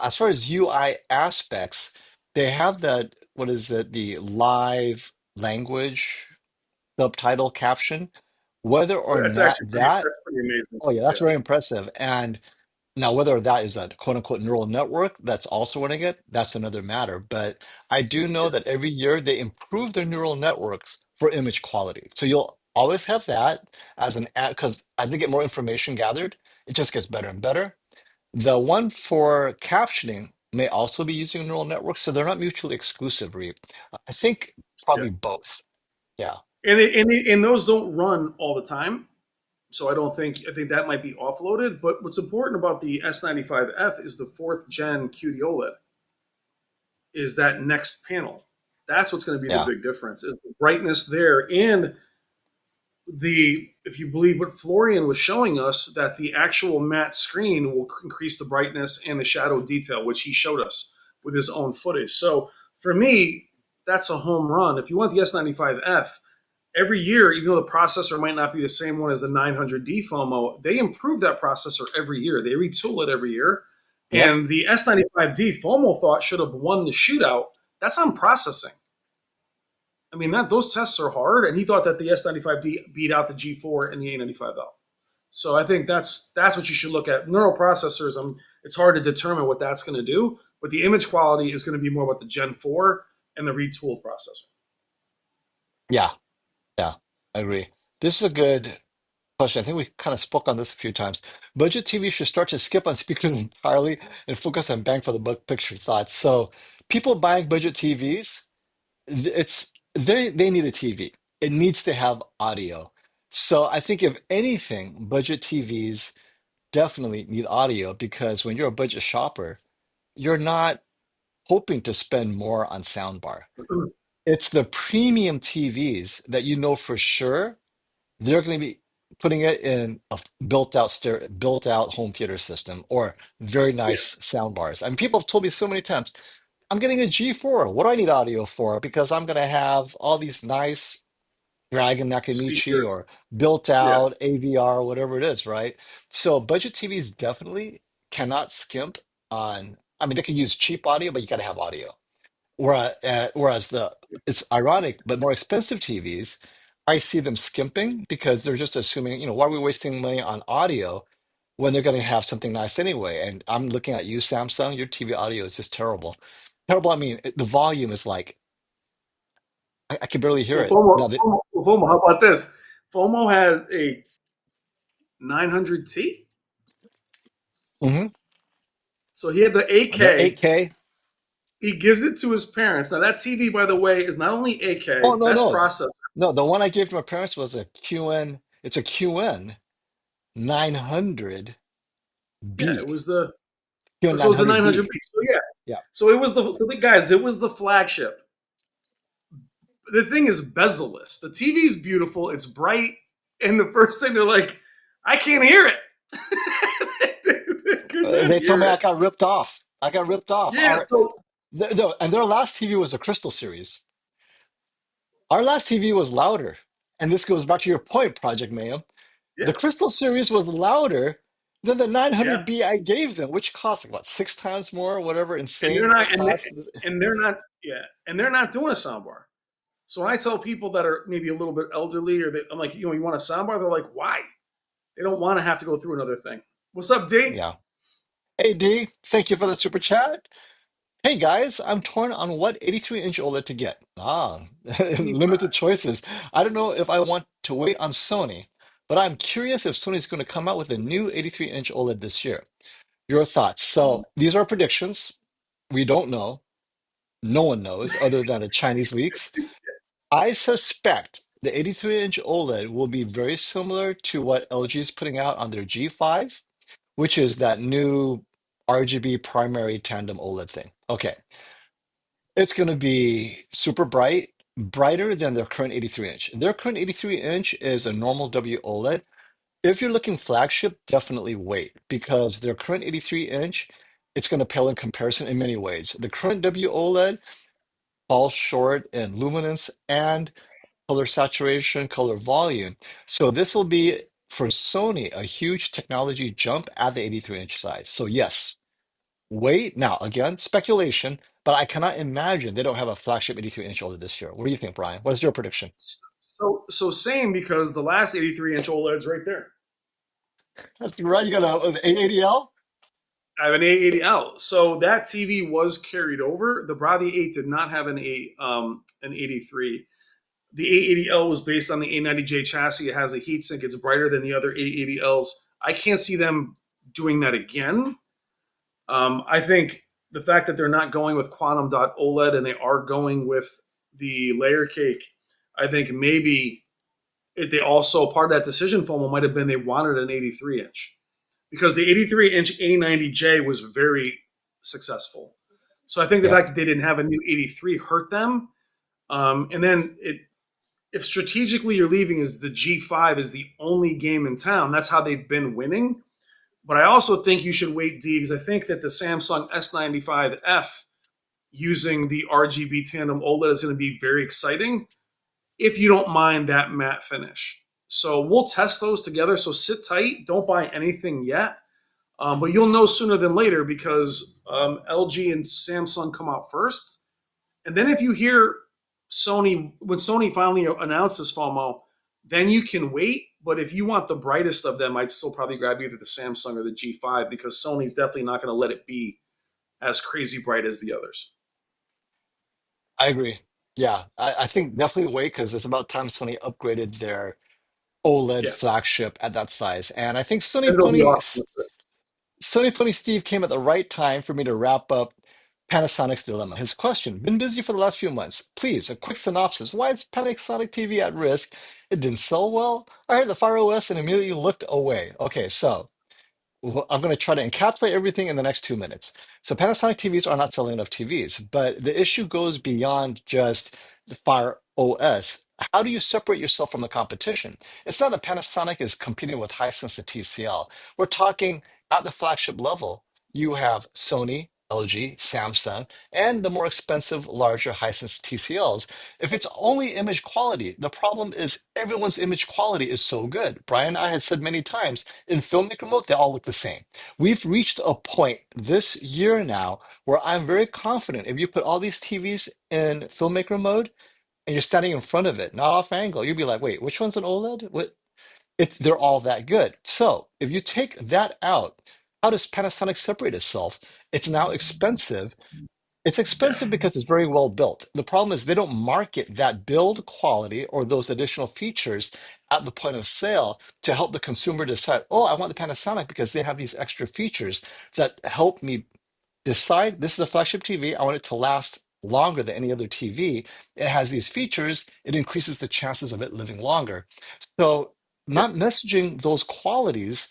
Speaker 3: As far as UI aspects, they have that, what is it, the live language subtitle caption. Whether or
Speaker 2: That's
Speaker 3: not
Speaker 2: actually pretty.
Speaker 3: that,
Speaker 2: That's pretty amazing.
Speaker 3: oh yeah, that's
Speaker 2: Yeah,
Speaker 3: very impressive. And now, whether that is a quote unquote neural network that's also running it, that's another matter. But I do know
Speaker 2: yeah.
Speaker 3: that every year they improve their neural networks for image quality. So you'll always have that as an ad, because as they get more information gathered, it just gets better and better. The one for captioning may also be using neural networks, so they're not mutually exclusive, Reed. I think
Speaker 2: Yeah.
Speaker 3: probably both. Yeah.
Speaker 2: And those don't run all the time. So I think that might be offloaded. But what's important about the S95F is the fourth gen QD OLED is that next panel. That's what's going to be the
Speaker 3: Yeah.
Speaker 2: big difference is the brightness there and the if you believe what Florian was showing us that the actual matte screen will increase the brightness and the shadow detail, which he showed us with his own footage. So for me, that's a home run. If you want the S95F, every year, even though the processor might not be the same one as the 900D FOMO, they improve that processor every year. They retool it every year.
Speaker 3: Yep.
Speaker 2: And the S95D FOMO thought should have won the shootout. That's on processing. I mean, that those tests are hard, and he thought that the S95D beat out the G4 and the A95L. So I think that's what you should look at. Neural processors, it's hard to determine what that's going to do, but the image quality is going to be more about the Gen 4 and the retooled processor.
Speaker 3: Yeah. Yeah. I agree. This is a good question. I think we kind of spoke on this a few times. Budget TV should start to skip on speakers entirely and focus on bang for the buck picture thoughts. So people buying budget TVs, they need a TV. It needs to have audio. So I think if anything, budget TVs definitely need audio because when you're a budget shopper, you're not hoping to spend more on soundbar. It's the premium TVs that you know for sure they're going to be putting it in a built out home theater system or very
Speaker 2: Yeah,
Speaker 3: nice sound bars. I mean, people have told me so many times, I'm getting a G4. What do I need audio for? Because I'm going to have all these nice Dragon Nakamichi
Speaker 2: speakers.
Speaker 3: or built
Speaker 2: Yeah,
Speaker 3: out AVR, whatever it is, right? So budget TVs definitely cannot skimp on. I mean, they can use cheap audio, but you got to have audio. Whereas the it's ironic, but more expensive TVs, I see them skimping because they're just assuming, why are we wasting money on audio when they're going to have something nice anyway? And I'm looking at you, Samsung, your TV audio is just terrible. Terrible. I mean, the volume is like I can barely hear
Speaker 2: Well,
Speaker 3: it. Now that
Speaker 2: How about this? FOMO had a 900T,
Speaker 3: Mhm.
Speaker 2: so he had the
Speaker 3: The
Speaker 2: 8K.
Speaker 3: 8K.
Speaker 2: He gives it to his parents. Now that TV, by the way, is not only
Speaker 3: Oh
Speaker 2: 8K,
Speaker 3: no,
Speaker 2: best
Speaker 3: no.
Speaker 2: processor.
Speaker 3: No, the one I gave to my parents was a QN, it's a QN 900B.
Speaker 2: Yeah, it was the
Speaker 3: QN
Speaker 2: so it was the 900B.
Speaker 3: 900B.
Speaker 2: So yeah,
Speaker 3: Yeah.
Speaker 2: it was the flagship. The thing is bezel-less. The TV's beautiful. It's bright, and the first thing they're like, I can't hear it. They could not
Speaker 3: They told
Speaker 2: hear
Speaker 3: me I
Speaker 2: it.
Speaker 3: got ripped off. I got ripped off.
Speaker 2: Yeah. So
Speaker 3: And their last TV was a Crystal series. Our last TV was louder. And this goes back to your point, Project Mayhem. The
Speaker 2: yeah,
Speaker 3: Crystal series was louder than the
Speaker 2: yeah.
Speaker 3: 900B I gave them, which cost like what, 6 times more, whatever
Speaker 2: And they're
Speaker 3: insane
Speaker 2: not,
Speaker 3: cost.
Speaker 2: and they're not, yeah, and they're not doing a soundbar. So when I tell people that are maybe a little bit elderly, or I'm like, you want a soundbar? They're like, why? They don't want to have to go through another thing. What's up, D?
Speaker 3: Yeah. Hey, D, thank you for the super chat. Hey guys, I'm torn on what 83-inch OLED to get. Limited
Speaker 2: 85.
Speaker 3: choices. I don't know if I want to wait on Sony, but I'm curious if Sony's going to come out with a new 83-inch OLED this year. Your thoughts? So these are predictions. We don't know. No one knows other than the Chinese leaks. I suspect the 83-inch OLED will be very similar to what LG is putting out on their G5, which is that new RGB primary tandem OLED thing. Okay, it's going to be super bright, brighter than their current 83-inch. Their current 83-inch is a normal W OLED. If you're looking flagship, definitely wait because their current 83-inch, it's going to pale in comparison in many ways. The current W OLED falls short in luminance and color saturation, color volume. So this will be for Sony a huge technology jump at the 83-inch size. So yes, wait. Now again, speculation, but I cannot imagine they don't have a flagship 83-inch OLED this year. What do you think, Brian? What is your prediction?
Speaker 2: So same, because the last 83-inch OLED's right there.
Speaker 3: That's right. You got a 880L?
Speaker 2: I have an A80L. So that TV was carried over. The Bravia 8 did not have an 83. The A80L was based on the A90J chassis. It has a heatsink. It's brighter than the other A80Ls. I can't see them doing that again. I think the fact that they're not going with Quantum Dot OLED and they are going with the layer cake, I think maybe they also, part of that decision FOMO might have been they wanted an 83 inch, because the 83 inch A90J was very successful. So I think the
Speaker 3: Yeah,
Speaker 2: fact that they didn't have a new 83 hurt them. And then if strategically you're leaving as the G5 is the only game in town, that's how they've been winning. But I also think you should wait, D, because I think that the Samsung S95F using the RGB tandem OLED is going to be very exciting if you don't mind that matte finish. So we'll test those together. So sit tight. Don't buy anything yet. But you'll know sooner than later, because LG and Samsung come out first. And then if you hear Sony, when Sony finally announces FOMO, then you can wait. But if you want the brightest of them, I'd still probably grab either the Samsung or the G5, because Sony's definitely not going to let it be as crazy bright as the others.
Speaker 3: I agree. Yeah, I think definitely wait because it's about time Sony upgraded their OLED
Speaker 2: Yeah.
Speaker 3: flagship at that size. And I think
Speaker 2: Then it'll be awesome.
Speaker 3: Sony Pony Steve came at the right time for me to wrap up Panasonic's dilemma. His question: been busy for the last few months. Please, a quick synopsis. Why is Panasonic TV at risk? It didn't sell well. I heard the Fire OS and immediately looked away. Okay, so I'm going to try to encapsulate everything in the next 2 minutes. So Panasonic TVs are not selling enough TVs, but the issue goes beyond just the Fire OS. How do you separate yourself from the competition? It's not that Panasonic is competing with Hisense and TCL. We're talking at the flagship level. You have Sony, LG, Samsung, and the more expensive, larger Hisense TCLs. If it's only image quality, the problem is everyone's image quality is so good. Brian and I had said many times in filmmaker mode, they all look the same. We've reached a point this year now where I'm very confident if you put all these TVs in filmmaker mode and you're standing in front of it, not off angle, you'll be like, wait, which one's an OLED? What? They're all that good. So if you take that out, how does Panasonic separate itself? It's now expensive. It's
Speaker 2: Yeah.
Speaker 3: expensive because it's very well built. The problem is they don't market that build quality or those additional features at the point of sale to help the consumer decide, oh, I want the Panasonic because they have these extra features that help me decide this is a flagship TV. I want it to last longer than any other TV. It has these features. It increases the chances of it living longer. So
Speaker 2: Yeah.
Speaker 3: not messaging those qualities,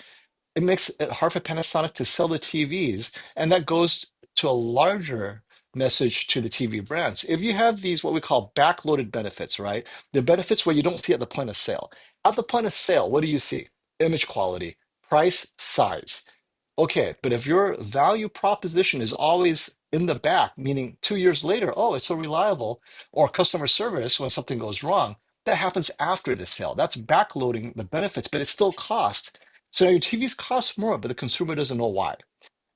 Speaker 3: it makes it hard for Panasonic to sell the TVs, and that goes to a larger message to the TV brands. If you have these what we call backloaded benefits, right? The benefits where you don't see at the point of sale. At the point of sale, what do you see? Image quality, price, size. Okay, but if your value proposition is always in the back, meaning 2 years later, oh, it's so reliable, or customer service when something goes wrong, that happens after the sale. That's backloading the benefits, but it still costs. So your TVs cost more, but the consumer doesn't know why.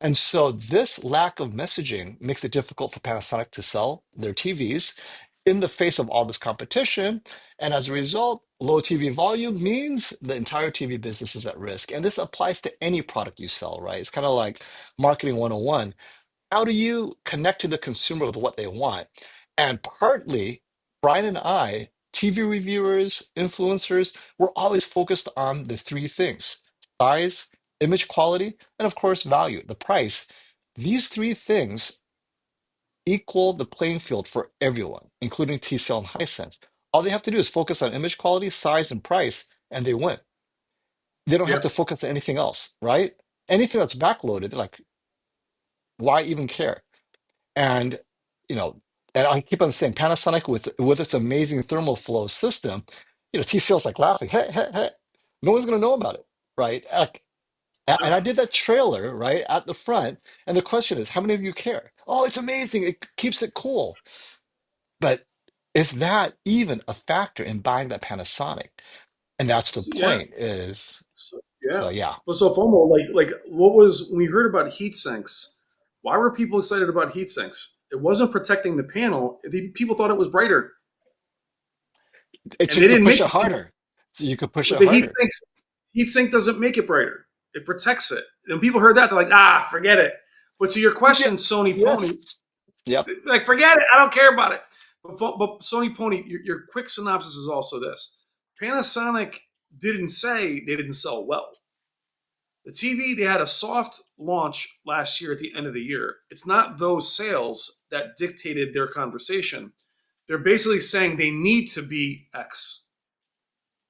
Speaker 3: And so this lack of messaging makes it difficult for Panasonic to sell their TVs. in the face of all this competition. And as a result, low TV volume means the entire TV business is at risk. And this applies to any product you sell, right? It's kind of like marketing 101. How do you connect to the consumer with what they want? And partly, Brian and I, TV reviewers, influencers, we're always focused on the three things: size, image quality, and of course, value, the price. These three things equal the playing field for everyone, including TCL and Hisense. All they have to do is focus on image quality, size, and price, and they win. They don't have to
Speaker 2: Yep.
Speaker 3: focus on anything else, right? Anything that's backloaded, they're like, why even care? And you know, and I keep on saying Panasonic with its amazing thermal flow system, TCL's like laughing, hey, hey, hey, no one's gonna know about it, right? And I did that trailer right at the front, and the question is, how many of you care? Oh, it's amazing, it keeps it cool. But is that even a factor in buying that Panasonic? And that's the
Speaker 2: Yeah.
Speaker 3: point is,
Speaker 2: So,
Speaker 3: so
Speaker 2: yeah.
Speaker 3: yeah.
Speaker 2: But so FOMO, like what was when we heard about heat sinks? Why were people excited about heat sinks? It wasn't protecting the panel. People thought it was brighter,
Speaker 3: It's
Speaker 2: and
Speaker 3: so
Speaker 2: they
Speaker 3: you could
Speaker 2: didn't
Speaker 3: push
Speaker 2: make
Speaker 3: it
Speaker 2: the TV.
Speaker 3: harder. So you could push it
Speaker 2: With the
Speaker 3: harder.
Speaker 2: heat sink doesn't make it brighter. It protects it. And people heard that, they're like, ah, forget it. But to your
Speaker 3: Yeah.
Speaker 2: question, Sony Pony,
Speaker 3: Yes. Yep.
Speaker 2: like, forget it. I don't care about it. But Sony Pony, your quick synopsis is also this: Panasonic didn't say they didn't sell well. The TV, they had a soft launch last year at the end of the year. It's not those sales that dictated their conversation. They're basically saying they need to be X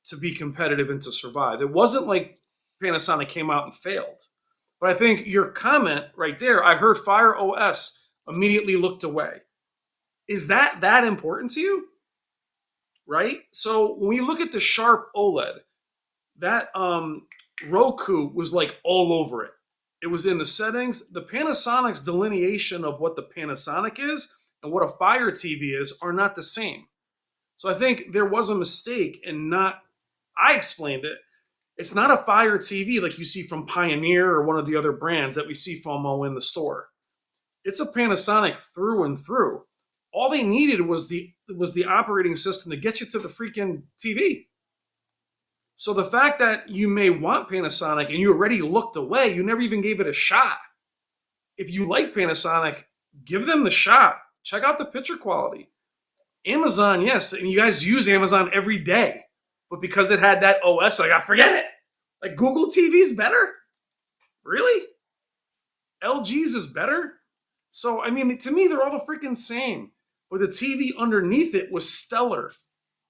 Speaker 2: to be competitive and to survive. It wasn't like Panasonic came out and failed. But I think your comment right there, I heard Fire OS, immediately looked away. Is that important to you? Right? So when we look at the Sharp OLED, that Roku was like all over it. It was in the settings. The Panasonic's delineation of what the Panasonic is and what a Fire TV is are not the same. So I think there was a mistake in not. I explained it. It's not a Fire TV like you see from Pioneer or one of the other brands that we see FOMO in the store. It's a Panasonic through and through. All they needed was the operating system to get you to the freaking TV. So the fact that you may want Panasonic and you already looked away, you never even gave it a shot. If you like Panasonic, give them the shot. Check out the picture quality. Amazon, yes, and you guys use Amazon every day. But because it had that OS, like, I forget it. Like, Google TV's better? Really? LG's is better? So, I mean, to me, they're all the freaking same. But the TV underneath it was stellar.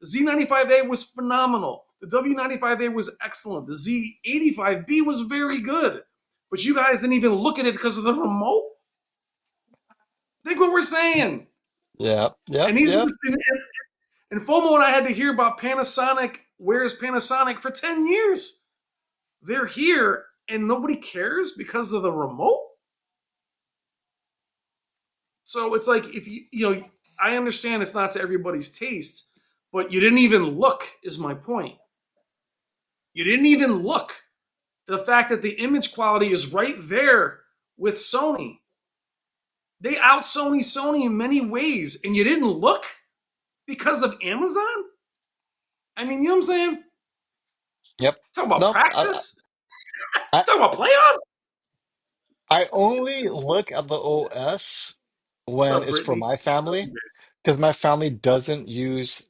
Speaker 2: The Z95A was phenomenal. The W95A was excellent. The Z85B was very good. But you guys didn't even look at it because of the remote. Think what we're saying.
Speaker 3: Yeah.
Speaker 2: And
Speaker 3: Yep.
Speaker 2: these
Speaker 3: Yep.
Speaker 2: and FOMO and I had to hear about Panasonic. Where's Panasonic for 10 years? They're here and nobody cares because of the remote. So it's like if I understand it's not to everybody's taste, but you didn't even look is my point. You didn't even look. The fact that the image quality is right there with Sony. They out Sony in many ways, and you didn't look because of Amazon? I mean, you know what I'm saying?
Speaker 3: Yep.
Speaker 2: Talk about
Speaker 3: Nope.
Speaker 2: practice.
Speaker 3: I
Speaker 2: Talk about playoffs.
Speaker 3: I only look at the OS
Speaker 2: What's
Speaker 3: when
Speaker 2: up,
Speaker 3: it's for
Speaker 2: Brittany?
Speaker 3: my family, because my family doesn't use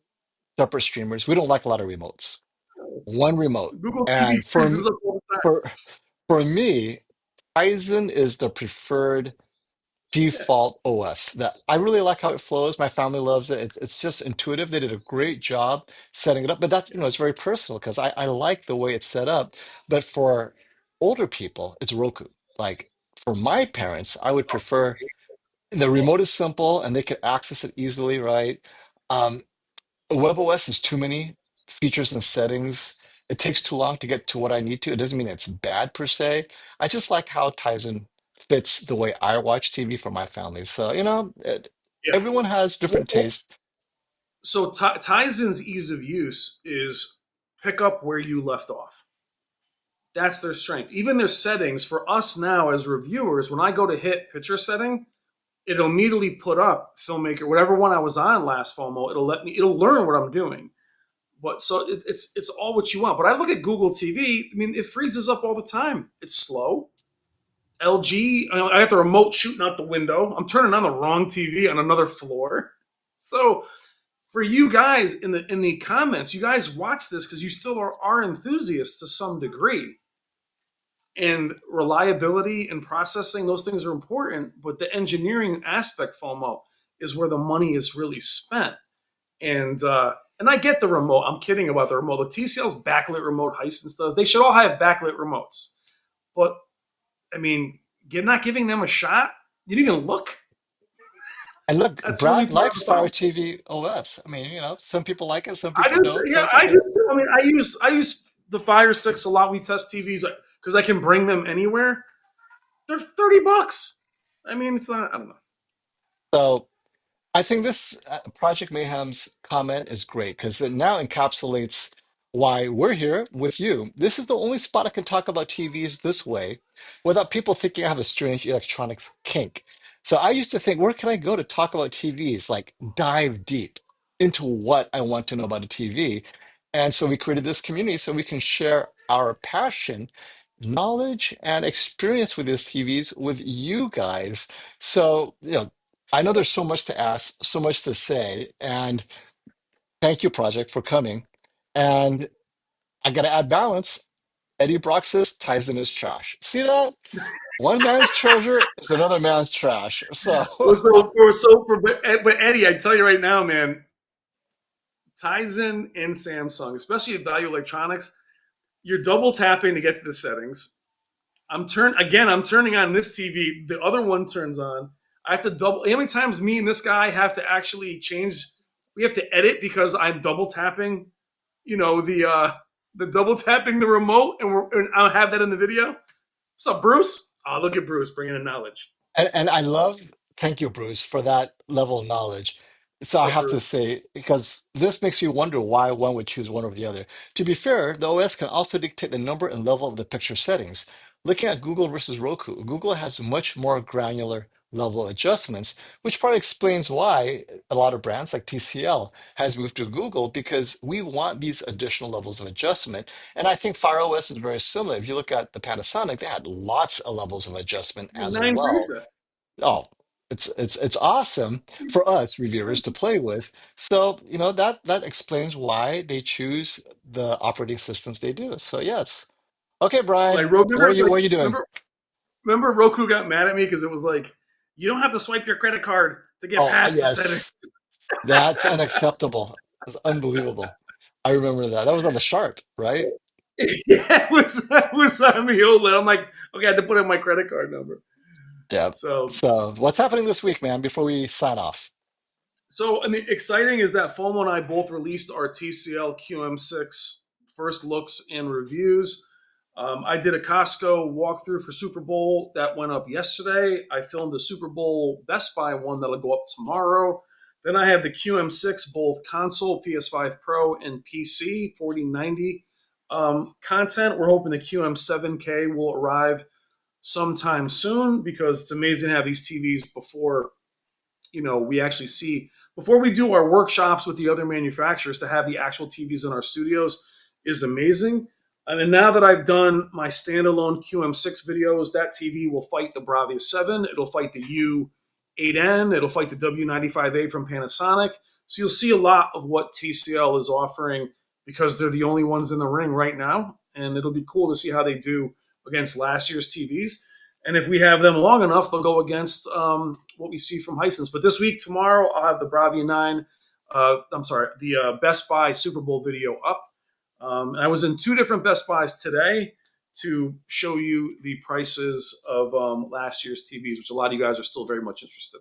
Speaker 3: separate streamers. We don't like a lot of remotes. One remote.
Speaker 2: Google TV
Speaker 3: And
Speaker 2: freezes up all the time.
Speaker 3: for for me, Ryzen is the preferred
Speaker 2: Yeah,
Speaker 3: default OS. That I really like how it flows. My family loves it. It's just intuitive. They did a great job setting it up. But that's, it's very personal because I like the way it's set up. But for older people, it's Roku. Like for my parents, I would prefer the remote is simple and they can access it easily, right? Um, WebOS is too many features and settings. It takes too long to get to what I need to. It doesn't mean it's bad per se. I just like how Tizen fits the way I watch TV for my family. So,
Speaker 2: yeah.
Speaker 3: everyone has different tastes.
Speaker 2: So Tizen's ease of use is pick up where you left off. That's their strength. Even their settings for us now as reviewers, when I go to hit picture setting, it'll immediately put up filmmaker, whatever one I was on last FOMO. It'll learn what I'm doing. But so it's all what you want. But I look at Google TV. I mean, it freezes up all the time. It's slow. LG, I got the remote shooting out the window. I'm turning on the wrong TV on another floor. So for you guys in the comments, you guys watch this because you still are enthusiasts to some degree. And reliability and processing, those things are important. But the engineering aspect, FOMO, is where the money is really spent. And I get the remote. I'm kidding about the remote. The TCL's backlit remote, Hisense does. They should all have backlit remotes. But I mean, not giving them a shot. You didn't even look.
Speaker 3: And look,
Speaker 2: That's really
Speaker 3: Brad
Speaker 2: part of
Speaker 3: likes
Speaker 2: the
Speaker 3: Fire
Speaker 2: problem.
Speaker 3: TV OS. I mean, some people like it, some
Speaker 2: I
Speaker 3: people
Speaker 2: do.
Speaker 3: don't, so
Speaker 2: Yeah,
Speaker 3: it's
Speaker 2: I do
Speaker 3: okay.
Speaker 2: too. I mean, I use the Fire Six a lot. We test TVs because I can bring them anywhere. They're $30. I mean, it's not. I don't know.
Speaker 3: So I think this Project Mayhem's comment is great because it now encapsulates why we're here with you. This is the only spot I can talk about TVs this way without people thinking I have a strange electronics kink. So I used to think, where can I go to talk about TVs? Like dive deep into what I want to know about a TV. And so we created this community so we can share our passion, knowledge, and experience with these TVs with you guys. So, I know there's so much to ask, so much to say, and thank you, Project, for coming. And I got to add balance. Eddie Brock says Tyson is trash. See that? One man's treasure is another man's trash. So,
Speaker 2: But Eddie, I tell you right now, man, Tizen and Samsung, especially at Value Electronics, you're double tapping to get to the settings. I'm turning on this TV. The other one turns on. I have to double. How many times me and this guy have to actually change? We have to edit because I'm double tapping. You know the double tapping the remote, and I'll have that in the video. What's up, Bruce? Oh, look at Bruce bringing in knowledge.
Speaker 3: and I love, thank you, Bruce, for that level of knowledge. So I
Speaker 2: What's up,
Speaker 3: have to
Speaker 2: Bruce?
Speaker 3: say, because this makes me wonder why one would choose one over the other. To be fair, the OS can also dictate the number and level of the picture settings. Looking at Google versus Roku, Google has much more granular level adjustments, which probably explains why a lot of brands like TCL has moved to Google because we want these additional levels of adjustment. And I think Fire OS is very similar. If you look at the Panasonic, they had lots of levels of adjustment as
Speaker 2: Nine
Speaker 3: well.
Speaker 2: presets.
Speaker 3: Oh, it's awesome for us reviewers to play with. So, that explains why they choose the operating systems they do. So, yes. Okay, Brian,
Speaker 2: Like Roku,
Speaker 3: what are you doing?
Speaker 2: remember Roku got mad at me because it was like, you don't have to swipe your credit card to get
Speaker 3: Oh,
Speaker 2: past the settings.
Speaker 3: yes. That's unacceptable. That's unbelievable. I remember that. That was on the Sharp, right?
Speaker 2: Yeah, it was on the old. I'm like, okay, I had to put in my credit card number.
Speaker 3: Yeah.
Speaker 2: So
Speaker 3: So, what's happening this week, man, before we sign off?
Speaker 2: So, I mean, exciting is that FOMO and I both released our TCL QM6 first looks and reviews. I did a Costco walkthrough for Super Bowl that went up yesterday. I filmed a Super Bowl Best Buy one that'll go up tomorrow. Then I have the QM6, both console, PS5 Pro, and PC 4090 content. We're hoping the QM7K will arrive sometime soon because it's amazing to have these TVs before we actually see before we do our workshops with the other manufacturers to have the actual TVs in our studios is amazing. And then now that I've done my standalone QM6 videos, that TV will fight the Bravia 7. It'll fight the U8N. It'll fight the W95A from Panasonic. So you'll see a lot of what TCL is offering because they're the only ones in the ring right now. And it'll be cool to see how they do against last year's TVs. And if we have them long enough, they'll go against what we see from Hisense. But this week, tomorrow, I'll have the Bravia 9, I'm sorry, the Best Buy Super Bowl video up. And I was in two different Best Buys today to show you the prices of last year's TVs, which a lot of you guys are still very much interested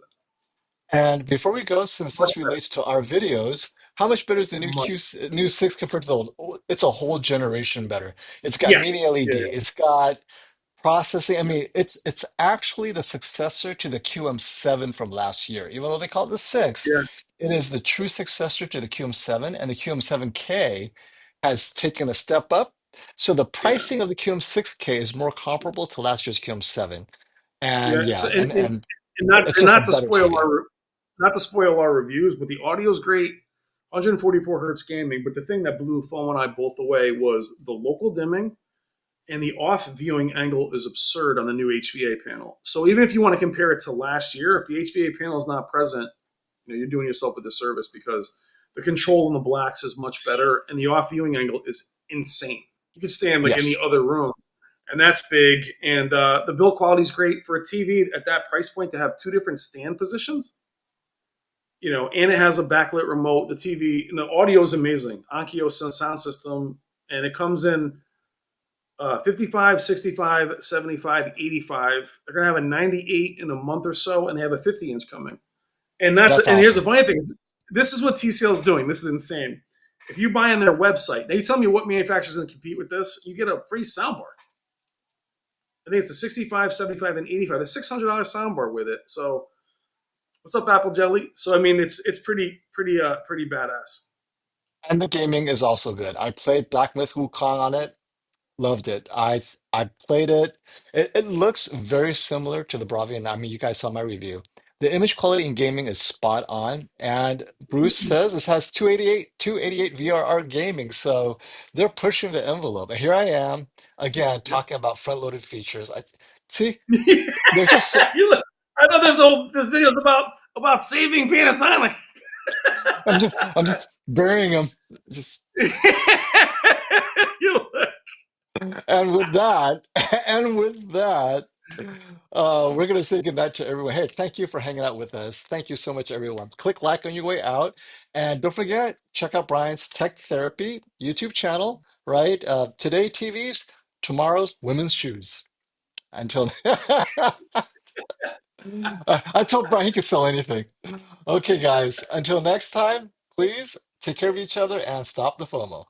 Speaker 3: And before we go, since
Speaker 2: in.
Speaker 3: this relates to our videos, how much better is the
Speaker 2: Much,
Speaker 3: new 6 compared to the old? Oh, it's a whole generation better. It's got
Speaker 2: yeah,
Speaker 3: mini
Speaker 2: yeah,
Speaker 3: LED. It's got processing. I mean, it's actually the successor to the QM7 from last year. Even though they call it the 6,
Speaker 2: yeah,
Speaker 3: it is the true successor to the QM7, and the QM7K has taken a step up. So the
Speaker 2: yeah,
Speaker 3: pricing of the QM6K is more comparable to last year's QM7.
Speaker 2: yeah.
Speaker 3: And
Speaker 2: So,
Speaker 3: yeah,
Speaker 2: and,
Speaker 3: and
Speaker 2: and not
Speaker 3: It's
Speaker 2: and
Speaker 3: just a
Speaker 2: not to
Speaker 3: better
Speaker 2: spoil
Speaker 3: TV.
Speaker 2: our reviews, but the audio's great. 144 hertz gaming, but the thing that blew Foam and I both away was the local dimming and the off viewing angle is absurd on the new HVA panel. So even if you want to compare it to last year, if the HVA panel is not present, you're doing yourself a disservice because the control in the blacks is much better and the off viewing angle is insane. You could stand like in the
Speaker 3: Yes,
Speaker 2: other room, and that's big. And the build quality is great for a TV at that price point to have two different stand positions. And it has a backlit remote. The TV and the audio is amazing. Onkyo sound system, and it comes in 55, 65, 75, 85. They're going to have a 98 in a month or so, and they have a 50-inch coming.
Speaker 3: that's
Speaker 2: And here's the
Speaker 3: awesome.
Speaker 2: think thing. This is what TCL is doing. This is insane. If you buy on their website, now you tell me what manufacturer's going to compete with this, you get a free soundbar. I think it's a 65, 75, and 85. A $600 soundbar with it. So what's up, Apple Jelly? So I mean, it's pretty badass.
Speaker 3: And the gaming is also good. I played Black Myth Wukong on it. Loved it. I played it. It looks very similar to the Bravian. I mean, you guys saw my review. The image quality in gaming is spot on. And Bruce says this has 288 VRR gaming. So they're pushing the envelope. And here I am again
Speaker 2: Yep.
Speaker 3: talking about front-loaded features. I see they're just so,
Speaker 2: I thought there's videos about saving Panasonic.
Speaker 3: I'm just burying them. Just
Speaker 2: You-
Speaker 3: and with that, and with that, we're going to say goodnight to everyone. Hey, thank you for hanging out with us. Thank you so much, everyone. Click like on your way out. And don't forget, check out Brian's Tech Therapy YouTube channel, right? Today, TVs, tomorrow's women's shoes. Until I told Brian he could sell anything. Okay, guys, until next time, please take care of each other and stop the FOMO.